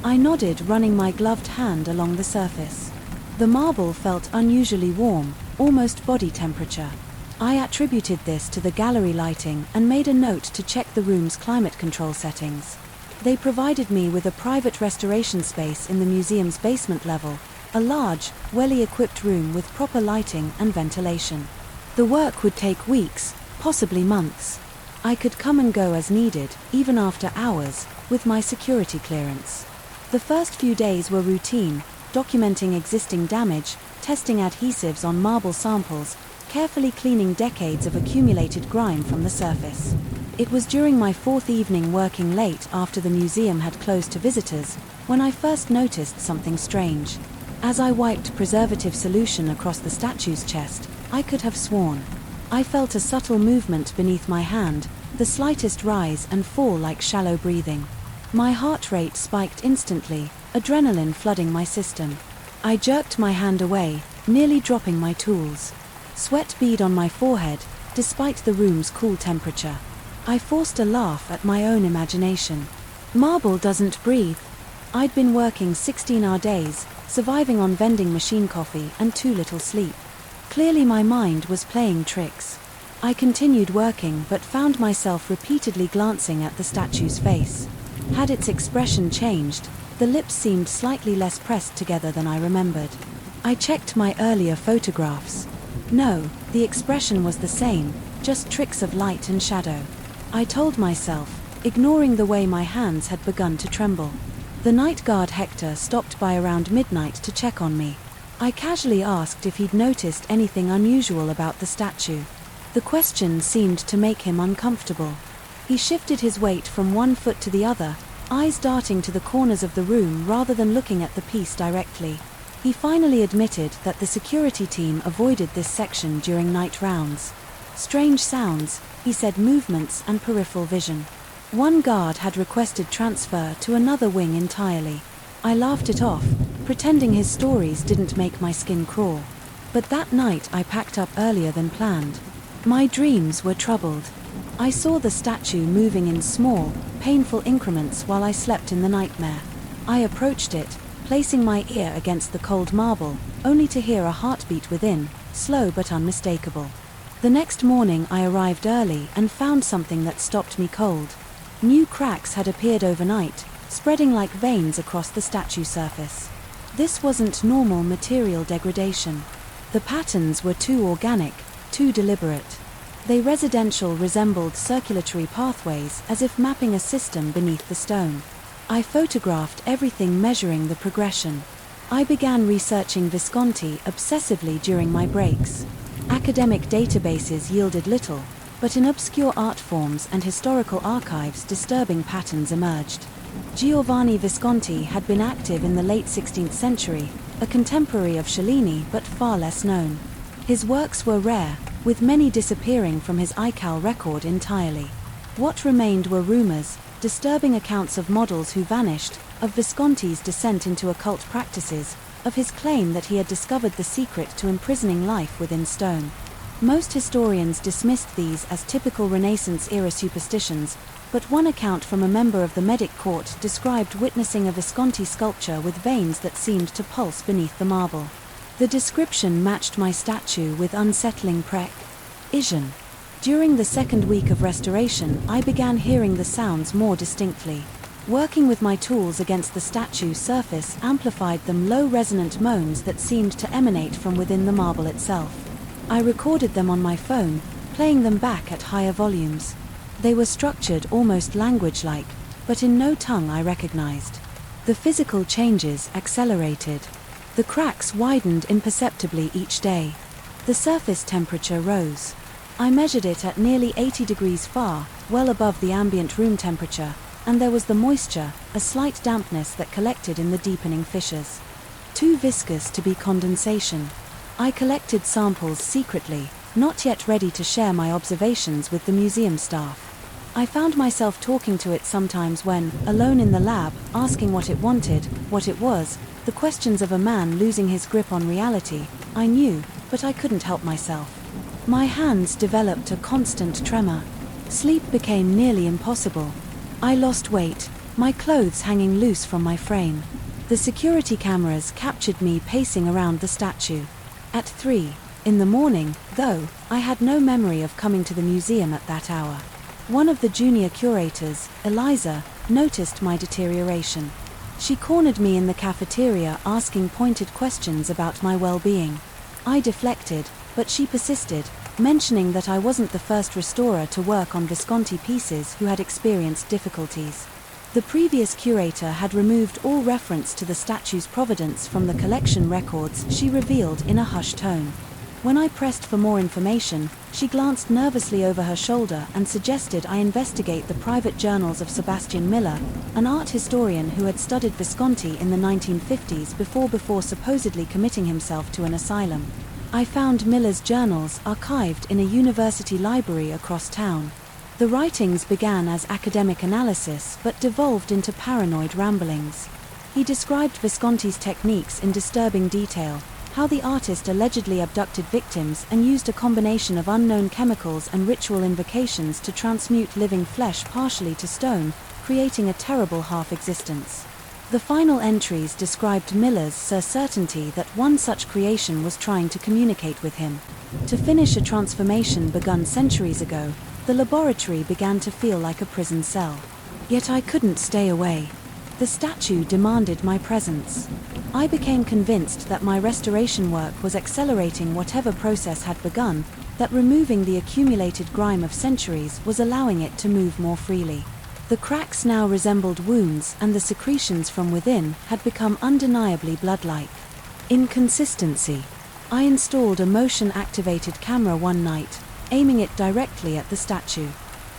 I nodded, running my gloved hand along the surface. The marble felt unusually warm, almost body temperature. I attributed this to the gallery lighting and made a note to check the room's climate control settings. They provided me with a private restoration space in the museum's basement level, a large, well-equipped room with proper lighting and ventilation. The work would take weeks, possibly months. I could come and go as needed, even after hours, with my security clearance. The first few days were routine, documenting existing damage, testing adhesives on marble samples, carefully cleaning decades of accumulated grime from the surface. It was during my fourth evening working late after the museum had closed to visitors, when I first noticed something strange. As I wiped preservative solution across the statue's chest, I could have sworn. I felt a subtle movement beneath my hand, the slightest rise and fall like shallow breathing. My heart rate spiked instantly, adrenaline flooding my system. I jerked my hand away, nearly dropping my tools. Sweat bead on my forehead, despite the room's cool temperature. I forced a laugh at my own imagination. Marble doesn't breathe. I'd been working 16-hour days, surviving on vending machine coffee and too little sleep. Clearly my mind was playing tricks. I continued working but found myself repeatedly glancing at the statue's face. Had its expression changed? The lips seemed slightly less pressed together than I remembered. I checked my earlier photographs. No, the expression was the same, just tricks of light and shadow. I told myself, ignoring the way my hands had begun to tremble. The night guard Hector stopped by around midnight to check on me. I casually asked if he'd noticed anything unusual about the statue. The question seemed to make him uncomfortable. He shifted his weight from one foot to the other, eyes darting to the corners of the room rather than looking at the piece directly. He finally admitted that the security team avoided this section during night rounds. Strange sounds, he said, movements and peripheral vision. One guard had requested transfer to another wing entirely. I laughed it off, pretending his stories didn't make my skin crawl. But that night I packed up earlier than planned. My dreams were troubled. I saw the statue moving in small, painful increments while I slept in the nightmare. I approached it, placing my ear against the cold marble, only to hear a heartbeat within, slow but unmistakable. The next morning I arrived early and found something that stopped me cold. New cracks had appeared overnight, spreading like veins across the statue surface. This wasn't normal material degradation. The patterns were too organic, too deliberate. They resembled circulatory pathways, as if mapping a system beneath the stone. I photographed everything, measuring the progression. I began researching Visconti obsessively during my breaks. Academic databases yielded little, but in obscure art forms and historical archives disturbing patterns emerged. Giovanni Visconti had been active in the late 16th century, a contemporary of Cellini but far less known. His works were rare, with many disappearing from his ICAL record entirely. What remained were rumors, disturbing accounts of models who vanished, of Visconti's descent into occult practices, of his claim that he had discovered the secret to imprisoning life within stone. Most historians dismissed these as typical Renaissance-era superstitions, but one account from a member of the Medic Court described witnessing a Visconti sculpture with veins that seemed to pulse beneath the marble. The description matched my statue with unsettling precision. During the second week of restoration, I began hearing the sounds more distinctly. Working with my tools against the statue's surface amplified them, low resonant moans that seemed to emanate from within the marble itself. I recorded them on my phone, playing them back at higher volumes. They were structured almost language-like, but in no tongue I recognized. The physical changes accelerated. The cracks widened imperceptibly each day. The surface temperature rose. I measured it at nearly 80 degrees far, well above the ambient room temperature, and there was the moisture, a slight dampness that collected in the deepening fissures. Too viscous to be condensation. I collected samples secretly, not yet ready to share my observations with the museum staff. I found myself talking to it sometimes when, alone in the lab, asking what it wanted, what it was, the questions of a man losing his grip on reality. I knew, but I couldn't help myself. My hands developed a constant tremor. Sleep became nearly impossible. I lost weight, my clothes hanging loose from my frame. The security cameras captured me pacing around the statue. At 3 in the morning, though, I had no memory of coming to the museum at that hour. One of the junior curators, Eliza, noticed my deterioration. She cornered me in the cafeteria, asking pointed questions about my well-being. I deflected, but she persisted, mentioning that I wasn't the first restorer to work on Visconti pieces who had experienced difficulties. The previous curator had removed all reference to the statue's provenance from the collection records, she revealed in a hushed tone. When I pressed for more information, she glanced nervously over her shoulder and suggested I investigate the private journals of Sebastian Miller, an art historian who had studied Visconti in the 1950s before supposedly committing himself to an asylum. I found Miller's journals archived in a university library across town. The writings began as academic analysis but devolved into paranoid ramblings. He described Visconti's techniques in disturbing detail, how the artist allegedly abducted victims and used a combination of unknown chemicals and ritual invocations to transmute living flesh partially to stone, creating a terrible half-existence. The final entries described Miller's certainty that one such creation was trying to communicate with him. To finish a transformation begun centuries ago, the laboratory began to feel like a prison cell. Yet I couldn't stay away. The statue demanded my presence. I became convinced that my restoration work was accelerating whatever process had begun, that removing the accumulated grime of centuries was allowing it to move more freely. The cracks now resembled wounds, and the secretions from within had become undeniably blood-like. Inconsistency. I installed a motion-activated camera one night, aiming it directly at the statue.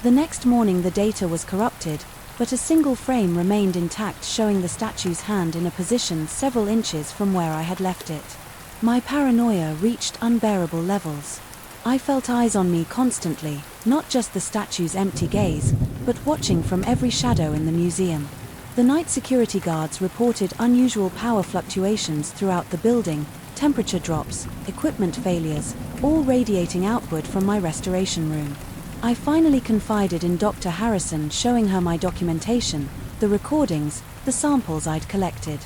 The next morning the data was corrupted, but a single frame remained intact, showing the statue's hand in a position several inches from where I had left it. My paranoia reached unbearable levels. I felt eyes on me constantly, not just the statue's empty gaze, but watching from every shadow in the museum. The night security guards reported unusual power fluctuations throughout the building, temperature drops, equipment failures, all radiating outward from my restoration room. I finally confided in Dr. Harrison, showing her my documentation, the recordings, the samples I'd collected.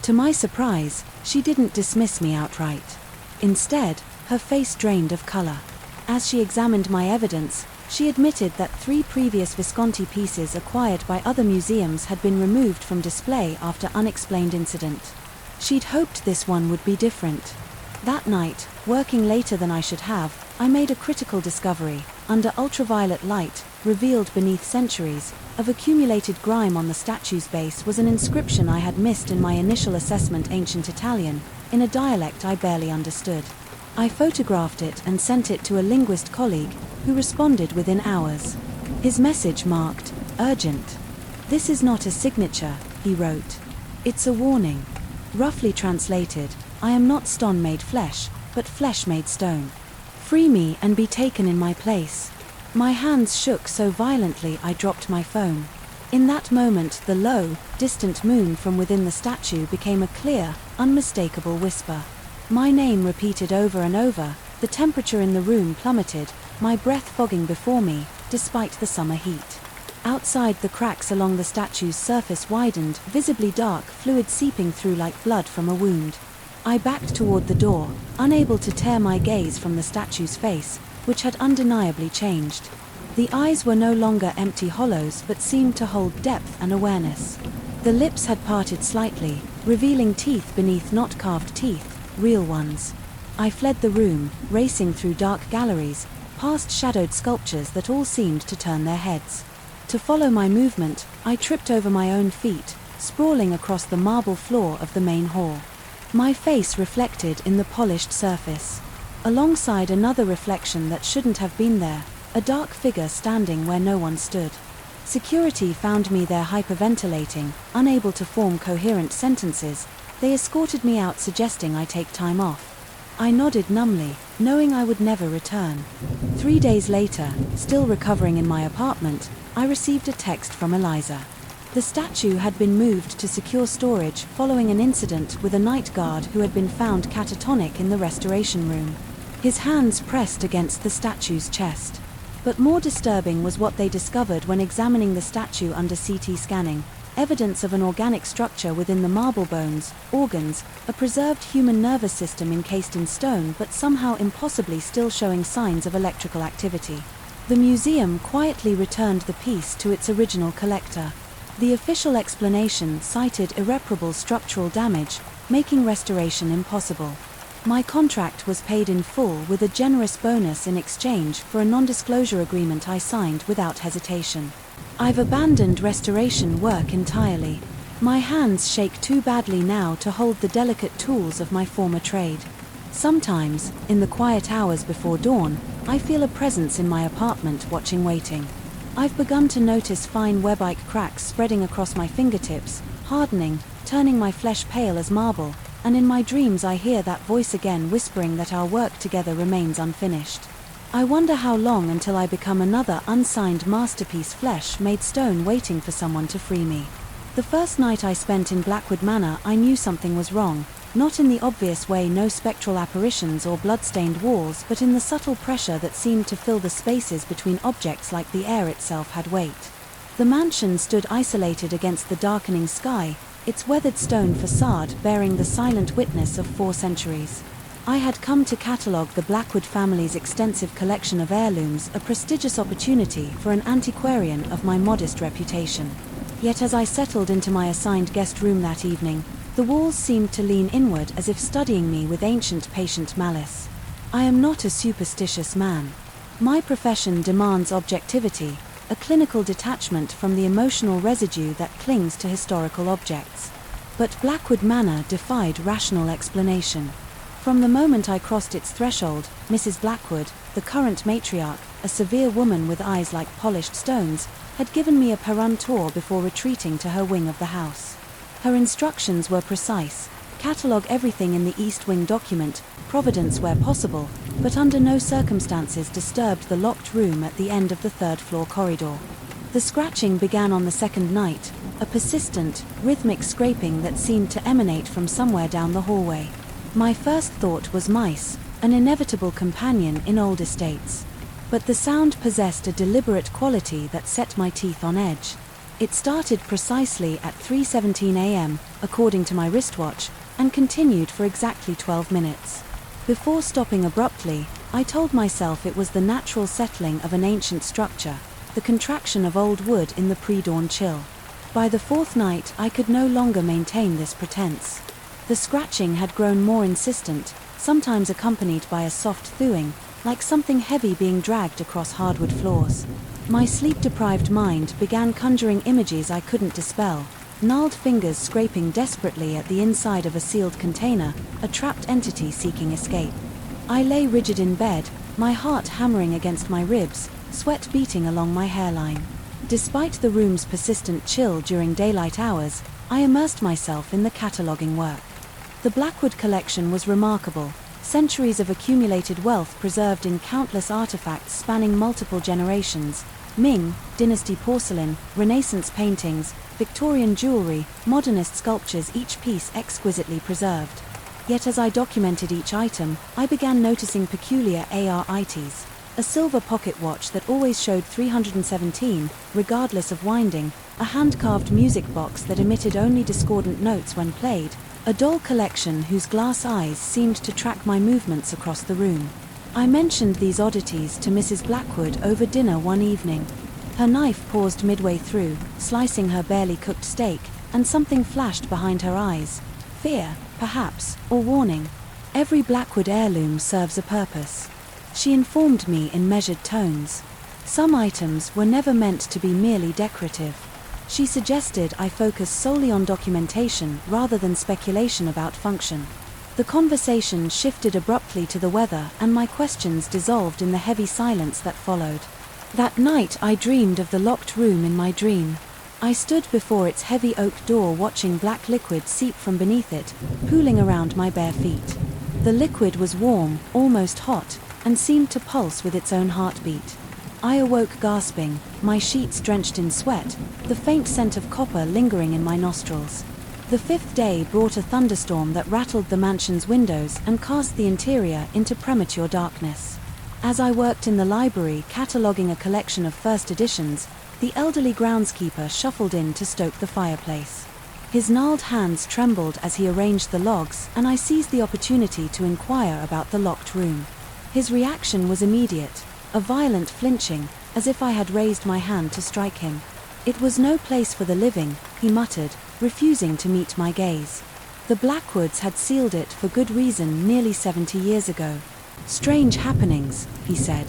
To my surprise, she didn't dismiss me outright. Instead, her face drained of color. As she examined my evidence, she admitted that 3 previous Visconti pieces acquired by other museums had been removed from display after unexplained incident. She'd hoped this one would be different. That night, working later than I should have, I made a critical discovery. Under ultraviolet light, revealed beneath centuries of accumulated grime on the statue's base was an inscription I had missed in my initial assessment, ancient Italian, in a dialect I barely understood. I photographed it and sent it to a linguist colleague, who responded within hours. His message marked, "Urgent." "This is not a signature," he wrote. "It's a warning." Roughly translated, I am not stone made flesh, but flesh made stone. Free me and be taken in my place. My hands shook so violently I dropped my phone. In that moment the low, distant moan from within the statue became a clear, unmistakable whisper. My name repeated over and over, the temperature in the room plummeted, my breath fogging before me, despite the summer heat. Outside, the cracks along the statue's surface widened, visibly dark fluid seeping through like blood from a wound. I backed toward the door, unable to tear my gaze from the statue's face, which had undeniably changed. The eyes were no longer empty hollows but seemed to hold depth and awareness. The lips had parted slightly, revealing teeth beneath not carved teeth, real ones. I fled the room, racing through dark galleries, past shadowed sculptures that all seemed to turn their heads. To follow my movement, I tripped over my own feet, sprawling across the marble floor of the main hall. My face reflected in the polished surface. Alongside another reflection that shouldn't have been there, a dark figure standing where no one stood. Security found me there hyperventilating, unable to form coherent sentences. They escorted me out, suggesting I take time off. I nodded numbly, knowing I would never return. 3 days later, still recovering in my apartment, I received a text from Eliza. The statue had been moved to secure storage following an incident with a night guard who had been found catatonic in the restoration room. His hands pressed against the statue's chest. But more disturbing was what they discovered when examining the statue under CT scanning. Evidence of an organic structure within the marble bones, organs, a preserved human nervous system encased in stone but somehow impossibly still showing signs of electrical activity. The museum quietly returned the piece to its original collector. The official explanation cited irreparable structural damage, making restoration impossible. My contract was paid in full with a generous bonus in exchange for a non-disclosure agreement I signed without hesitation. I've abandoned restoration work entirely. My hands shake too badly now to hold the delicate tools of my former trade. Sometimes, in the quiet hours before dawn, I feel a presence in my apartment watching, waiting. I've begun to notice fine web-like cracks spreading across my fingertips, hardening, turning my flesh pale as marble, and in my dreams I hear that voice again whispering that our work together remains unfinished. I wonder how long until I become another unsigned masterpiece, flesh-made stone waiting for someone to free me. The first night I spent in Blackwood Manor, I knew something was wrong, not in the obvious way, no spectral apparitions or blood-stained walls, but in the subtle pressure that seemed to fill the spaces between objects like the air itself had weight. The mansion stood isolated against the darkening sky, its weathered stone facade bearing the silent witness of 4 centuries. I had come to catalogue the Blackwood family's extensive collection of heirlooms, a prestigious opportunity for an antiquarian of my modest reputation. Yet as I settled into my assigned guest room that evening, the walls seemed to lean inward as if studying me with ancient patient malice. I am not a superstitious man. My profession demands objectivity, a clinical detachment from the emotional residue that clings to historical objects. But Blackwood Manor defied rational explanation. From the moment I crossed its threshold, Mrs. Blackwood, the current matriarch, a severe woman with eyes like polished stones, had given me a peremptory before retreating to her wing of the house. Her instructions were precise: catalogue everything in the East Wing document, providence where possible, but under no circumstances disturbed the locked room at the end of the third-floor corridor. The scratching began on the second night, a persistent, rhythmic scraping that seemed to emanate from somewhere down the hallway. My first thought was mice, an inevitable companion in old estates. But the sound possessed a deliberate quality that set my teeth on edge. It started precisely at 3:17 a.m., according to my wristwatch, and continued for exactly 12 minutes. Before stopping abruptly, I told myself it was the natural settling of an ancient structure, the contraction of old wood in the pre-dawn chill. By the fourth night, I could no longer maintain this pretense. The scratching had grown more insistent, sometimes accompanied by a soft thewing, like something heavy being dragged across hardwood floors. My sleep-deprived mind began conjuring images I couldn't dispel: gnarled fingers scraping desperately at the inside of a sealed container, a trapped entity seeking escape. I lay rigid in bed, my heart hammering against my ribs, sweat beating along my hairline. Despite the room's persistent chill during daylight hours, I immersed myself in the cataloguing work. The Blackwood collection was remarkable, centuries of accumulated wealth preserved in countless artifacts spanning multiple generations: Ming, dynasty porcelain, Renaissance paintings, Victorian jewelry, modernist sculptures, each piece exquisitely preserved. Yet as I documented each item, I began noticing peculiar arities. A silver pocket watch that always showed 317, regardless of winding, a hand-carved music box that emitted only discordant notes when played, a doll collection whose glass eyes seemed to track my movements across the room. I mentioned these oddities to Mrs. Blackwood over dinner one evening. Her knife paused midway through, slicing her barely cooked steak, and something flashed behind her eyes. Fear, perhaps, or warning. Every Blackwood heirloom serves a purpose. She informed me in measured tones. Some items were never meant to be merely decorative. She suggested I focus solely on documentation rather than speculation about function. The conversation shifted abruptly to the weather, and my questions dissolved in the heavy silence that followed. That night I dreamed of the locked room in my dream. I stood before its heavy oak door watching black liquid seep from beneath it, pooling around my bare feet. The liquid was warm, almost hot, and seemed to pulse with its own heartbeat. I awoke gasping, my sheets drenched in sweat, the faint scent of copper lingering in my nostrils. The fifth day brought a thunderstorm that rattled the mansion's windows and cast the interior into premature darkness. As I worked in the library cataloguing a collection of first editions, the elderly groundskeeper shuffled in to stoke the fireplace. His gnarled hands trembled as he arranged the logs, and I seized the opportunity to inquire about the locked room. His reaction was immediate, a violent flinching, as if I had raised my hand to strike him. It was no place for the living, he muttered, refusing to meet my gaze. The Blackwoods had sealed it for good reason nearly 70 years ago. Strange happenings, he said.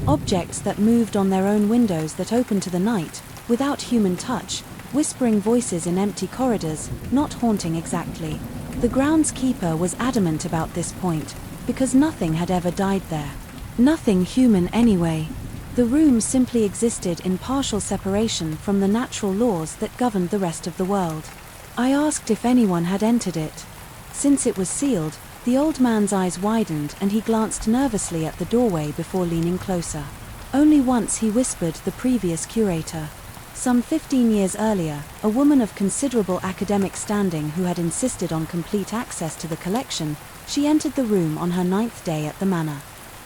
Objects that moved on their own, windows that opened to the night, without human touch, whispering voices in empty corridors, not haunting exactly. The groundskeeper was adamant about this point, because nothing had ever died there. Nothing human anyway. The room simply existed in partial separation from the natural laws that governed the rest of the world. I asked if anyone had entered it. Since it was sealed, the old man's eyes widened and he glanced nervously at the doorway before leaning closer. Only once, he whispered, the previous curator. Some 15 years earlier, a woman of considerable academic standing who had insisted on complete access to the collection, she entered the room on her 9th day at the manor.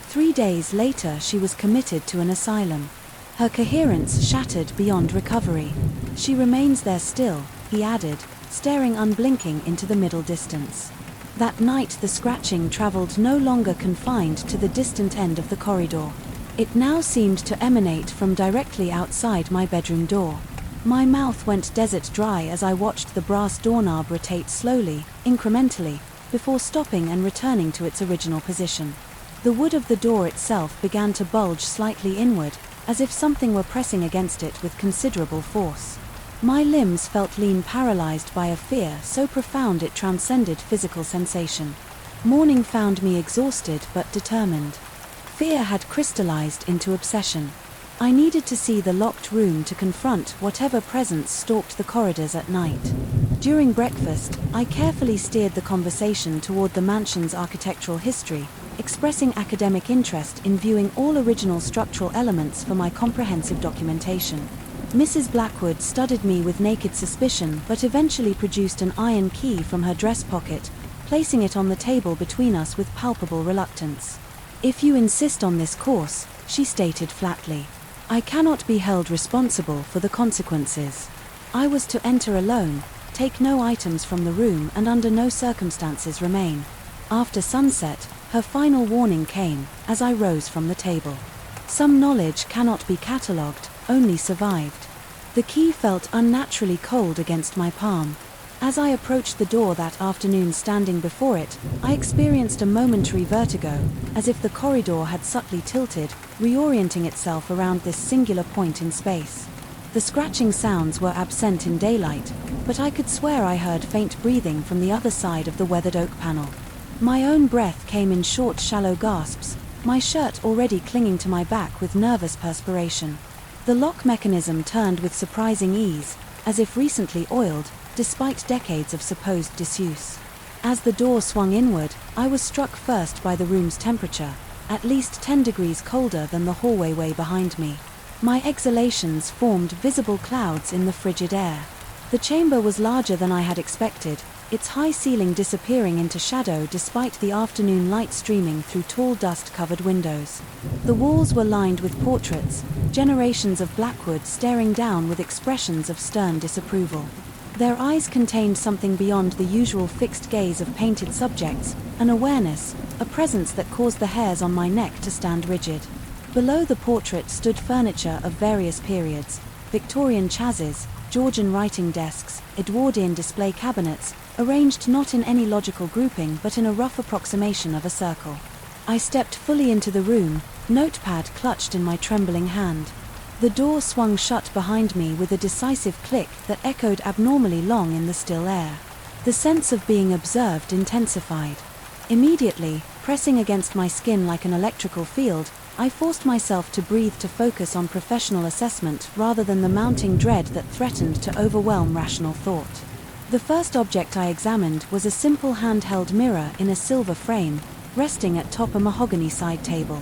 3 days later she was committed to an asylum. Her coherence shattered beyond recovery. She remains there still, he added, staring unblinking into the middle distance. That night the scratching traveled no longer confined to the distant end of the corridor. It now seemed to emanate from directly outside my bedroom door. My mouth went desert dry as I watched the brass doorknob rotate slowly, incrementally, before stopping and returning to its original position. The wood of the door itself began to bulge slightly inward, as if something were pressing against it with considerable force. My limbs felt lean, paralyzed by a fear so profound it transcended physical sensation. Morning found me exhausted but determined. Fear had crystallized into obsession. I needed to see the locked room to confront whatever presence stalked the corridors at night. During breakfast, I carefully steered the conversation toward the mansion's architectural history, expressing academic interest in viewing all original structural elements for my comprehensive documentation. Mrs. Blackwood studied me with naked suspicion but eventually produced an iron key from her dress pocket, placing it on the table between us with palpable reluctance. "If you insist on this course," she stated flatly, "I cannot be held responsible for the consequences." I was to enter alone, take no items from the room, and under no circumstances remain. After sunset, her final warning came, as I rose from the table. Some knowledge cannot be catalogued, only survived. The key felt unnaturally cold against my palm. As I approached the door that afternoon, standing before it, I experienced a momentary vertigo, as if the corridor had subtly tilted, reorienting itself around this singular point in space. The scratching sounds were absent in daylight, but I could swear I heard faint breathing from the other side of the weathered oak panel. My own breath came in short, shallow gasps, my shirt already clinging to my back with nervous perspiration. The lock mechanism turned with surprising ease, as if recently oiled, despite decades of supposed disuse. As the door swung inward, I was struck first by the room's temperature, at least 10 degrees colder than the hallway way behind me. My exhalations formed visible clouds in the frigid air. The chamber was larger than I had expected, its high ceiling disappearing into shadow despite the afternoon light streaming through tall dust-covered windows. The walls were lined with portraits, generations of Blackwood staring down with expressions of stern disapproval. Their eyes contained something beyond the usual fixed gaze of painted subjects, an awareness, a presence that caused the hairs on my neck to stand rigid. Below the portrait stood furniture of various periods: Victorian chassis, Georgian writing desks, Edwardian display cabinets, arranged not in any logical grouping but in a rough approximation of a circle. I stepped fully into the room, notepad clutched in my trembling hand. The door swung shut behind me with a decisive click that echoed abnormally long in the still air. The sense of being observed intensified. Immediately, pressing against my skin like an electrical field, I forced myself to breathe, to focus on professional assessment rather than the mounting dread that threatened to overwhelm rational thought. The first object I examined was a simple handheld mirror in a silver frame, resting atop a mahogany side table.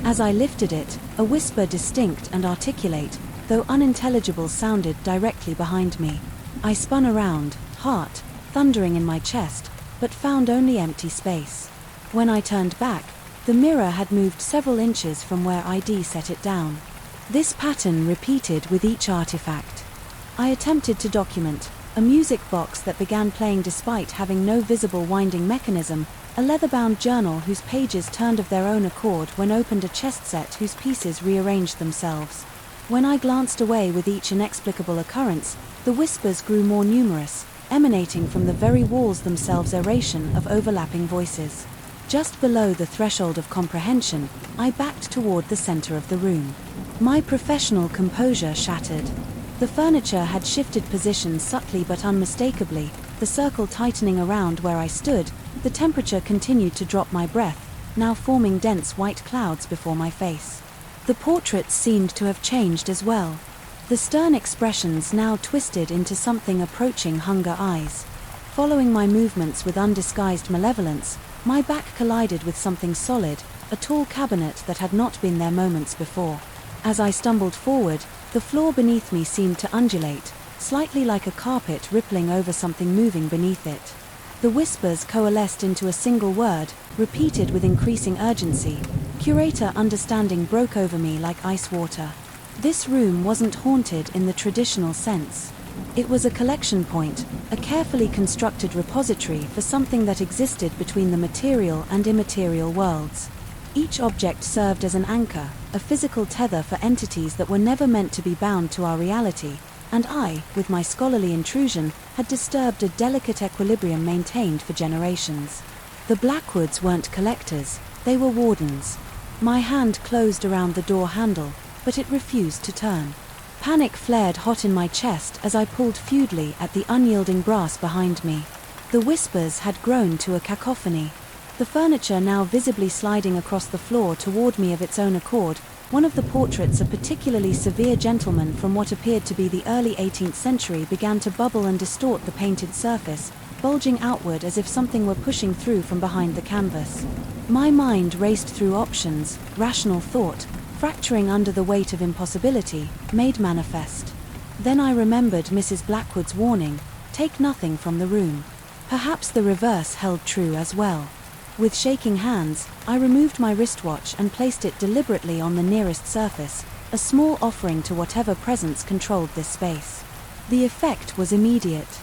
As I lifted it, a whisper, distinct and articulate, though unintelligible, sounded directly behind me. I spun around, heart thundering in my chest, but found only empty space. When I turned back, the mirror had moved several inches from where I'd set it down. This pattern repeated with each artifact. I attempted to document: a music box that began playing despite having no visible winding mechanism, a leather-bound journal whose pages turned of their own accord when opened, a chest set whose pieces rearranged themselves. When I glanced away with each inexplicable occurrence, the whispers grew more numerous, emanating from the very walls themselves, aeration of overlapping voices. Just below the threshold of comprehension, I backed toward the center of the room. My professional composure shattered. The furniture had shifted positions subtly but unmistakably, the circle tightening around where I stood. The temperature continued to drop, my breath now forming dense white clouds before my face. The portraits seemed to have changed as well. The stern expressions now twisted into something approaching hunger eyes. Following my movements with undisguised malevolence, my back collided with something solid, a tall cabinet that had not been there moments before. As I stumbled forward, the floor beneath me seemed to undulate, slightly like a carpet rippling over something moving beneath it. The whispers coalesced into a single word, repeated with increasing urgency. Curator understanding broke over me like ice water. This room wasn't haunted in the traditional sense. It was a collection point, a carefully constructed repository for something that existed between the material and immaterial worlds. Each object served as an anchor, a physical tether for entities that were never meant to be bound to our reality, and I, with my scholarly intrusion, had disturbed a delicate equilibrium maintained for generations. The Blackwoods weren't collectors, they were wardens. My hand closed around the door handle, but it refused to turn. Panic flared hot in my chest as I pulled futilely at the unyielding brass behind me. The whispers had grown to a cacophony. The furniture now visibly sliding across the floor toward me of its own accord, one of the portraits, a particularly severe gentleman from what appeared to be the early 18th century, began to bubble and distort the painted surface, bulging outward as if something were pushing through from behind the canvas. My mind raced through options, rational thought, fracturing under the weight of impossibility, made manifest. Then I remembered Mrs. Blackwood's warning, take nothing from the room. Perhaps the reverse held true as well. With shaking hands, I removed my wristwatch and placed it deliberately on the nearest surface, a small offering to whatever presence controlled this space. The effect was immediate.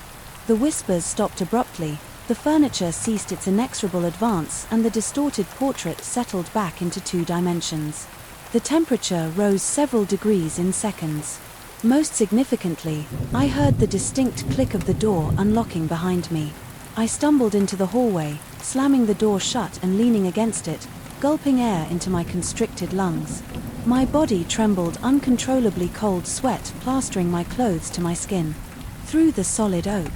The whispers stopped abruptly, the furniture ceased its inexorable advance, and the distorted portrait settled back into 2 dimensions. The temperature rose several degrees in seconds. Most significantly, I heard the distinct click of the door unlocking behind me. I stumbled into the hallway, slamming the door shut and leaning against it, gulping air into my constricted lungs. My body trembled, uncontrollably, cold sweat plastering my clothes to my skin. Through the solid oak,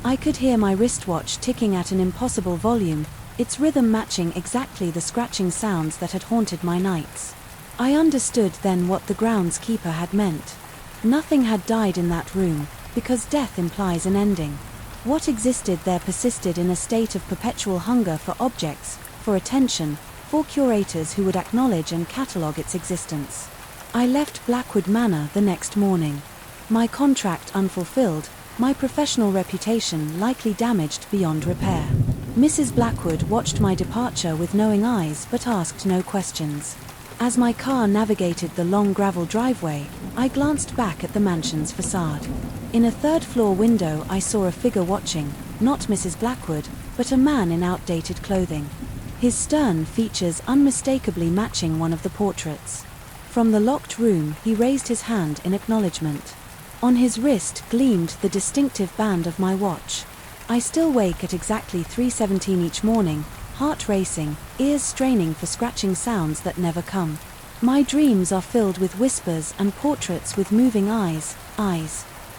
I could hear my wristwatch ticking at an impossible volume, its rhythm matching exactly the scratching sounds that had haunted my nights. I understood then what the groundskeeper had meant. Nothing had died in that room, because death implies an ending. What existed there persisted in a state of perpetual hunger for objects, for attention, for curators who would acknowledge and catalogue its existence. I left Blackwood Manor the next morning. My contract unfulfilled, my professional reputation likely damaged beyond repair. Mrs. Blackwood watched my departure with knowing eyes but asked no questions. As my car navigated the long gravel driveway, I glanced back at the mansion's facade. In a third-floor window I saw a figure watching, not Mrs. Blackwood, but a man in outdated clothing. His stern features unmistakably matching one of the portraits. From the locked room he raised his hand in acknowledgement. On his wrist gleamed the distinctive band of my watch. I still wake at exactly 3:17 each morning, heart racing, ears straining for scratching sounds that never come. My dreams are filled with whispers and portraits with moving eyes.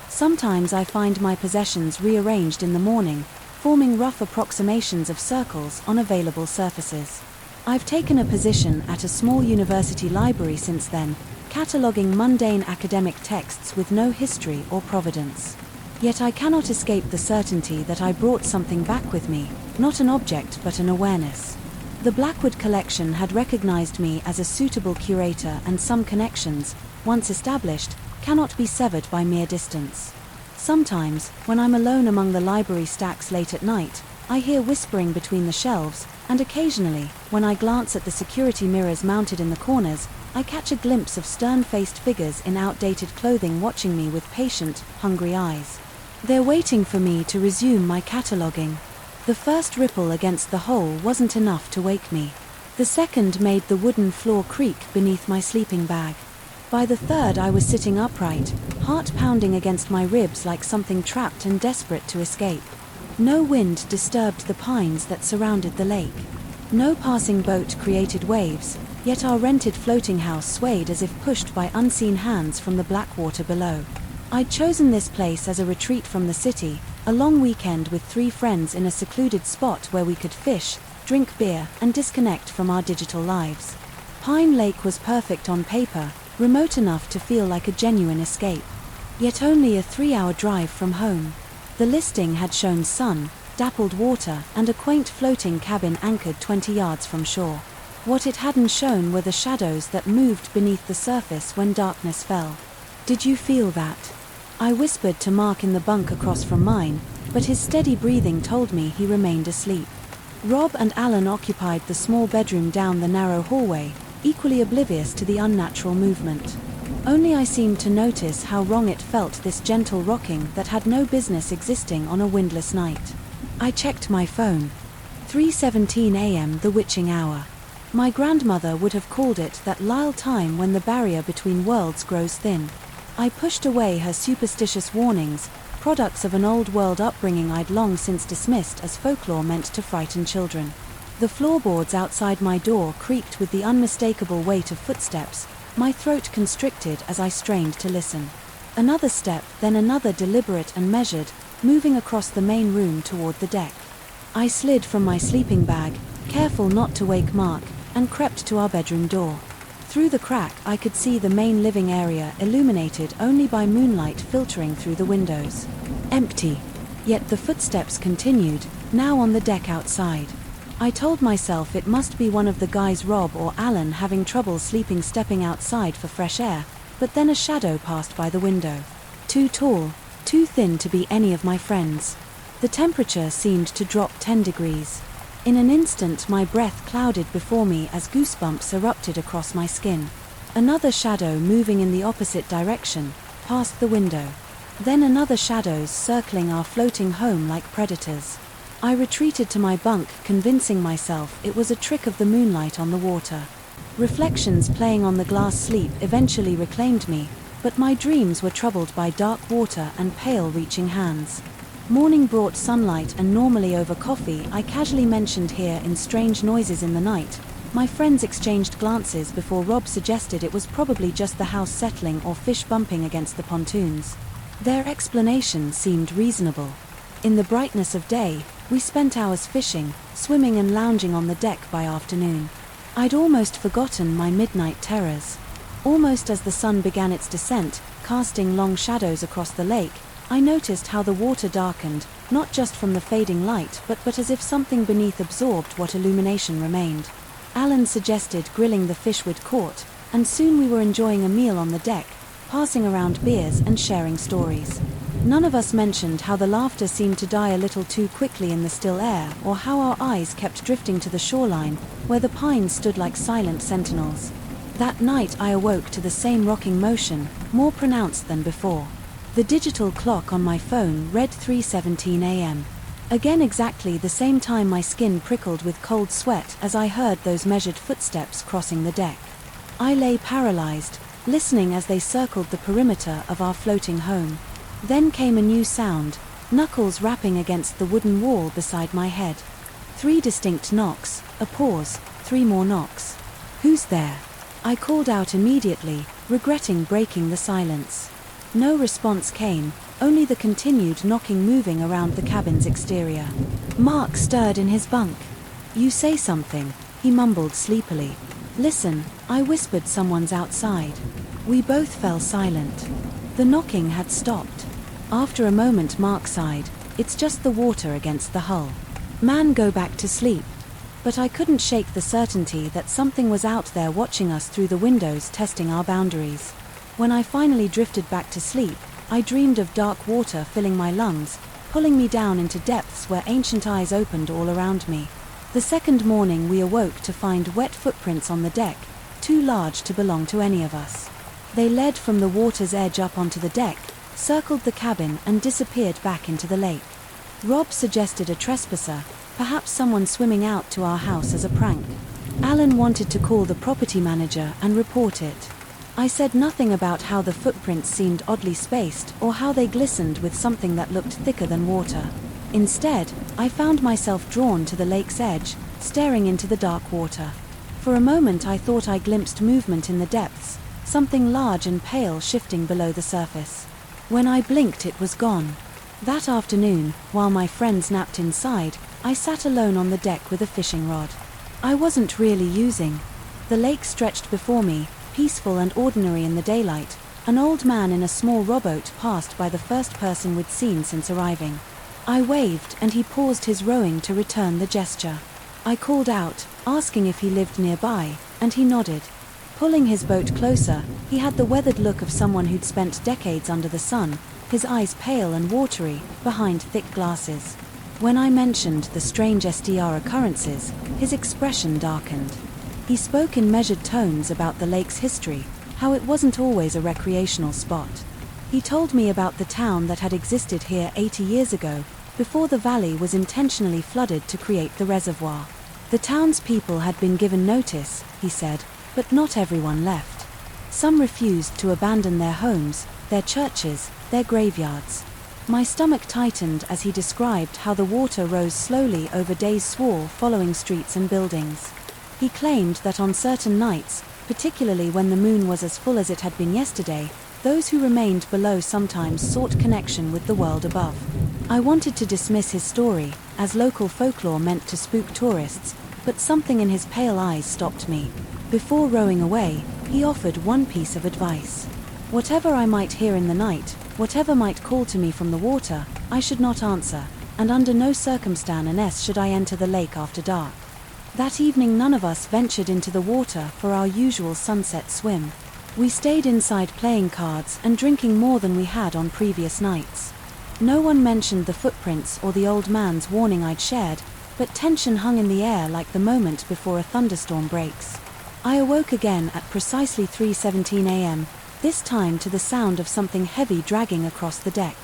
Sometimes I find my possessions rearranged in the morning, forming rough approximations of circles on available surfaces. I've taken a position at a small university library since then, cataloguing mundane academic texts with no history or provenance. Yet I cannot escape the certainty that I brought something back with me, not an object but an awareness. The Blackwood collection had recognized me as a suitable curator, and some connections, once established, cannot be severed by mere distance. Sometimes, when I'm alone among the library stacks late at night, I hear whispering between the shelves, and occasionally, when I glance at the security mirrors mounted in the corners, I catch a glimpse of stern-faced figures in outdated clothing watching me with patient, hungry eyes. They're waiting for me to resume my cataloguing. The first ripple against the hole wasn't enough to wake me. The second made the wooden floor creak beneath my sleeping bag. By the third I was sitting upright, heart pounding against my ribs like something trapped and desperate to escape. No wind disturbed the pines that surrounded the lake. No passing boat created waves, yet our rented floating house swayed as if pushed by unseen hands from the black water below. I'd chosen this place as a retreat from the city, a long weekend with 3 friends in a secluded spot where we could fish, drink beer, and disconnect from our digital lives. Pine Lake was perfect on paper, remote enough to feel like a genuine escape. Yet only a 3-hour drive from home. The listing had shown sun, dappled water, and a quaint floating cabin anchored 20 yards from shore. What it hadn't shown were the shadows that moved beneath the surface when darkness fell. Did you feel that? I whispered to Mark in the bunk across from mine, but his steady breathing told me he remained asleep. Rob and Alan occupied the small bedroom down the narrow hallway, equally oblivious to the unnatural movement. Only I seemed to notice how wrong it felt, this gentle rocking that had no business existing on a windless night. I checked my phone. 3:17 a.m., the witching hour. My grandmother would have called it that lile time when the barrier between worlds grows thin. I pushed away her superstitious warnings, products of an old-world upbringing I'd long since dismissed as folklore meant to frighten children. The floorboards outside my door creaked with the unmistakable weight of footsteps, my throat constricted as I strained to listen. Another step, then another, deliberate and measured, moving across the main room toward the deck. I slid from my sleeping bag, careful not to wake Mark, and crept to our bedroom door. Through the crack I could see the main living area, illuminated only by moonlight filtering through the windows. Empty. Yet the footsteps continued, now on the deck outside. I told myself it must be one of the guys, Rob or Alan, having trouble sleeping, stepping outside for fresh air, but then a shadow passed by the window. Too tall, too thin to be any of my friends. The temperature seemed to drop 10 degrees. In an instant my breath clouded before me as goosebumps erupted across my skin. Another shadow moving in the opposite direction, past the window. Then another, shadows circling our floating home like predators. I retreated to my bunk, convincing myself it was a trick of the moonlight on the water. Reflections playing on the glass, sleep eventually reclaimed me, but my dreams were troubled by dark water and pale reaching hands. Morning brought sunlight, and normally over coffee I casually mentioned here in strange noises in the night. My friends exchanged glances before Rob suggested it was probably just the house settling or fish bumping against the pontoons. Their explanation seemed reasonable. In the brightness of day, we spent hours fishing, swimming and lounging on the deck by afternoon. I'd almost forgotten my midnight terrors. Almost as the sun began its descent, casting long shadows across the lake, I noticed how the water darkened, not just from the fading light but as if something beneath absorbed what illumination remained. Alan suggested grilling the fish we'd caught, and soon we were enjoying a meal on the deck, passing around beers and sharing stories. None of us mentioned how the laughter seemed to die a little too quickly in the still air, or how our eyes kept drifting to the shoreline, where the pines stood like silent sentinels. That night I awoke to the same rocking motion, more pronounced than before. The digital clock on my phone read 3:17 a.m. Again, exactly the same time my skin prickled with cold sweat as I heard those measured footsteps crossing the deck. I lay paralyzed, listening as they circled the perimeter of our floating home. Then came a new sound, knuckles rapping against the wooden wall beside my head. 3 distinct knocks, a pause, 3 more knocks. "Who's there?" I called out immediately, regretting breaking the silence. No response came, only the continued knocking moving around the cabin's exterior. Mark stirred in his bunk. "You say something," he mumbled sleepily. "Listen," I whispered, "someone's outside." We both fell silent. The knocking had stopped. After a moment Mark sighed, "It's just the water against the hull. Man, go back to sleep." But I couldn't shake the certainty that something was out there watching us through the windows, testing our boundaries. When I finally drifted back to sleep, I dreamed of dark water filling my lungs, pulling me down into depths where ancient eyes opened all around me. The second morning we awoke to find wet footprints on the deck, too large to belong to any of us. They led from the water's edge up onto the deck, circled the cabin and disappeared back into the lake. Rob suggested a trespasser, perhaps someone swimming out to our house as a prank. Alan wanted to call the property manager and report it. I said nothing about how the footprints seemed oddly spaced or how they glistened with something that looked thicker than water. Instead, I found myself drawn to the lake's edge, staring into the dark water. For a moment I thought I glimpsed movement in the depths, something large and pale shifting below the surface. When I blinked, it was gone. That afternoon, while my friends napped inside, I sat alone on the deck with a fishing rod. I wasn't really using. The lake stretched before me, peaceful and ordinary in the daylight. An old man in a small rowboat passed by, the first person we'd seen since arriving. I waved and he paused his rowing to return the gesture. I called out, asking if he lived nearby, and he nodded. Pulling his boat closer, he had the weathered look of someone who'd spent decades under the sun, his eyes pale and watery, behind thick glasses. When I mentioned the strange SDR occurrences, his expression darkened. He spoke in measured tones about the lake's history, how it wasn't always a recreational spot. He told me about the town that had existed here 80 years ago, before the valley was intentionally flooded to create the reservoir. The townspeople had been given notice, he said, but not everyone left. Some refused to abandon their homes, their churches, their graveyards. My stomach tightened as he described how the water rose slowly over days swore following streets and buildings. He claimed that on certain nights, particularly when the moon was as full as it had been yesterday, those who remained below sometimes sought connection with the world above. I wanted to dismiss his story, as local folklore meant to spook tourists, but something in his pale eyes stopped me. Before rowing away, he offered one piece of advice. Whatever I might hear in the night, whatever might call to me from the water, I should not answer, and under no circumstance should I enter the lake after dark. That evening none of us ventured into the water for our usual sunset swim. We stayed inside playing cards and drinking more than we had on previous nights. No one mentioned the footprints or the old man's warning I'd shared, but tension hung in the air like the moment before a thunderstorm breaks. I awoke again at precisely 3:17 a.m., this time to the sound of something heavy dragging across the deck.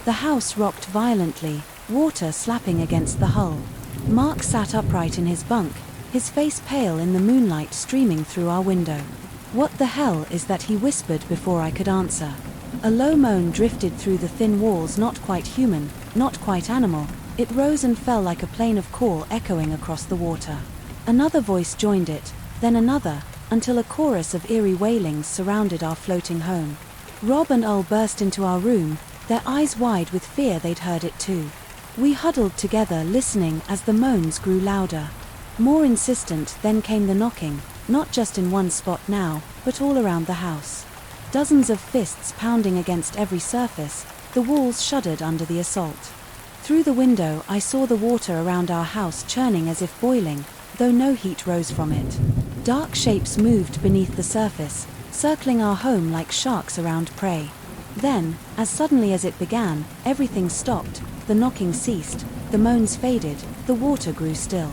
The house rocked violently, water slapping against the hull. Mark sat upright in his bunk, his face pale in the moonlight streaming through our window. "What the hell is that?" he whispered before I could answer. A low moan drifted through the thin walls, not quite human, not quite animal. It rose and fell like a plane of call echoing across the water. Another voice joined it, then another, until a chorus of eerie wailings surrounded our floating home. Rob and Ul burst into our room, their eyes wide with fear. They'd heard it too. We huddled together, listening as the moans grew louder. More insistent, then came the knocking, not just in one spot now, but all around the house. Dozens of fists pounding against every surface, the walls shuddered under the assault. Through the window I saw the water around our house churning as if boiling, though no heat rose from it. Dark shapes moved beneath the surface, circling our home like sharks around prey. Then, as suddenly as it began, everything stopped, the knocking ceased, the moans faded, the water grew still.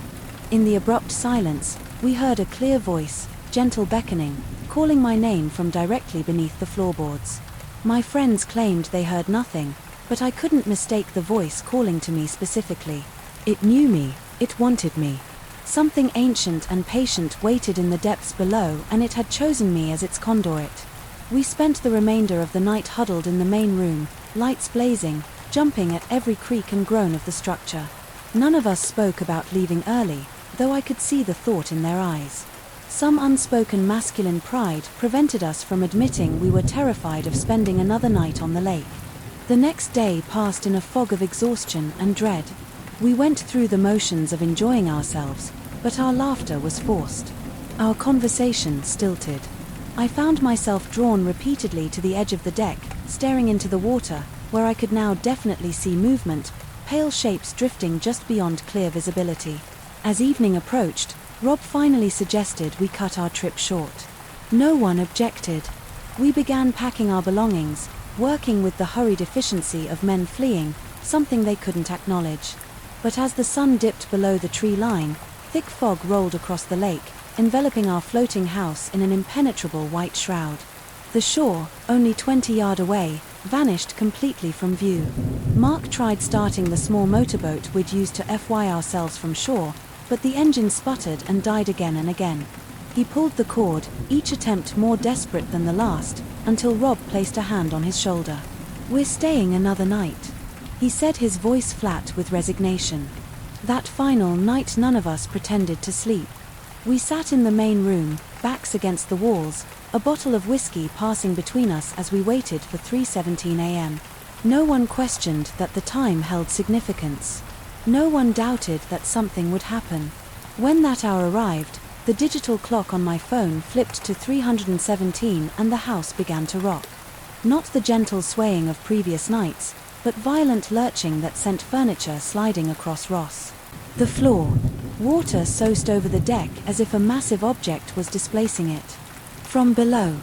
In the abrupt silence, we heard a clear voice, gentle beckoning, calling my name from directly beneath the floorboards. My friends claimed they heard nothing, but I couldn't mistake the voice calling to me specifically. It knew me, it wanted me. Something ancient and patient waited in the depths below, and it had chosen me as its conduit. We spent the remainder of the night huddled in the main room, lights blazing, jumping at every creak and groan of the structure. None of us spoke about leaving early, though I could see the thought in their eyes. Some unspoken masculine pride prevented us from admitting we were terrified of spending another night on the lake. The next day passed in a fog of exhaustion and dread. We went through the motions of enjoying ourselves, but our laughter was forced. Our conversation stilted. I found myself drawn repeatedly to the edge of the deck, staring into the water, where I could now definitely see movement, pale shapes drifting just beyond clear visibility. As evening approached, Rob finally suggested we cut our trip short. No one objected. We began packing our belongings, working with the hurried efficiency of men fleeing, something they couldn't acknowledge. But as the sun dipped below the tree line, thick fog rolled across the lake, enveloping our floating house in an impenetrable white shroud. The shore, only 20 yards away, vanished completely from view. Mark tried starting the small motorboat we'd used to fly ourselves from shore, but the engine sputtered and died again and again. He pulled the cord, each attempt more desperate than the last, until Rob placed a hand on his shoulder. "We're staying another night," he said, his voice flat with resignation. That final night none of us pretended to sleep. We sat in the main room, backs against the walls, a bottle of whiskey passing between us as we waited for 3:17 a.m. No one questioned that the time held significance. No one doubted that something would happen. When that hour arrived, the digital clock on my phone flipped to 317 and the house began to rock. Not the gentle swaying of previous nights, but violent lurching that sent furniture sliding across Ross. The floor. Water soused over the deck as if a massive object was displacing it. From below,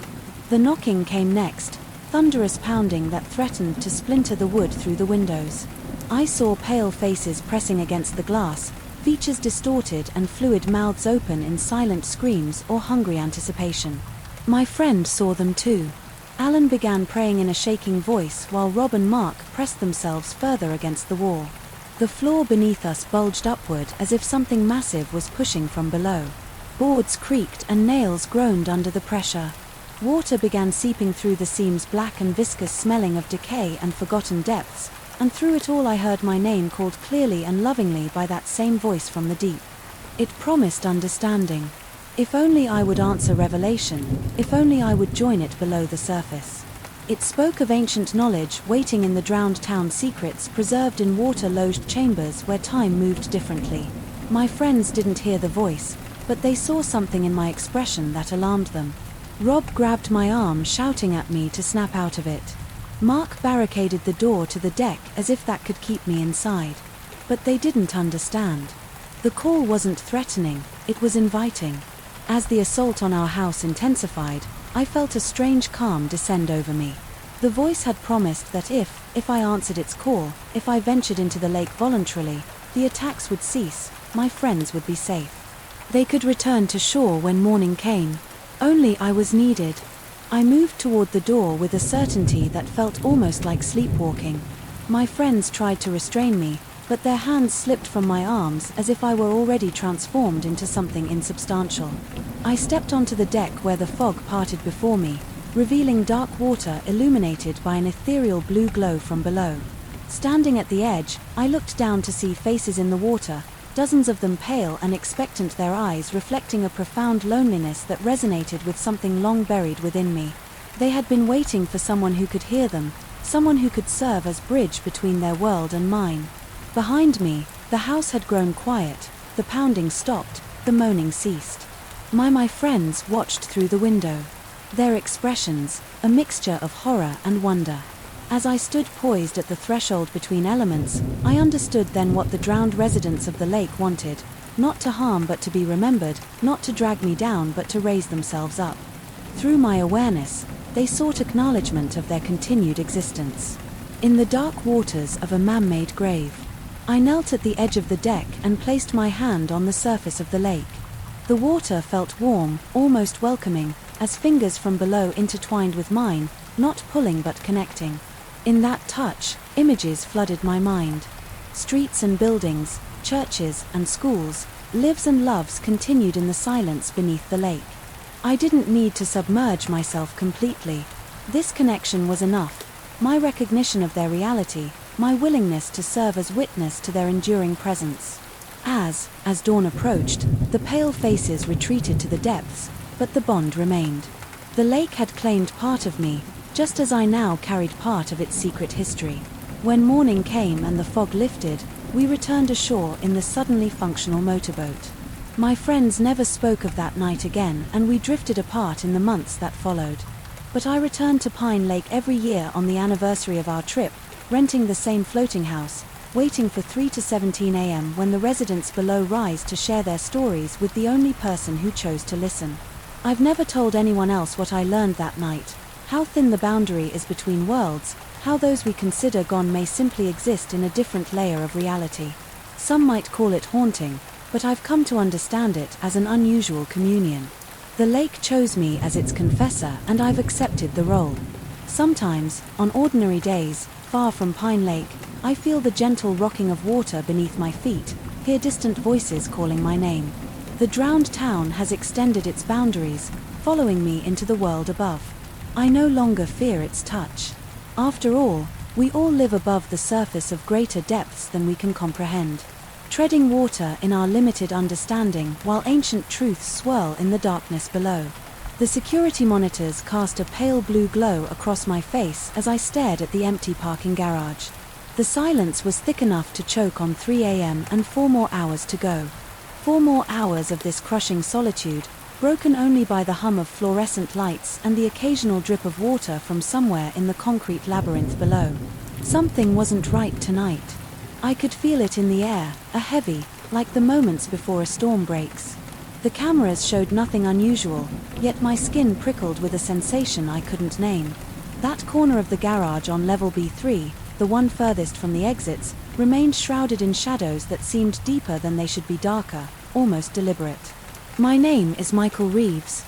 the knocking came next, thunderous pounding that threatened to splinter the wood through the windows. I saw pale faces pressing against the glass, features distorted and fluid mouths open in silent screams or hungry anticipation. My friend saw them too. Alan began praying in a shaking voice while Rob and Mark pressed themselves further against the wall. The floor beneath us bulged upward as if something massive was pushing from below. Boards creaked and nails groaned under the pressure. Water began seeping through the seams, black and viscous, smelling of decay and forgotten depths, and through it all I heard my name called clearly and lovingly by that same voice from the deep. It promised understanding. If only I would answer revelation, if only I would join it below the surface. It spoke of ancient knowledge waiting in the drowned town, secrets preserved in water-lodged chambers where time moved differently. My friends didn't hear the voice, but they saw something in my expression that alarmed them. Rob grabbed my arm, shouting at me to snap out of it. Mark barricaded the door to the deck as if that could keep me inside. But they didn't understand. The call wasn't threatening, it was inviting. As the assault on our house intensified, I felt a strange calm descend over me. The voice had promised that if I answered its call, if I ventured into the lake voluntarily, the attacks would cease, my friends would be safe. They could return to shore when morning came. Only I was needed. I moved toward the door with a certainty that felt almost like sleepwalking. My friends tried to restrain me, but their hands slipped from my arms as if I were already transformed into something insubstantial. I stepped onto the deck where the fog parted before me, revealing dark water illuminated by an ethereal blue glow from below. Standing at the edge, I looked down to see faces in the water, dozens of them pale and expectant, their eyes reflecting a profound loneliness that resonated with something long buried within me. They had been waiting for someone who could hear them, someone who could serve as bridge between their world and mine. Behind me, the house had grown quiet, the pounding stopped, the moaning ceased. My friends watched through the window. Their expressions, a mixture of horror and wonder. As I stood poised at the threshold between elements, I understood then what the drowned residents of the lake wanted, not to harm but to be remembered, not to drag me down but to raise themselves up. Through my awareness, they sought acknowledgement of their continued existence. In the dark waters of a man-made grave, I knelt at the edge of the deck and placed my hand on the surface of the lake. The water felt warm, almost welcoming, as fingers from below intertwined with mine, not pulling but connecting. In that touch, images flooded my mind. Streets and buildings, churches and schools, lives and loves continued in the silence beneath the lake. I didn't need to submerge myself completely. This connection was enough. My recognition of their reality, my willingness to serve as witness to their enduring presence. As dawn approached, the pale faces retreated to the depths, but the bond remained. The lake had claimed part of me, just as I now carried part of its secret history. When morning came and the fog lifted, we returned ashore in the suddenly functional motorboat. My friends never spoke of that night again, and we drifted apart in the months that followed. But I returned to Pine Lake every year on the anniversary of our trip, renting the same floating house, waiting for 3 to 17 a.m. when the residents below rise to share their stories with the only person who chose to listen. I've never told anyone else what I learned that night, how thin the boundary is between worlds, how those we consider gone may simply exist in a different layer of reality. Some might call it haunting, but I've come to understand it as an unusual communion. The lake chose me as its confessor, and I've accepted the role. Sometimes, on ordinary days, far from Pine Lake, I feel the gentle rocking of water beneath my feet, hear distant voices calling my name. The drowned town has extended its boundaries, following me into the world above. I no longer fear its touch. After all, we all live above the surface of greater depths than we can comprehend, treading water in our limited understanding while ancient truths swirl in the darkness below. The security monitors cast a pale blue glow across my face as I stared at the empty parking garage. The silence was thick enough to choke on 3 a.m. and 4 more hours to go. 4 more hours of this crushing solitude, broken only by the hum of fluorescent lights and the occasional drip of water from somewhere in the concrete labyrinth below. Something wasn't right tonight. I could feel it in the air, a heavy, like the moments before a storm breaks. The cameras showed nothing unusual, yet my skin prickled with a sensation I couldn't name. That corner of the garage on level B3, the one furthest from the exits, remained shrouded in shadows that seemed deeper than they should be, darker, almost deliberate. My name is Michael Reeves.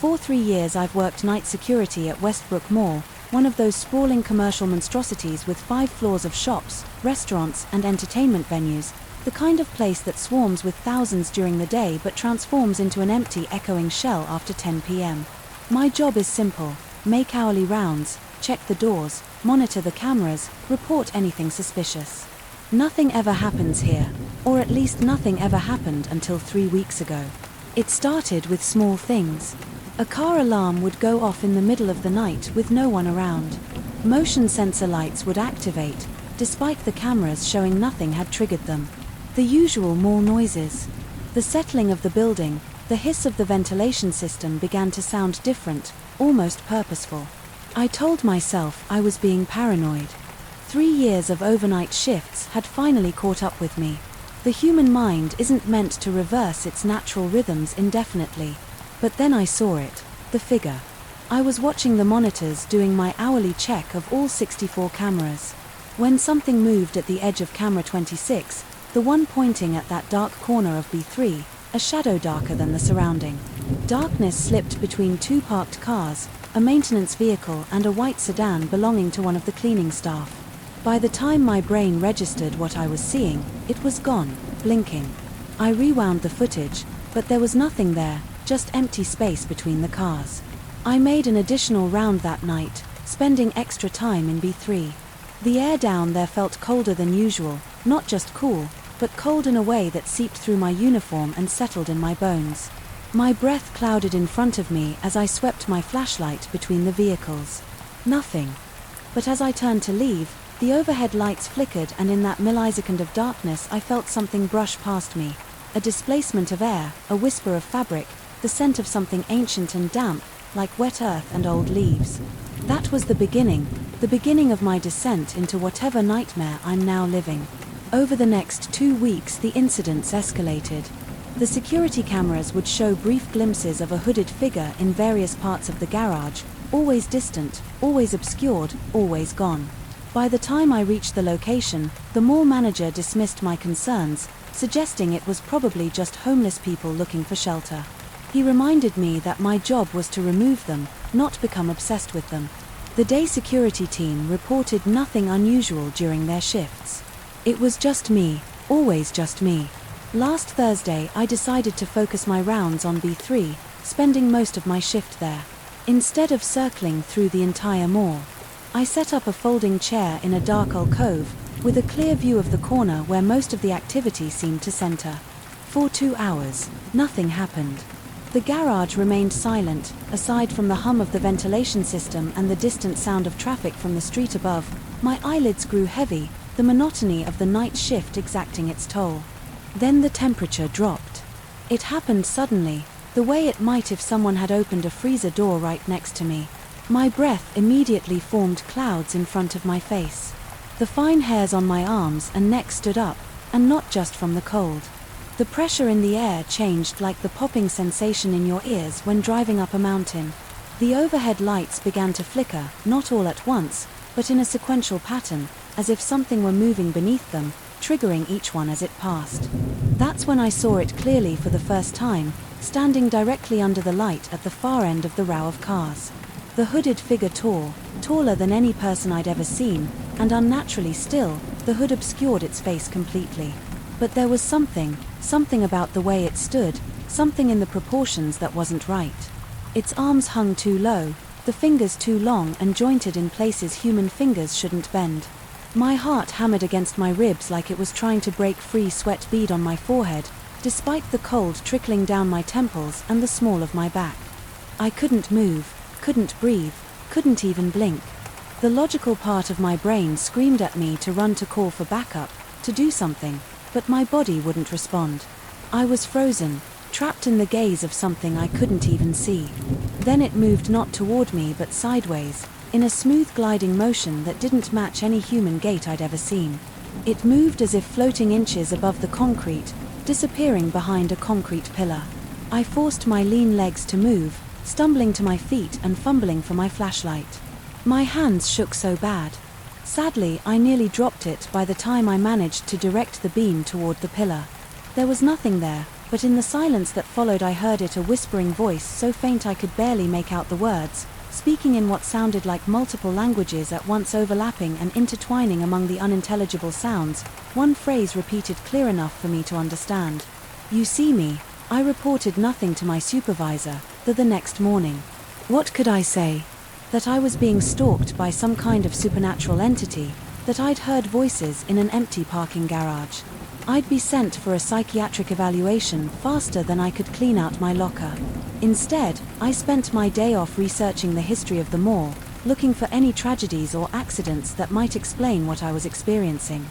For 3 years I've worked night security at Westbrook Mall, one of those sprawling commercial monstrosities with 5 floors of shops, restaurants, and entertainment venues, the kind of place that swarms with thousands during the day but transforms into an empty, echoing shell after 10 p.m. My job is simple: make hourly rounds, check the doors, monitor the cameras, report anything suspicious. Nothing ever happens here, or at least nothing ever happened until 3 weeks ago. It started with small things. A car alarm would go off in the middle of the night with no one around. Motion sensor lights would activate, despite the cameras showing nothing had triggered them. The usual mall noises. The settling of the building, the hiss of the ventilation system began to sound different, almost purposeful. I told myself I was being paranoid. 3 years of overnight shifts had finally caught up with me. The human mind isn't meant to reverse its natural rhythms indefinitely. But then I saw it, the figure. I was watching the monitors doing my hourly check of all 64 cameras. When something moved at the edge of camera 26, the one pointing at that dark corner of B3, a shadow darker than the surrounding. Darkness slipped between 2 parked cars, a maintenance vehicle and a white sedan belonging to one of the cleaning staff. By the time my brain registered what I was seeing, it was gone, blinking. I rewound the footage, but there was nothing there, just empty space between the cars. I made an additional round that night, spending extra time in B3. The air down there felt colder than usual, not just cool, but cold in a way that seeped through my uniform and settled in my bones. My breath clouded in front of me as I swept my flashlight between the vehicles. Nothing. But as I turned to leave, the overhead lights flickered, and in that millisecond of darkness I felt something brush past me. A displacement of air, a whisper of fabric, the scent of something ancient and damp, like wet earth and old leaves. That was the beginning of my descent into whatever nightmare I'm now living. Over the next 2 weeks the incidents escalated. The security cameras would show brief glimpses of a hooded figure in various parts of the garage, always distant, always obscured, always gone. By the time I reached the location, the mall manager dismissed my concerns, suggesting it was probably just homeless people looking for shelter. He reminded me that my job was to remove them, not become obsessed with them. The day security team reported nothing unusual during their shifts. It was just me, always just me. Last Thursday I decided to focus my rounds on B3, spending most of my shift there. Instead of circling through the entire mall, I set up a folding chair in a dark alcove, with a clear view of the corner where most of the activity seemed to center. For 2 hours, nothing happened. The garage remained silent, aside from the hum of the ventilation system and the distant sound of traffic from the street above. My eyelids grew heavy, the monotony of the night shift exacting its toll. Then the temperature dropped. It happened suddenly, the way it might if someone had opened a freezer door right next to me. My breath immediately formed clouds in front of my face. The fine hairs on my arms and neck stood up, and not just from the cold. The pressure in the air changed, like the popping sensation in your ears when driving up a mountain. The overhead lights began to flicker, not all at once, but in a sequential pattern, as if something were moving beneath them, triggering each one as it passed. That's when I saw it clearly for the first time, standing directly under the light at the far end of the row of cars. The hooded figure tall, taller than any person I'd ever seen, and unnaturally still, the hood obscured its face completely. But there was something about the way it stood, something in the proportions that wasn't right. Its arms hung too low, the fingers too long and jointed in places human fingers shouldn't bend. My heart hammered against my ribs like it was trying to break free, sweat bead on my forehead, despite the cold trickling down my temples and the small of my back. I couldn't move, couldn't breathe, couldn't even blink. The logical part of my brain screamed at me to run, to call for backup, to do something, but my body wouldn't respond. I was frozen, trapped in the gaze of something I couldn't even see. Then it moved, not toward me but sideways, in a smooth gliding motion that didn't match any human gait I'd ever seen. It moved as if floating inches above the concrete, disappearing behind a concrete pillar. I forced my lean legs to move, stumbling to my feet and fumbling for my flashlight. My hands shook so bad. Sadly, I nearly dropped it by the time I managed to direct the beam toward the pillar. There was nothing there, but in the silence that followed I heard it, a whispering voice so faint I could barely make out the words, speaking in what sounded like multiple languages at once, overlapping and intertwining among the unintelligible sounds, one phrase repeated clear enough for me to understand. "You see me." I reported nothing to my supervisor, though the next morning. What could I say? That I was being stalked by some kind of supernatural entity, that I'd heard voices in an empty parking garage. I'd be sent for a psychiatric evaluation faster than I could clean out my locker. Instead, I spent my day off researching the history of the mall, looking for any tragedies or accidents that might explain what I was experiencing.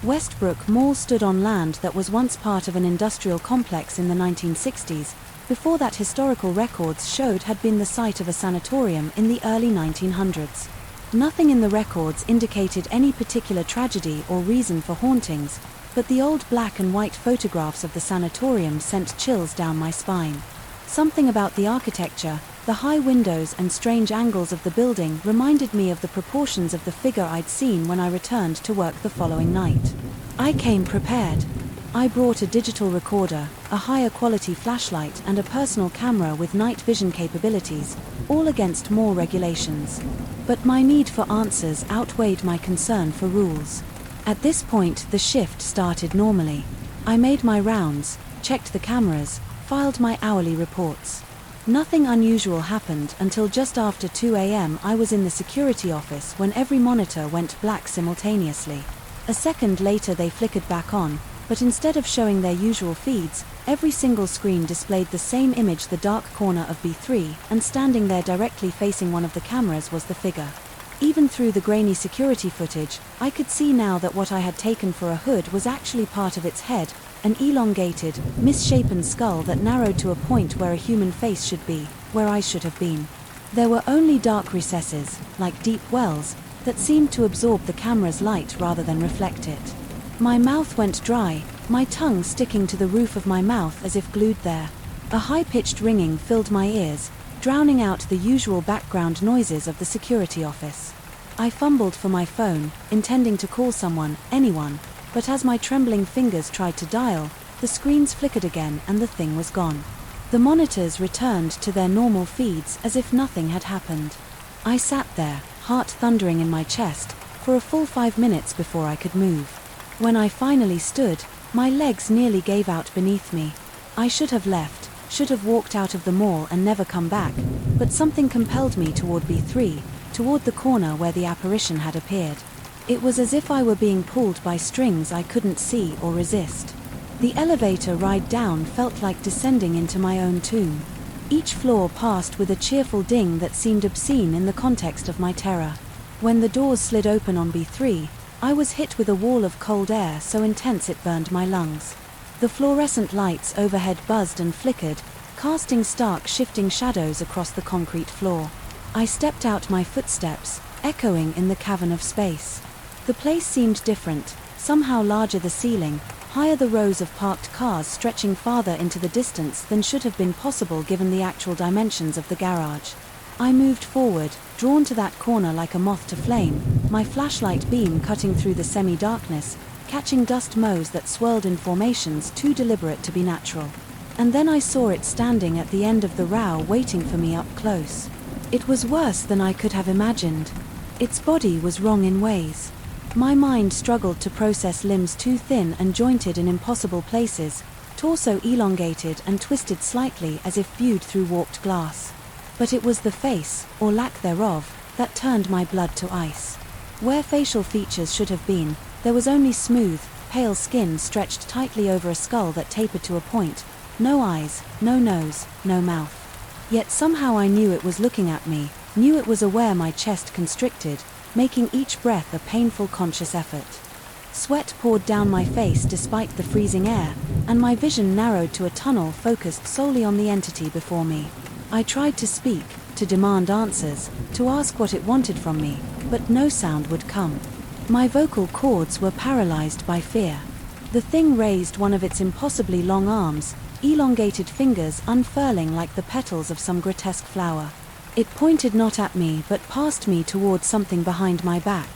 Westbrook Mall stood on land that was once part of an industrial complex in the 1960s, before that historical records showed had been the site of a sanatorium in the early 1900s. Nothing in the records indicated any particular tragedy or reason for hauntings, but the old black and white photographs of the sanatorium sent chills down my spine. Something about the architecture, the high windows and strange angles of the building reminded me of the proportions of the figure I'd seen when I returned to work the following night. I came prepared. I brought a digital recorder, a higher quality flashlight and a personal camera with night vision capabilities, all against more regulations. But my need for answers outweighed my concern for rules. At this point, the shift started normally. I made my rounds, checked the cameras, filed my hourly reports. Nothing unusual happened until just after 2 a.m. I was in the security office when every monitor went black simultaneously. A second later they flickered back on, but instead of showing their usual feeds, every single screen displayed the same image, the dark corner of B3, and standing there directly facing one of the cameras was the figure. Even through the grainy security footage, I could see now that what I had taken for a hood was actually part of its head, an elongated, misshapen skull that narrowed to a point where a human face should be, where eyes should have been. There were only dark recesses, like deep wells, that seemed to absorb the camera's light rather than reflect it. My mouth went dry, my tongue sticking to the roof of my mouth as if glued there. A high-pitched ringing filled my ears, drowning out the usual background noises of the security office. I fumbled for my phone, intending to call someone, anyone, but as my trembling fingers tried to dial, the screens flickered again and the thing was gone. The monitors returned to their normal feeds as if nothing had happened. I sat there, heart thundering in my chest, for a full 5 minutes before I could move. When I finally stood, my legs nearly gave out beneath me. I should have left, should have walked out of the mall and never come back, but something compelled me toward B3, toward the corner where the apparition had appeared. It was as if I were being pulled by strings I couldn't see or resist. The elevator ride down felt like descending into my own tomb. Each floor passed with a cheerful ding that seemed obscene in the context of my terror. When the doors slid open on B3, I was hit with a wall of cold air so intense it burned my lungs. The fluorescent lights overhead buzzed and flickered, casting stark shifting shadows across the concrete floor. I stepped out, my footsteps echoing in the cavern of space. The place seemed different, somehow larger, the ceiling, higher, the rows of parked cars stretching farther into the distance than should have been possible given the actual dimensions of the garage. I moved forward, drawn to that corner like a moth to flame, my flashlight beam cutting through the semi-darkness, catching dust motes that swirled in formations too deliberate to be natural. And then I saw it standing at the end of the row, waiting for me up close. It was worse than I could have imagined. Its body was wrong in ways. My mind struggled to process limbs too thin and jointed in impossible places, torso elongated and twisted slightly as if viewed through warped glass. But it was the face, or lack thereof, that turned my blood to ice. Where facial features should have been, there was only smooth, pale skin stretched tightly over a skull that tapered to a point. No eyes, no nose, no mouth. Yet somehow I knew it was looking at me, knew it was aware. My chest constricted, making each breath a painful conscious effort. Sweat poured down my face despite the freezing air, and my vision narrowed to a tunnel focused solely on the entity before me. I tried to speak, to demand answers, to ask what it wanted from me, but no sound would come. My vocal cords were paralyzed by fear. The thing raised one of its impossibly long arms, elongated fingers unfurling like the petals of some grotesque flower. It pointed not at me but past me towards something behind my back.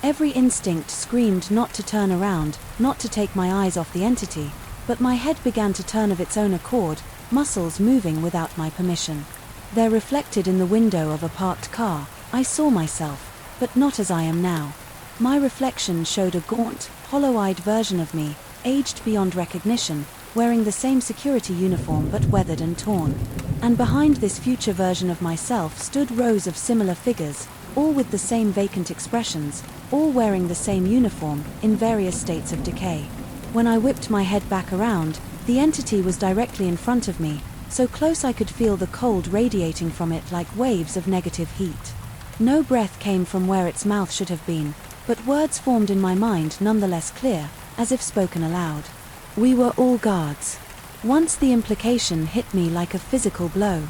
Every instinct screamed not to turn around, not to take my eyes off the entity, but my head began to turn of its own accord, muscles moving without my permission. There, reflected in the window of a parked car, I saw myself, but not as I am now. My reflection showed a gaunt, hollow-eyed version of me, aged beyond recognition, wearing the same security uniform but weathered and torn. And behind this future version of myself stood rows of similar figures, all with the same vacant expressions, all wearing the same uniform, in various states of decay. When I whipped my head back around, the entity was directly in front of me, so close I could feel the cold radiating from it like waves of negative heat. No breath came from where its mouth should have been, but words formed in my mind nonetheless clear, as if spoken aloud. We were all guards. Once the implication hit me like a physical blow.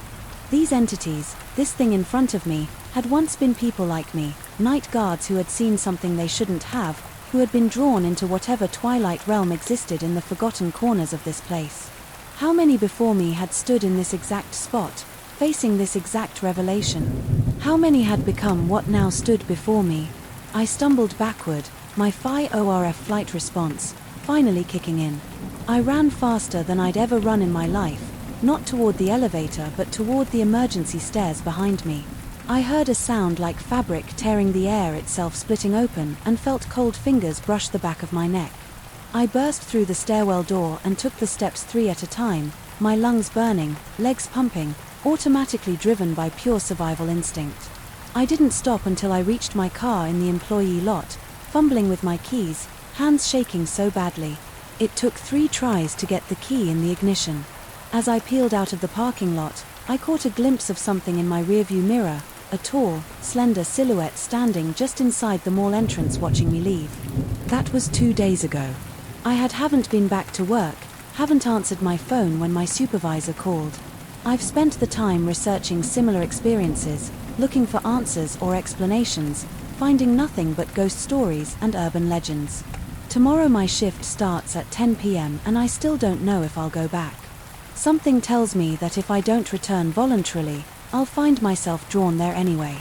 These entities, this thing in front of me, had once been people like me, night guards who had seen something they shouldn't have, who had been drawn into whatever twilight realm existed in the forgotten corners of this place. How many before me had stood in this exact spot, facing this exact revelation? How many had become what now stood before me? I stumbled backward, my FIORF flight response finally kicking in. I ran faster than I'd ever run in my life, not toward the elevator but toward the emergency stairs behind me. I heard a sound like fabric tearing the air itself splitting open and felt cold fingers brush the back of my neck. I burst through the stairwell door and took the steps 3 at a time, my lungs burning, legs pumping, automatically driven by pure survival instinct. I didn't stop until I reached my car in the employee lot, fumbling with my keys, hands shaking so badly. It took 3 tries to get the key in the ignition. As I peeled out of the parking lot, I caught a glimpse of something in my rearview mirror, a tall, slender silhouette standing just inside the mall entrance watching me leave. That was 2 days ago. I haven't been back to work, haven't answered my phone when my supervisor called. I've spent the time researching similar experiences, looking for answers or explanations, finding nothing but ghost stories and urban legends. Tomorrow my shift starts at 10 p.m. and I still don't know if I'll go back. Something tells me that if I don't return voluntarily, I'll find myself drawn there anyway.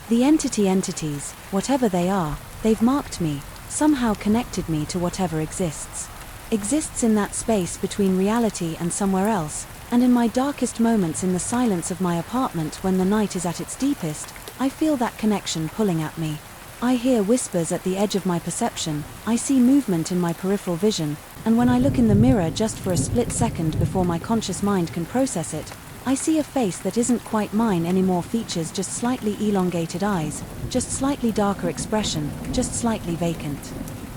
The entities, whatever they are, they've marked me, somehow connected me to whatever exists. Exists in that space between reality and somewhere else, and in my darkest moments in the silence of my apartment when the night is at its deepest, I feel that connection pulling at me. I hear whispers at the edge of my perception, I see movement in my peripheral vision, and when I look in the mirror just for a split second before my conscious mind can process it, I see a face that isn't quite mine anymore, features just slightly elongated eyes, just slightly darker expression, just slightly vacant.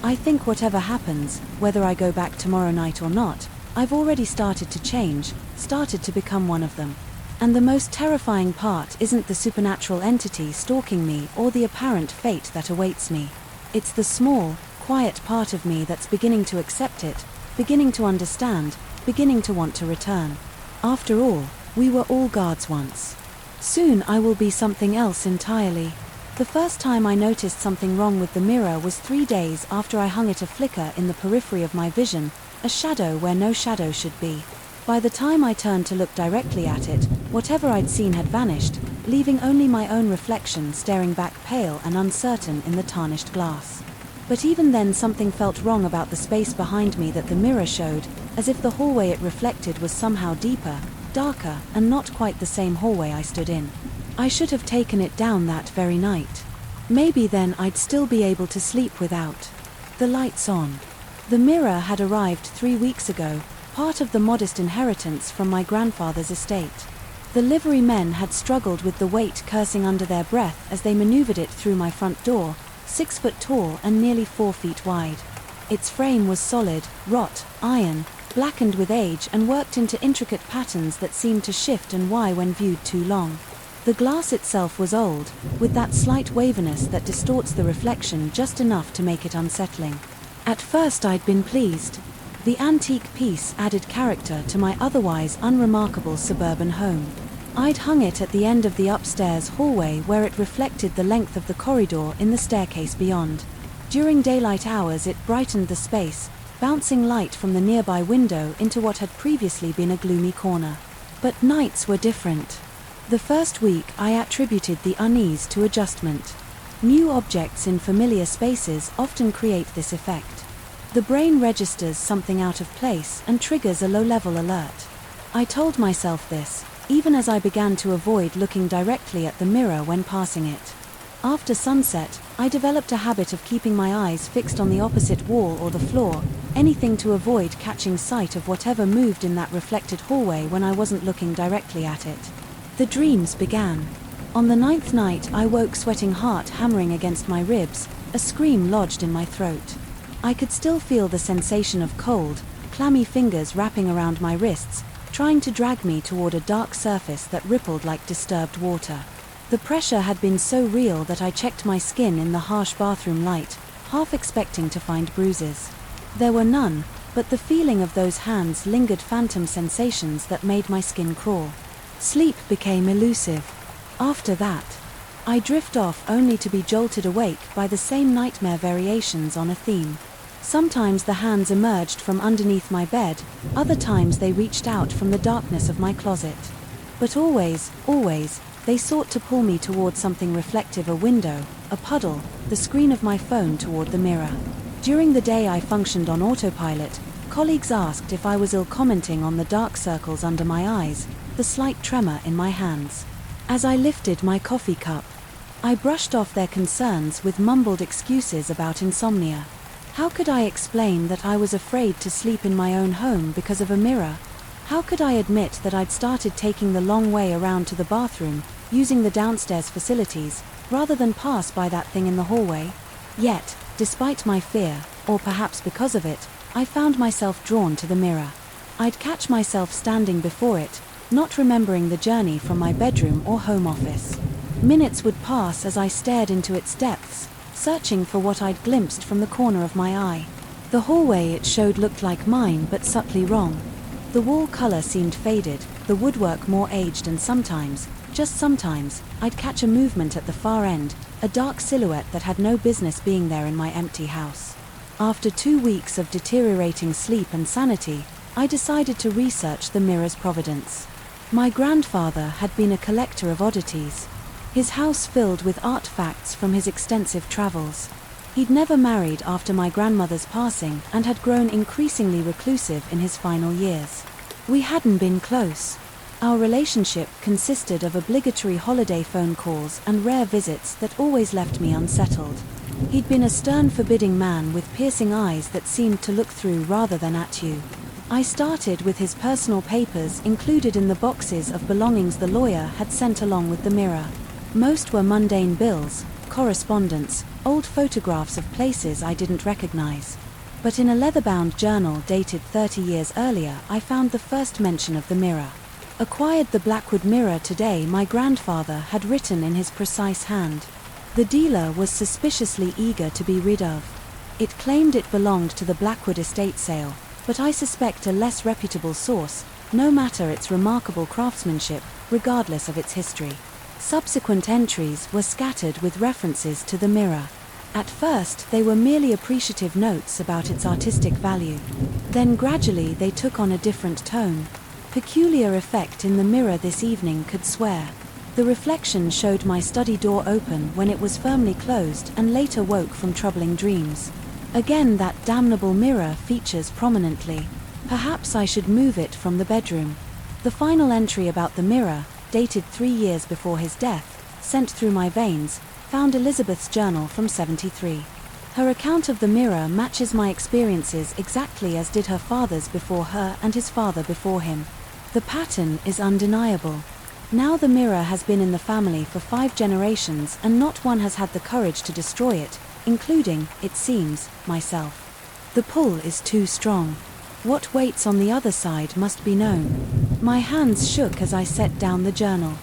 I think whatever happens, whether I go back tomorrow night or not, I've already started to change, started to become one of them. And the most terrifying part isn't the supernatural entity stalking me or the apparent fate that awaits me. It's the small, quiet part of me that's beginning to accept it, beginning to understand, beginning to want to return. After all, we were all guards once. Soon I will be something else entirely. The first time I noticed something wrong with the mirror was 3 days after I hung it a flicker in the periphery of my vision, a shadow where no shadow should be. By the time I turned to look directly at it, whatever I'd seen had vanished, leaving only my own reflection staring back pale and uncertain in the tarnished glass. But even then something felt wrong about the space behind me that the mirror showed, as if the hallway it reflected was somehow deeper, darker, and not quite the same hallway I stood in. I should have taken it down that very night. Maybe then I'd still be able to sleep without the lights on. The mirror had arrived 3 weeks ago, part of the modest inheritance from my grandfather's estate. The livery men had struggled with the weight, cursing under their breath as they maneuvered it through my front door, 6 foot tall and nearly 4 feet wide. Its frame was solid, wrought, iron, blackened with age and worked into intricate patterns that seemed to shift and why when viewed too long. The glass itself was old, with that slight waviness that distorts the reflection just enough to make it unsettling. At first I'd been pleased. The antique piece added character to my otherwise unremarkable suburban home. I'd hung it at the end of the upstairs hallway where it reflected the length of the corridor in the staircase beyond. During daylight hours it brightened the space, bouncing light from the nearby window into what had previously been a gloomy corner. But nights were different. The first week I attributed the unease to adjustment. New objects in familiar spaces often create this effect. The brain registers something out of place and triggers a low-level alert. I told myself this, even as I began to avoid looking directly at the mirror when passing it. After sunset, I developed a habit of keeping my eyes fixed on the opposite wall or the floor, anything to avoid catching sight of whatever moved in that reflected hallway when I wasn't looking directly at it. The dreams began. On the 9th night, I woke sweating, heart hammering against my ribs, a scream lodged in my throat. I could still feel the sensation of cold, clammy fingers wrapping around my wrists, trying to drag me toward a dark surface that rippled like disturbed water. The pressure had been so real that I checked my skin in the harsh bathroom light, half expecting to find bruises. There were none, but the feeling of those hands lingered, phantom sensations that made my skin crawl. Sleep became elusive. After that, I drift off only to be jolted awake by the same nightmare variations on a theme. Sometimes the hands emerged from underneath my bed, other times they reached out from the darkness of my closet. But always, they sought to pull me toward something reflective, a window, a puddle, the screen of my phone, toward the mirror. During the day I functioned on autopilot. Colleagues asked if I was ill, commenting on the dark circles under my eyes, the slight tremor in my hands. As I lifted my coffee cup, I brushed off their concerns with mumbled excuses about insomnia. How could I explain that I was afraid to sleep in my own home because of a mirror? How could I admit that I'd started taking the long way around to the bathroom, using the downstairs facilities, rather than pass by that thing in the hallway? Yet, despite my fear, or perhaps because of it, I found myself drawn to the mirror. I'd catch myself standing before it, not remembering the journey from my bedroom or home office. Minutes would pass as I stared into its depths, searching for what I'd glimpsed from the corner of my eye. The hallway it showed looked like mine, but subtly wrong. The wall color seemed faded, the woodwork more aged, and sometimes, just sometimes, I'd catch a movement at the far end, a dark silhouette that had no business being there in my empty house. After 2 weeks of deteriorating sleep and sanity, I decided to research the mirror's provenance. My grandfather had been a collector of oddities. His house filled with artifacts from his extensive travels. He'd never married after my grandmother's passing and had grown increasingly reclusive in his final years. We hadn't been close. Our relationship consisted of obligatory holiday phone calls and rare visits that always left me unsettled. He'd been a stern, forbidding man with piercing eyes that seemed to look through rather than at you. I started with his personal papers included in the boxes of belongings the lawyer had sent along with the mirror. Most were mundane bills, correspondence, old photographs of places I didn't recognize. But in a leather-bound journal dated 30 years earlier, I found the first mention of the mirror. "Acquired the Blackwood mirror today," my grandfather had written in his precise hand. The dealer was suspiciously eager to be rid of. It claimed it belonged to the Blackwood estate sale, but I suspect a less reputable source, no matter its remarkable craftsmanship, regardless of its history. Subsequent entries were scattered with references to the mirror. At first, they were merely appreciative notes about its artistic value. Then gradually they took on a different tone. "Peculiar effect in the mirror this evening, could swear." The reflection showed my study door open when it was firmly closed, and later woke from troubling dreams. Again that damnable mirror features prominently. Perhaps I should move it from the bedroom. The final entry about the mirror, dated 3 years before his death, sent through my veins, found Elizabeth's journal from '73. Her account of the mirror matches my experiences exactly, as did her father's before her and his father before him. The pattern is undeniable. Now the mirror has been in the family for 5 generations, and not one has had the courage to destroy it, including, it seems, myself. The pull is too strong. What waits on the other side must be known. My hands shook as I set down the journal.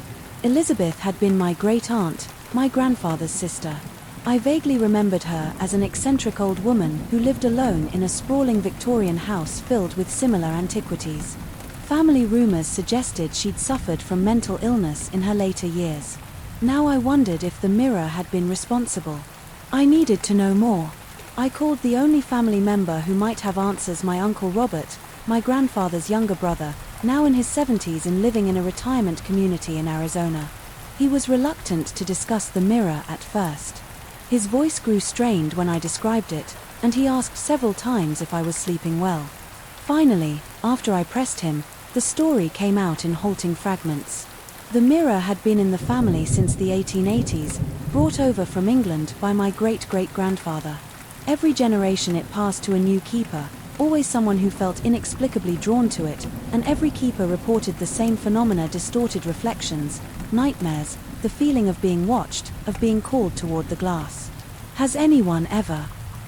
Elizabeth had been my great-aunt, my grandfather's sister. I vaguely remembered her as an eccentric old woman who lived alone in a sprawling Victorian house filled with similar antiquities. Family rumors suggested she'd suffered from mental illness in her later years. Now I wondered if the mirror had been responsible. I needed to know more. I called the only family member who might have answers, my Uncle Robert, my grandfather's younger brother, now in his 70s and living in a retirement community in Arizona. He was reluctant to discuss the mirror at first. His voice grew strained when I described it, and he asked several times if I was sleeping well. Finally, after I pressed him, the story came out in halting fragments. The mirror had been in the family since the 1880s, brought over from England by my great-great-grandfather. Every generation it passed to a new keeper, always someone who felt inexplicably drawn to it, and every keeper reported the same phenomena: distorted reflections, nightmares, the feeling of being watched, of being called toward the glass. Has anyone ever?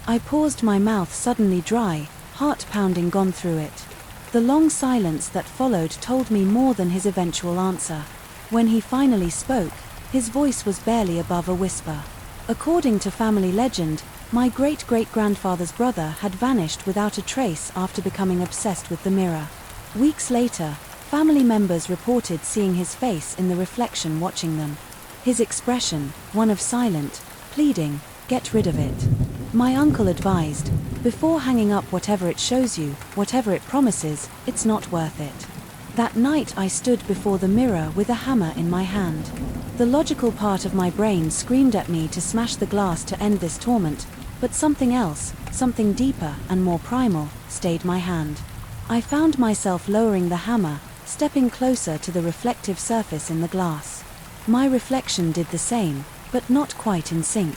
I paused, my mouth suddenly dry, heart pounding gone through it. The long silence that followed told me more than his eventual answer. When he finally spoke, his voice was barely above a whisper. According to family legend, my great-great-grandfather's brother had vanished without a trace after becoming obsessed with the mirror. Weeks later, family members reported seeing his face in the reflection watching them. His expression, one of silent, pleading, "Get rid of it." My uncle advised, "Before hanging up whatever it shows you, whatever it promises, it's not worth it." That night I stood before the mirror with a hammer in my hand. The logical part of my brain screamed at me to smash the glass to end this torment, but something else, something deeper and more primal, stayed my hand. I found myself lowering the hammer, stepping closer to the reflective surface in the glass. My reflection did the same, but not quite in sync.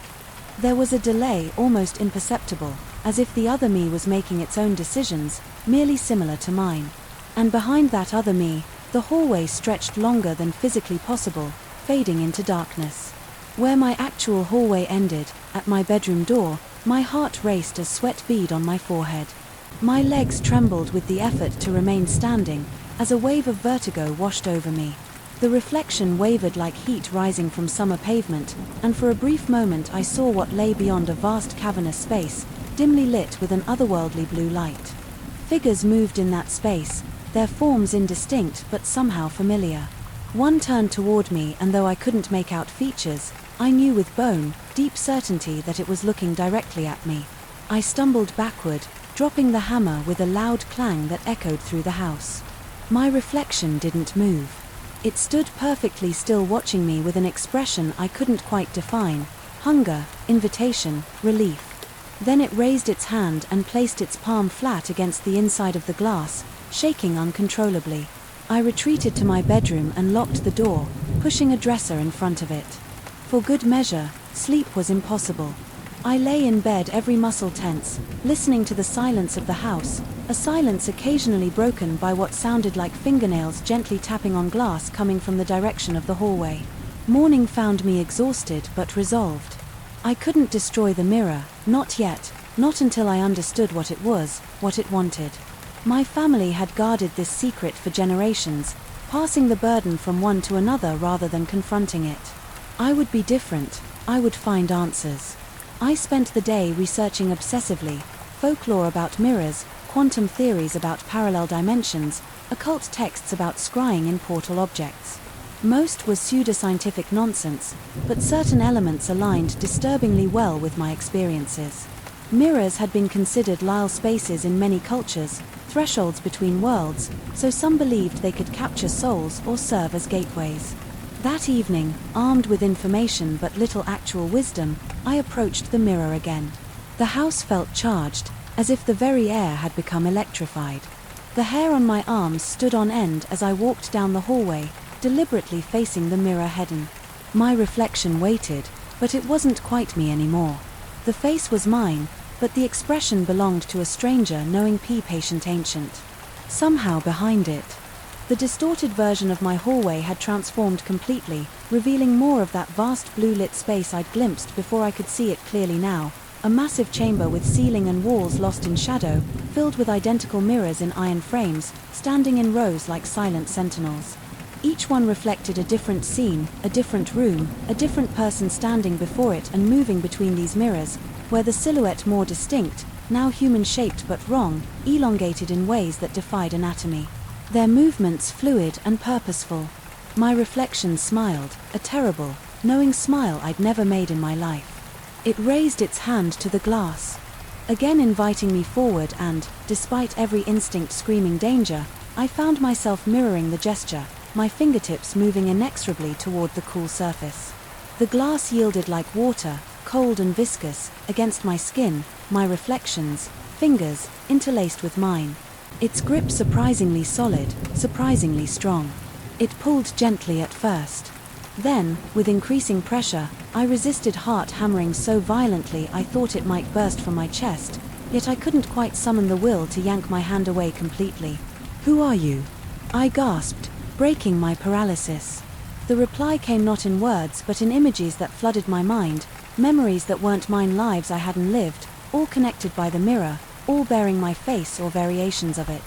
There was a delay, almost imperceptible, as if the other me was making its own decisions, merely similar to mine. And behind that other me, the hallway stretched longer than physically possible, fading into darkness. Where my actual hallway ended, at my bedroom door, my heart raced as sweat bead on my forehead. My legs trembled with the effort to remain standing, as a wave of vertigo washed over me. The reflection wavered like heat rising from summer pavement, and for a brief moment I saw what lay beyond a vast cavernous space, dimly lit with an otherworldly blue light. Figures moved in that space, their forms indistinct but somehow familiar. One turned toward me, and though I couldn't make out features, I knew with bone, deep certainty that it was looking directly at me. I stumbled backward, dropping the hammer with a loud clang that echoed through the house. My reflection didn't move. It stood perfectly still, watching me with an expression I couldn't quite define: hunger, invitation, relief. Then it raised its hand and placed its palm flat against the inside of the glass, shaking uncontrollably. I retreated to my bedroom and locked the door, pushing a dresser in front of it. For good measure, sleep was impossible. I lay in bed, every muscle tense, listening to the silence of the house, a silence occasionally broken by what sounded like fingernails gently tapping on glass coming from the direction of the hallway. Morning found me exhausted but resolved. I couldn't destroy the mirror, not yet, not until I understood what it was, what it wanted. My family had guarded this secret for generations, passing the burden from one to another rather than confronting it. I would be different. I would find answers. I spent the day researching obsessively, folklore about mirrors, quantum theories about parallel dimensions, occult texts about scrying in portal objects. Most was pseudoscientific nonsense, but certain elements aligned disturbingly well with my experiences. Mirrors had been considered liminal spaces in many cultures, thresholds between worlds, so some believed they could capture souls or serve as gateways. That evening, armed with information but little actual wisdom, I approached the mirror again. The house felt charged, as if the very air had become electrified. The hair on my arms stood on end as I walked down the hallway, deliberately facing the mirror head-on. My reflection waited, but it wasn't quite me anymore. The face was mine, but the expression belonged to a stranger, knowing patient ancient. Somehow behind it, the distorted version of my hallway had transformed completely, revealing more of that vast blue-lit space I'd glimpsed before I could see it clearly now, a massive chamber with ceiling and walls lost in shadow, filled with identical mirrors in iron frames, standing in rows like silent sentinels. Each one reflected a different scene, a different room, a different person standing before it and moving between these mirrors, where the silhouette more distinct, now human-shaped but wrong, elongated in ways that defied anatomy. Their movements fluid and purposeful. My reflection smiled, a terrible, knowing smile I'd never made in my life. It raised its hand to the glass, again inviting me forward, and, despite every instinct screaming danger, I found myself mirroring the gesture, my fingertips moving inexorably toward the cool surface. The glass yielded like water, cold and viscous, against my skin, my reflections, fingers, interlaced with mine. Its grip surprisingly solid, surprisingly strong. It pulled gently at first. Then, with increasing pressure, I resisted, heart hammering so violently I thought it might burst from my chest, yet I couldn't quite summon the will to yank my hand away completely. "Who are you?" I gasped, breaking my paralysis. The reply came not in words but in images that flooded my mind, memories that weren't mine, lives I hadn't lived, all connected by the mirror, all bearing my face or variations of it.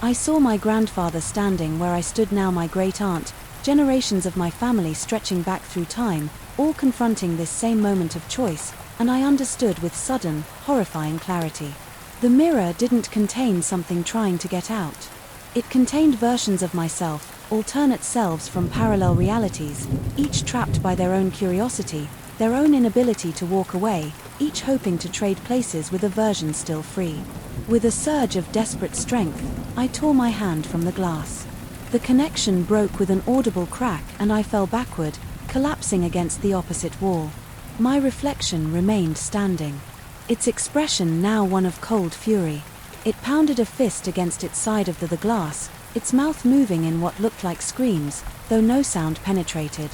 I saw my grandfather standing where I stood now, my great-aunt, generations of my family stretching back through time, all confronting this same moment of choice, and I understood with sudden, horrifying clarity. The mirror didn't contain something trying to get out. It contained versions of myself, alternate selves from parallel realities, each trapped by their own curiosity, their own inability to walk away, each hoping to trade places with a version still free. With a surge of desperate strength, I tore my hand from the glass. The connection broke with an audible crack and I fell backward, collapsing against the opposite wall. My reflection remained standing. Its expression now one of cold fury. It pounded a fist against its side of the glass, its mouth moving in what looked like screams, though no sound penetrated.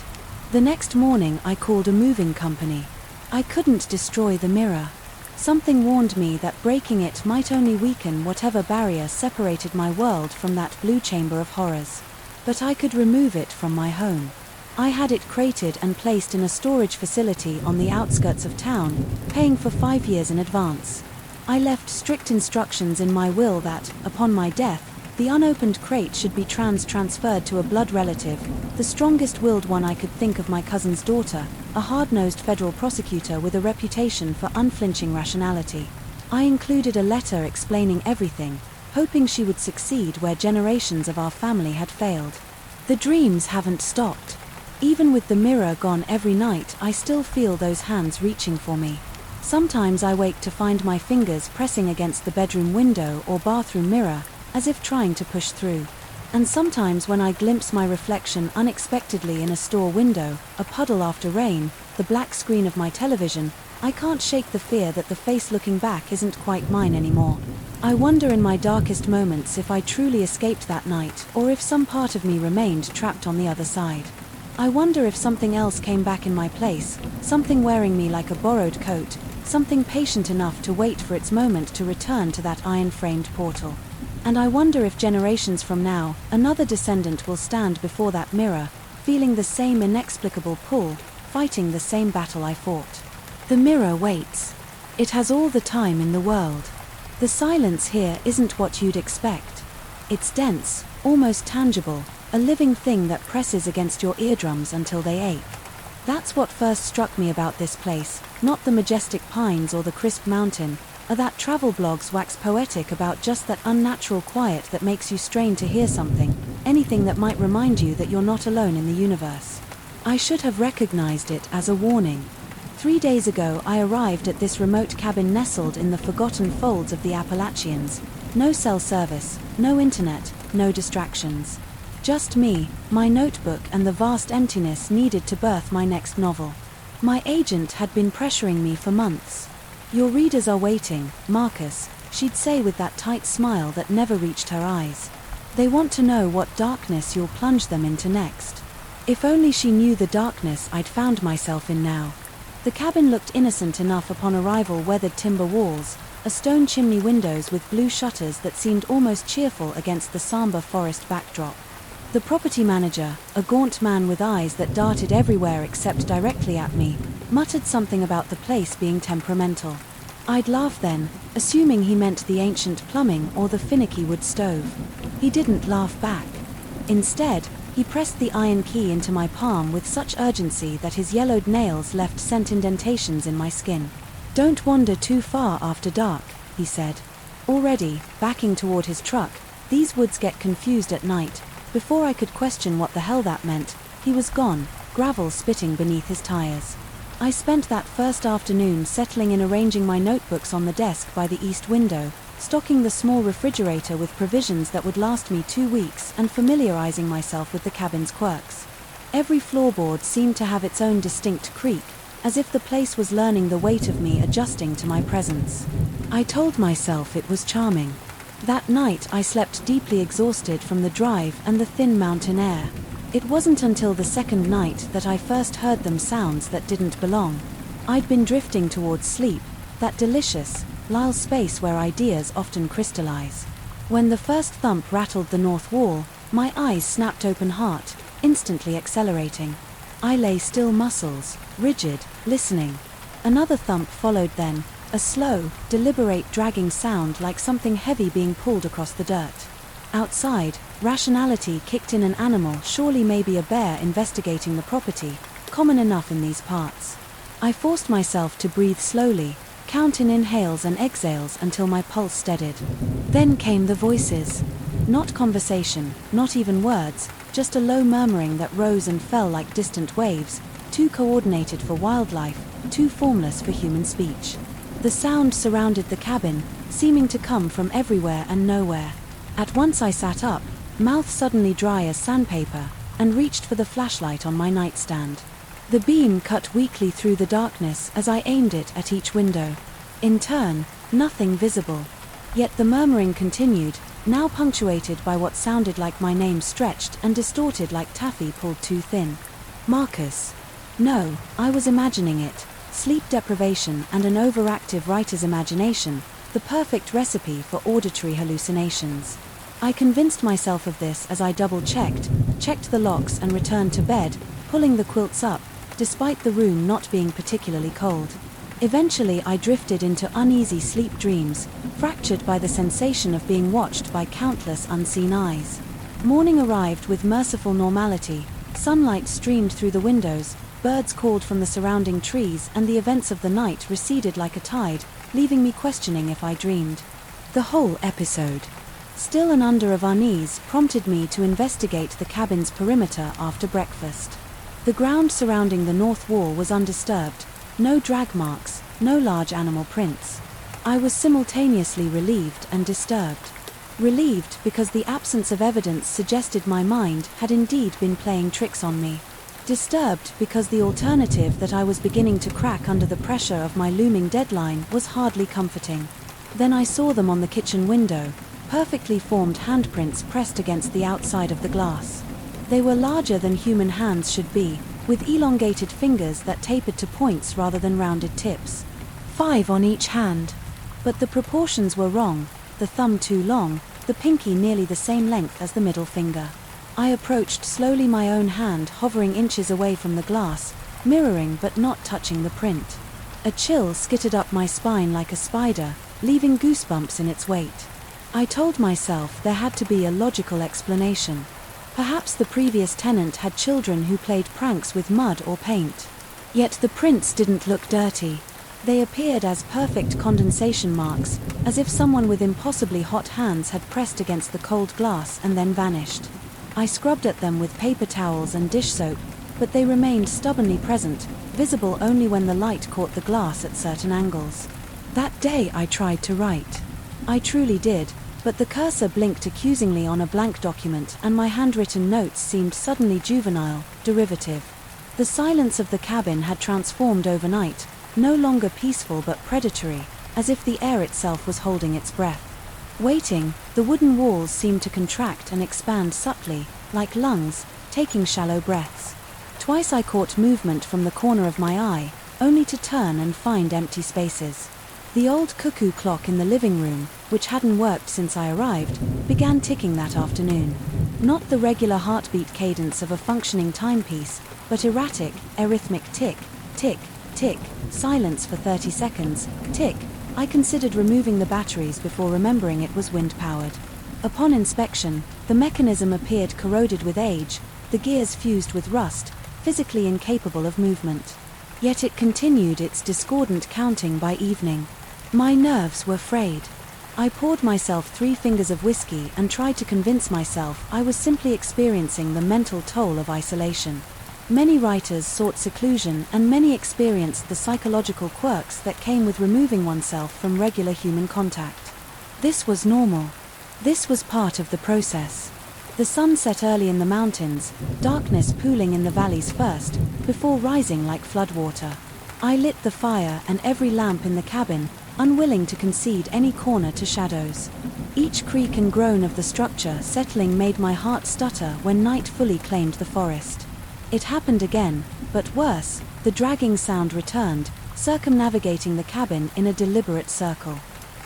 The next morning I called a moving company. I couldn't destroy the mirror. Something warned me that breaking it might only weaken whatever barrier separated my world from that blue chamber of horrors. But I could remove it from my home. I had it crated and placed in a storage facility on the outskirts of town, paying for 5 years in advance. I left strict instructions in my will that, upon my death, the unopened crate should be transferred to a blood relative, the strongest-willed one I could think of, my cousin's daughter, a hard-nosed federal prosecutor with a reputation for unflinching rationality. I included a letter explaining everything, hoping she would succeed where generations of our family had failed. The dreams haven't stopped. Even with the mirror gone every night, I still feel those hands reaching for me. Sometimes I wake to find my fingers pressing against the bedroom window or bathroom mirror, as if trying to push through. And sometimes when I glimpse my reflection unexpectedly in a store window, a puddle after rain, the black screen of my television, I can't shake the fear that the face looking back isn't quite mine anymore. I wonder in my darkest moments if I truly escaped that night, or if some part of me remained trapped on the other side. I wonder if something else came back in my place, something wearing me like a borrowed coat, something patient enough to wait for its moment to return to that iron-framed portal. And I wonder if generations from now, another descendant will stand before that mirror, feeling the same inexplicable pull, fighting the same battle I fought. The mirror waits. It has all the time in the world. The silence here isn't what you'd expect. It's dense, almost tangible, a living thing that presses against your eardrums until they ache. That's what first struck me about this place, not the majestic pines or the crisp mountain, or that travel blogs wax poetic about just that unnatural quiet that makes you strain to hear something, anything that might remind you that you're not alone in the universe. I should have recognized it as a warning. 3 days ago I arrived at this remote cabin nestled in the forgotten folds of the Appalachians. No cell service, no internet, no distractions. Just me, my notebook and the vast emptiness needed to birth my next novel. My agent had been pressuring me for months. "Your readers are waiting, Marcus," she'd say with that tight smile that never reached her eyes. "They want to know what darkness you'll plunge them into next." If only she knew the darkness I'd found myself in now. The cabin looked innocent enough upon arrival: weathered timber walls, a stone chimney, windows with blue shutters that seemed almost cheerful against the somber forest backdrop. The property manager, a gaunt man with eyes that darted everywhere except directly at me, muttered something about the place being temperamental. I'd laugh then, assuming he meant the ancient plumbing or the finicky wood stove. He didn't laugh back. Instead, he pressed the iron key into my palm with such urgency that his yellowed nails left scent indentations in my skin. "Don't wander too far after dark," he said. Already, backing toward his truck, these woods get confused at night. Before I could question what the hell that meant, he was gone, gravel spitting beneath his tires. I spent that first afternoon settling in, arranging my notebooks on the desk by the east window, stocking the small refrigerator with provisions that would last me 2 weeks, and familiarizing myself with the cabin's quirks. Every floorboard seemed to have its own distinct creak, as if the place was learning the weight of me adjusting to my presence. I told myself it was charming. That night I slept deeply exhausted from the drive and the thin mountain air. It wasn't until the second night that I first heard them sounds that didn't belong. I'd been drifting towards sleep, that delicious, lull space where ideas often crystallize. When the first thump rattled the north wall, my eyes snapped open, heart instantly accelerating. I lay still, muscles rigid, listening. Another thump followed then, a slow, deliberate dragging sound like something heavy being pulled across the dirt. Outside, rationality kicked in, an animal, surely maybe a bear, investigating the property, common enough in these parts. I forced myself to breathe slowly, count in inhales and exhales until my pulse steadied. Then came the voices. Not conversation, not even words, just a low murmuring that rose and fell like distant waves, too coordinated for wildlife, too formless for human speech. The sound surrounded the cabin, seeming to come from everywhere and nowhere. At once I sat up, mouth suddenly dry as sandpaper, and reached for the flashlight on my nightstand. The beam cut weakly through the darkness as I aimed it at each window. In turn, nothing visible. Yet the murmuring continued, now punctuated by what sounded like my name stretched and distorted like taffy pulled too thin. Marcus. No, I was imagining it. Sleep deprivation and an overactive writer's imagination, the perfect recipe for auditory hallucinations. I convinced myself of this as I checked the locks and returned to bed, pulling the quilts up, despite the room not being particularly cold. Eventually I drifted into uneasy sleep dreams, fractured by the sensation of being watched by countless unseen eyes. Morning arrived with merciful normality, sunlight streamed through the windows, birds called from the surrounding trees, and the events of the night receded like a tide, leaving me questioning if I dreamed. The whole episode, still and under of unease, prompted me to investigate the cabin's perimeter after breakfast. The ground surrounding the north wall was undisturbed, no drag marks, no large animal prints. I was simultaneously relieved and disturbed. Relieved because the absence of evidence suggested my mind had indeed been playing tricks on me. Disturbed because the alternative that I was beginning to crack under the pressure of my looming deadline was hardly comforting. Then I saw them on the kitchen window, perfectly formed handprints pressed against the outside of the glass. They were larger than human hands should be, with elongated fingers that tapered to points rather than rounded tips. 5 on each hand. But the proportions were wrong, the thumb too long, the pinky nearly the same length as the middle finger. I approached slowly, my own hand hovering inches away from the glass, mirroring but not touching the print. A chill skittered up my spine like a spider, leaving goosebumps in its wake. I told myself there had to be a logical explanation. Perhaps the previous tenant had children who played pranks with mud or paint. Yet the prints didn't look dirty. They appeared as perfect condensation marks, as if someone with impossibly hot hands had pressed against the cold glass and then vanished. I scrubbed at them with paper towels and dish soap, but they remained stubbornly present, visible only when the light caught the glass at certain angles. That day I tried to write. I truly did, but the cursor blinked accusingly on a blank document and my handwritten notes seemed suddenly juvenile, derivative. The silence of the cabin had transformed overnight, no longer peaceful but predatory, as if the air itself was holding its breath. Waiting, the wooden walls seemed to contract and expand subtly, like lungs, taking shallow breaths. Twice I caught movement from the corner of my eye, only to turn and find empty spaces. The old cuckoo clock in the living room, which hadn't worked since I arrived, began ticking that afternoon. Not the regular heartbeat cadence of a functioning timepiece, but erratic, arrhythmic tick, tick, tick, silence for 30 seconds, tick. I considered removing the batteries before remembering it was wind-powered. Upon inspection, the mechanism appeared corroded with age, the gears fused with rust, physically incapable of movement. Yet it continued its discordant counting by evening. My nerves were frayed. I poured myself 3 fingers of whiskey and tried to convince myself I was simply experiencing the mental toll of isolation. Many writers sought seclusion and many experienced the psychological quirks that came with removing oneself from regular human contact. This was normal. This was part of the process. The sun set early in the mountains, darkness pooling in the valleys first, before rising like floodwater. I lit the fire and every lamp in the cabin, unwilling to concede any corner to shadows. Each creak and groan of the structure settling made my heart stutter when night fully claimed the forest. It happened again, but worse, the dragging sound returned, circumnavigating the cabin in a deliberate circle.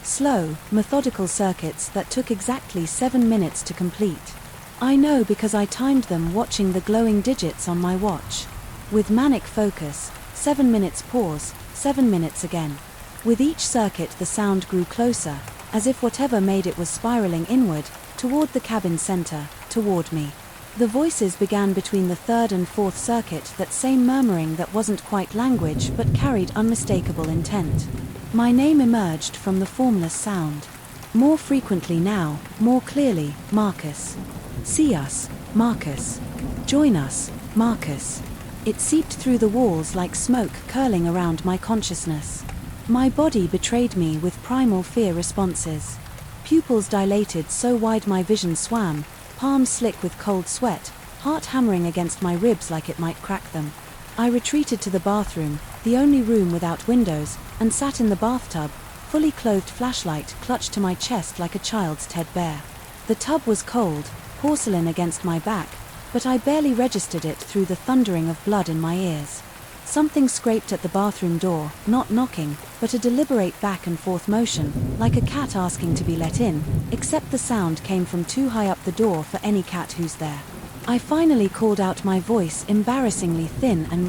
Slow, methodical circuits that took exactly 7 minutes to complete. I know because I timed them watching the glowing digits on my watch. With manic focus, 7 minutes pause, 7 minutes again. With each circuit the sound grew closer, as if whatever made it was spiraling inward, toward the cabin center, toward me. The voices began between the third and fourth circuit, that same murmuring that wasn't quite language but carried unmistakable intent. My name emerged from the formless sound. More frequently now, more clearly, Marcus. See us, Marcus. Join us, Marcus. It seeped through the walls like smoke curling around my consciousness. My body betrayed me with primal fear responses. Pupils dilated so wide my vision swam, palms slick with cold sweat, heart hammering against my ribs like it might crack them. I retreated to the bathroom, the only room without windows, and sat in the bathtub, fully clothed, flashlight clutched to my chest like a child's Ted Bear. The tub was cold, porcelain against my back, but I barely registered it through the thundering of blood in my ears. Something scraped at the bathroom door, not knocking, but a deliberate back and forth motion, like a cat asking to be let in, except the sound came from too high up the door for any cat who's there. I finally called out, my voice embarrassingly thin and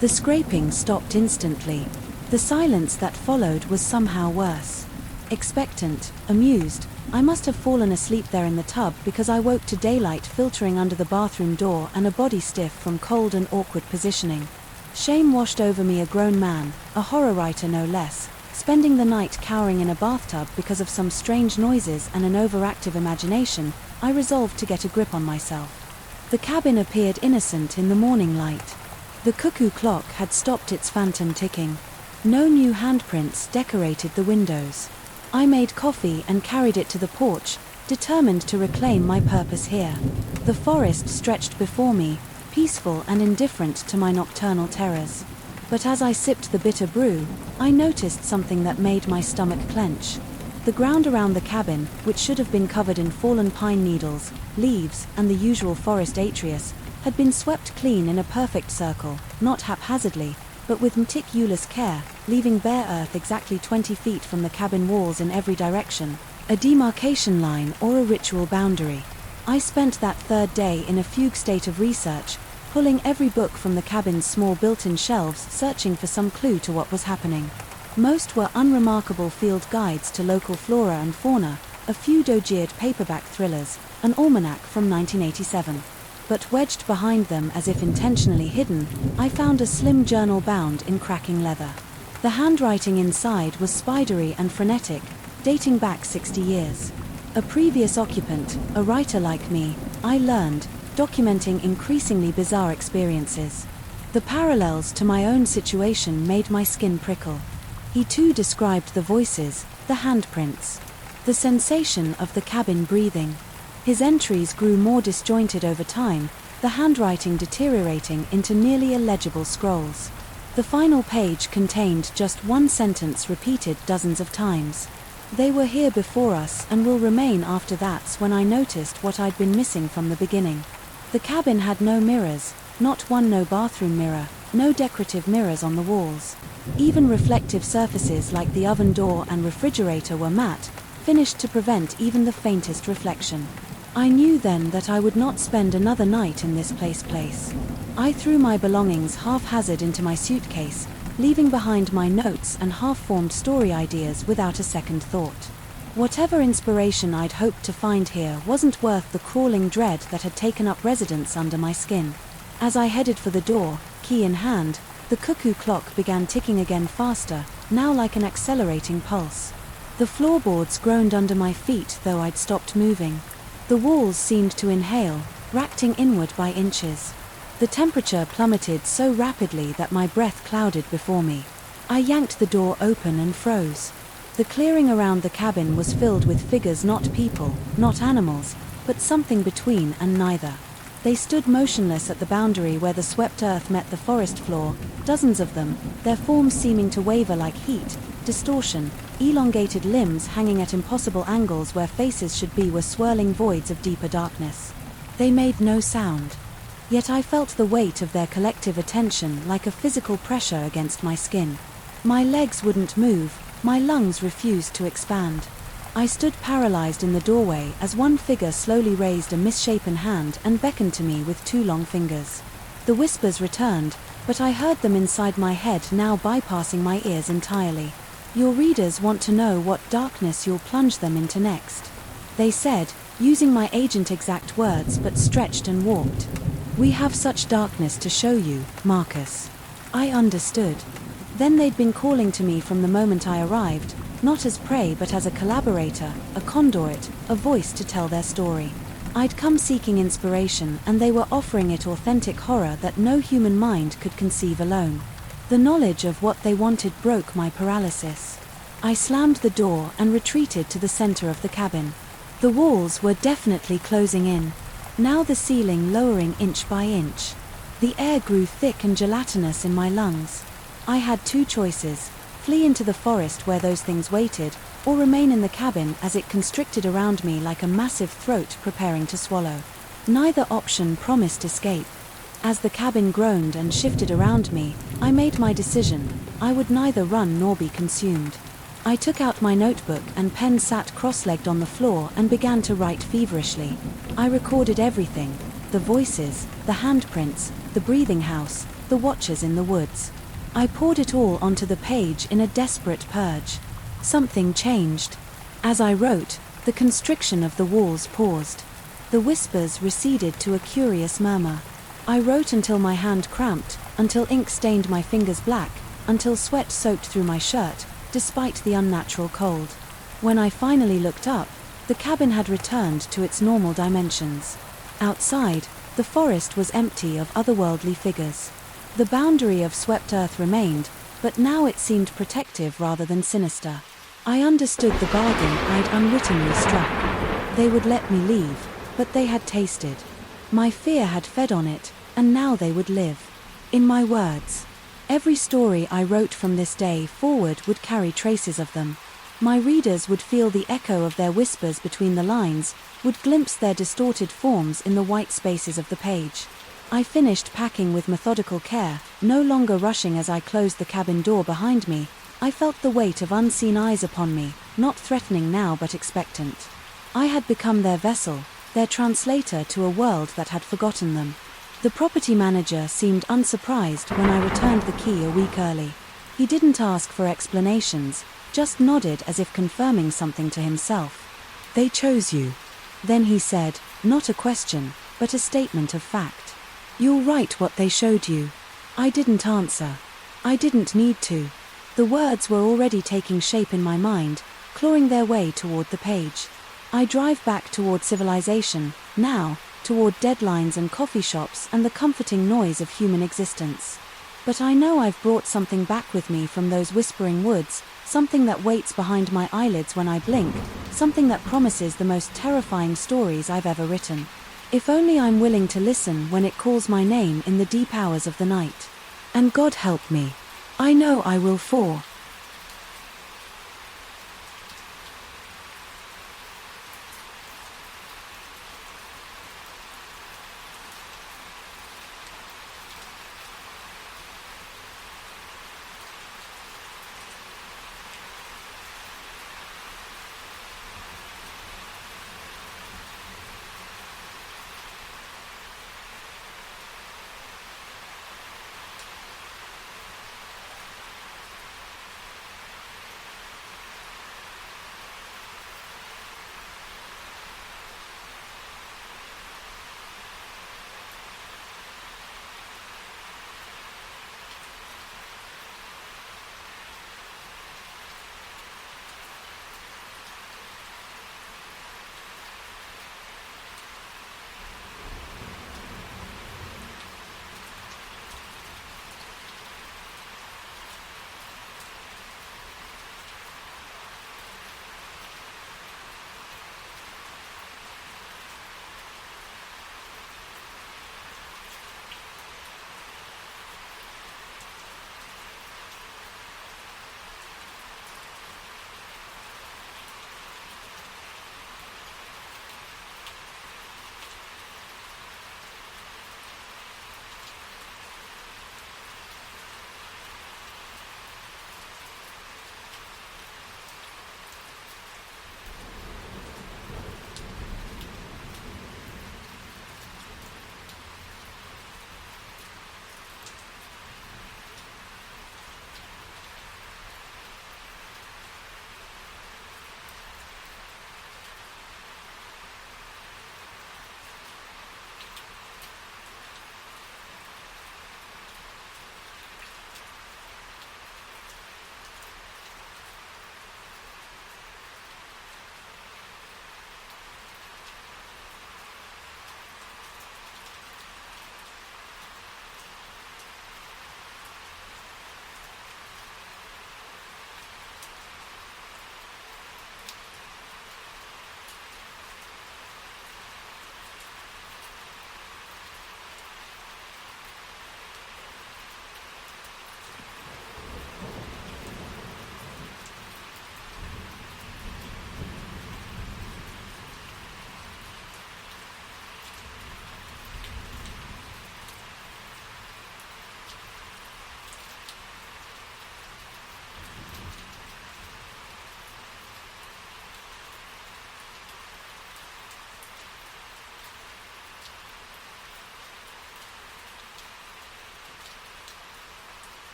The scraping stopped instantly. The silence that followed was somehow worse. Expectant, amused, I must have fallen asleep there in the tub because I woke to daylight filtering under the bathroom door and a body stiff from cold and awkward positioning. Shame washed over me, a grown man, a horror writer no less, spending the night cowering in a bathtub because of some strange noises and an overactive imagination. I resolved to get a grip on myself. The cabin appeared innocent in the morning light. The cuckoo clock had stopped its phantom ticking. No new handprints decorated the windows. I made coffee and carried it to the porch, determined to reclaim my purpose here. The forest stretched before me, peaceful and indifferent to my nocturnal terrors. But as I sipped the bitter brew, I noticed something that made my stomach clench. The ground around the cabin, which should have been covered in fallen pine needles, leaves, and the usual forest atrius, had been swept clean in a perfect circle, not haphazardly, but with meticulous care, leaving bare earth exactly 20 feet from the cabin walls in every direction, a demarcation line or a ritual boundary. I spent that third day in a fugue state of research, pulling every book from the cabin's small built-in shelves, searching for some clue to what was happening. Most were unremarkable field guides to local flora and fauna, a few dog-eared paperback thrillers, an almanac from 1987. But wedged behind them, as if intentionally hidden, I found a slim journal bound in cracking leather. The handwriting inside was spidery and frenetic, dating back 60 years. A previous occupant, a writer like me, I learned, documenting increasingly bizarre experiences. The parallels to my own situation made my skin prickle. He too described the voices, the handprints, the sensation of the cabin breathing. His entries grew more disjointed over time, the handwriting deteriorating into nearly illegible scrolls. The final page contained just one sentence repeated dozens of times. They were here before us and will remain after. That's when I noticed what I'd been missing from the beginning. The cabin had no mirrors, not one, no bathroom mirror, no decorative mirrors on the walls. Even reflective surfaces like the oven door and refrigerator were matte, finished to prevent even the faintest reflection. I knew then that I would not spend another night in this place. I threw my belongings haphazard into my suitcase, leaving behind my notes and half-formed story ideas without a second thought. Whatever inspiration I'd hoped to find here wasn't worth the crawling dread that had taken up residence under my skin. As I headed for the door, key in hand, the cuckoo clock began ticking again, faster, now like an accelerating pulse. The floorboards groaned under my feet though I'd stopped moving. The walls seemed to inhale, racting inward by inches. The temperature plummeted so rapidly that my breath clouded before me. I yanked the door open and froze. The clearing around the cabin was filled with figures, not people, not animals, but something between and neither. They stood motionless at the boundary where the swept earth met the forest floor, dozens of them, their forms seeming to waver like heat, distortion, elongated limbs hanging at impossible angles where faces should be were swirling voids of deeper darkness. They made no sound. Yet I felt the weight of their collective attention like a physical pressure against my skin. My legs wouldn't move, my lungs refused to expand. I stood paralyzed in the doorway as one figure slowly raised a misshapen hand and beckoned to me with two long fingers. The whispers returned, but I heard them inside my head, now bypassing my ears entirely. Your readers want to know what darkness you'll plunge them into next. They said, using my agent exact words but stretched and warped. We have such darkness to show you, Marcus. I understood. Then they'd been calling to me from the moment I arrived, not as prey but as a collaborator, a conduit, a voice to tell their story. I'd come seeking inspiration and they were offering it authentic horror that no human mind could conceive alone. The knowledge of what they wanted broke my paralysis. I slammed the door and retreated to the center of the cabin. The walls were definitely closing in. Now the ceiling lowering inch by inch. The air grew thick and gelatinous in my lungs. I had two choices: flee into the forest where those things waited, or remain in the cabin as it constricted around me like a massive throat preparing to swallow. Neither option promised escape. As the cabin groaned and shifted around me, I made my decision. I would neither run nor be consumed. I took out my notebook and pen, sat cross-legged on the floor and began to write feverishly. I recorded everything: the voices, the handprints, the breathing house, the watchers in the woods. I poured it all onto the page in a desperate purge. Something changed. As I wrote, the constriction of the walls paused. The whispers receded to a curious murmur. I wrote until my hand cramped, until ink stained my fingers black, until sweat soaked through my shirt, despite the unnatural cold. When I finally looked up, the cabin had returned to its normal dimensions. Outside, the forest was empty of otherworldly figures. The boundary of swept earth remained, but now it seemed protective rather than sinister. I understood the bargain I'd unwittingly struck. They would let me leave, but they had tasted. My fear had fed on it, and now they would live. In my words. Every story I wrote from this day forward would carry traces of them. My readers would feel the echo of their whispers between the lines, would glimpse their distorted forms in the white spaces of the page. I finished packing with methodical care, no longer rushing. As I closed the cabin door behind me, I felt the weight of unseen eyes upon me, not threatening now but expectant. I had become their vessel, their translator to a world that had forgotten them. The property manager seemed unsurprised when I returned the key a week early. He didn't ask for explanations, just nodded as if confirming something to himself. They chose you. Then he said, not a question, but a statement of fact. You'll write what they showed you. I didn't answer. I didn't need to. The words were already taking shape in my mind, clawing their way toward the page. I drive back toward civilization, now, toward deadlines and coffee shops and the comforting noise of human existence. But I know I've brought something back with me from those whispering woods, something that waits behind my eyelids when I blink, something that promises the most terrifying stories I've ever written. If only I'm willing to listen when it calls my name in the deep hours of the night. And God help me. I know I will, for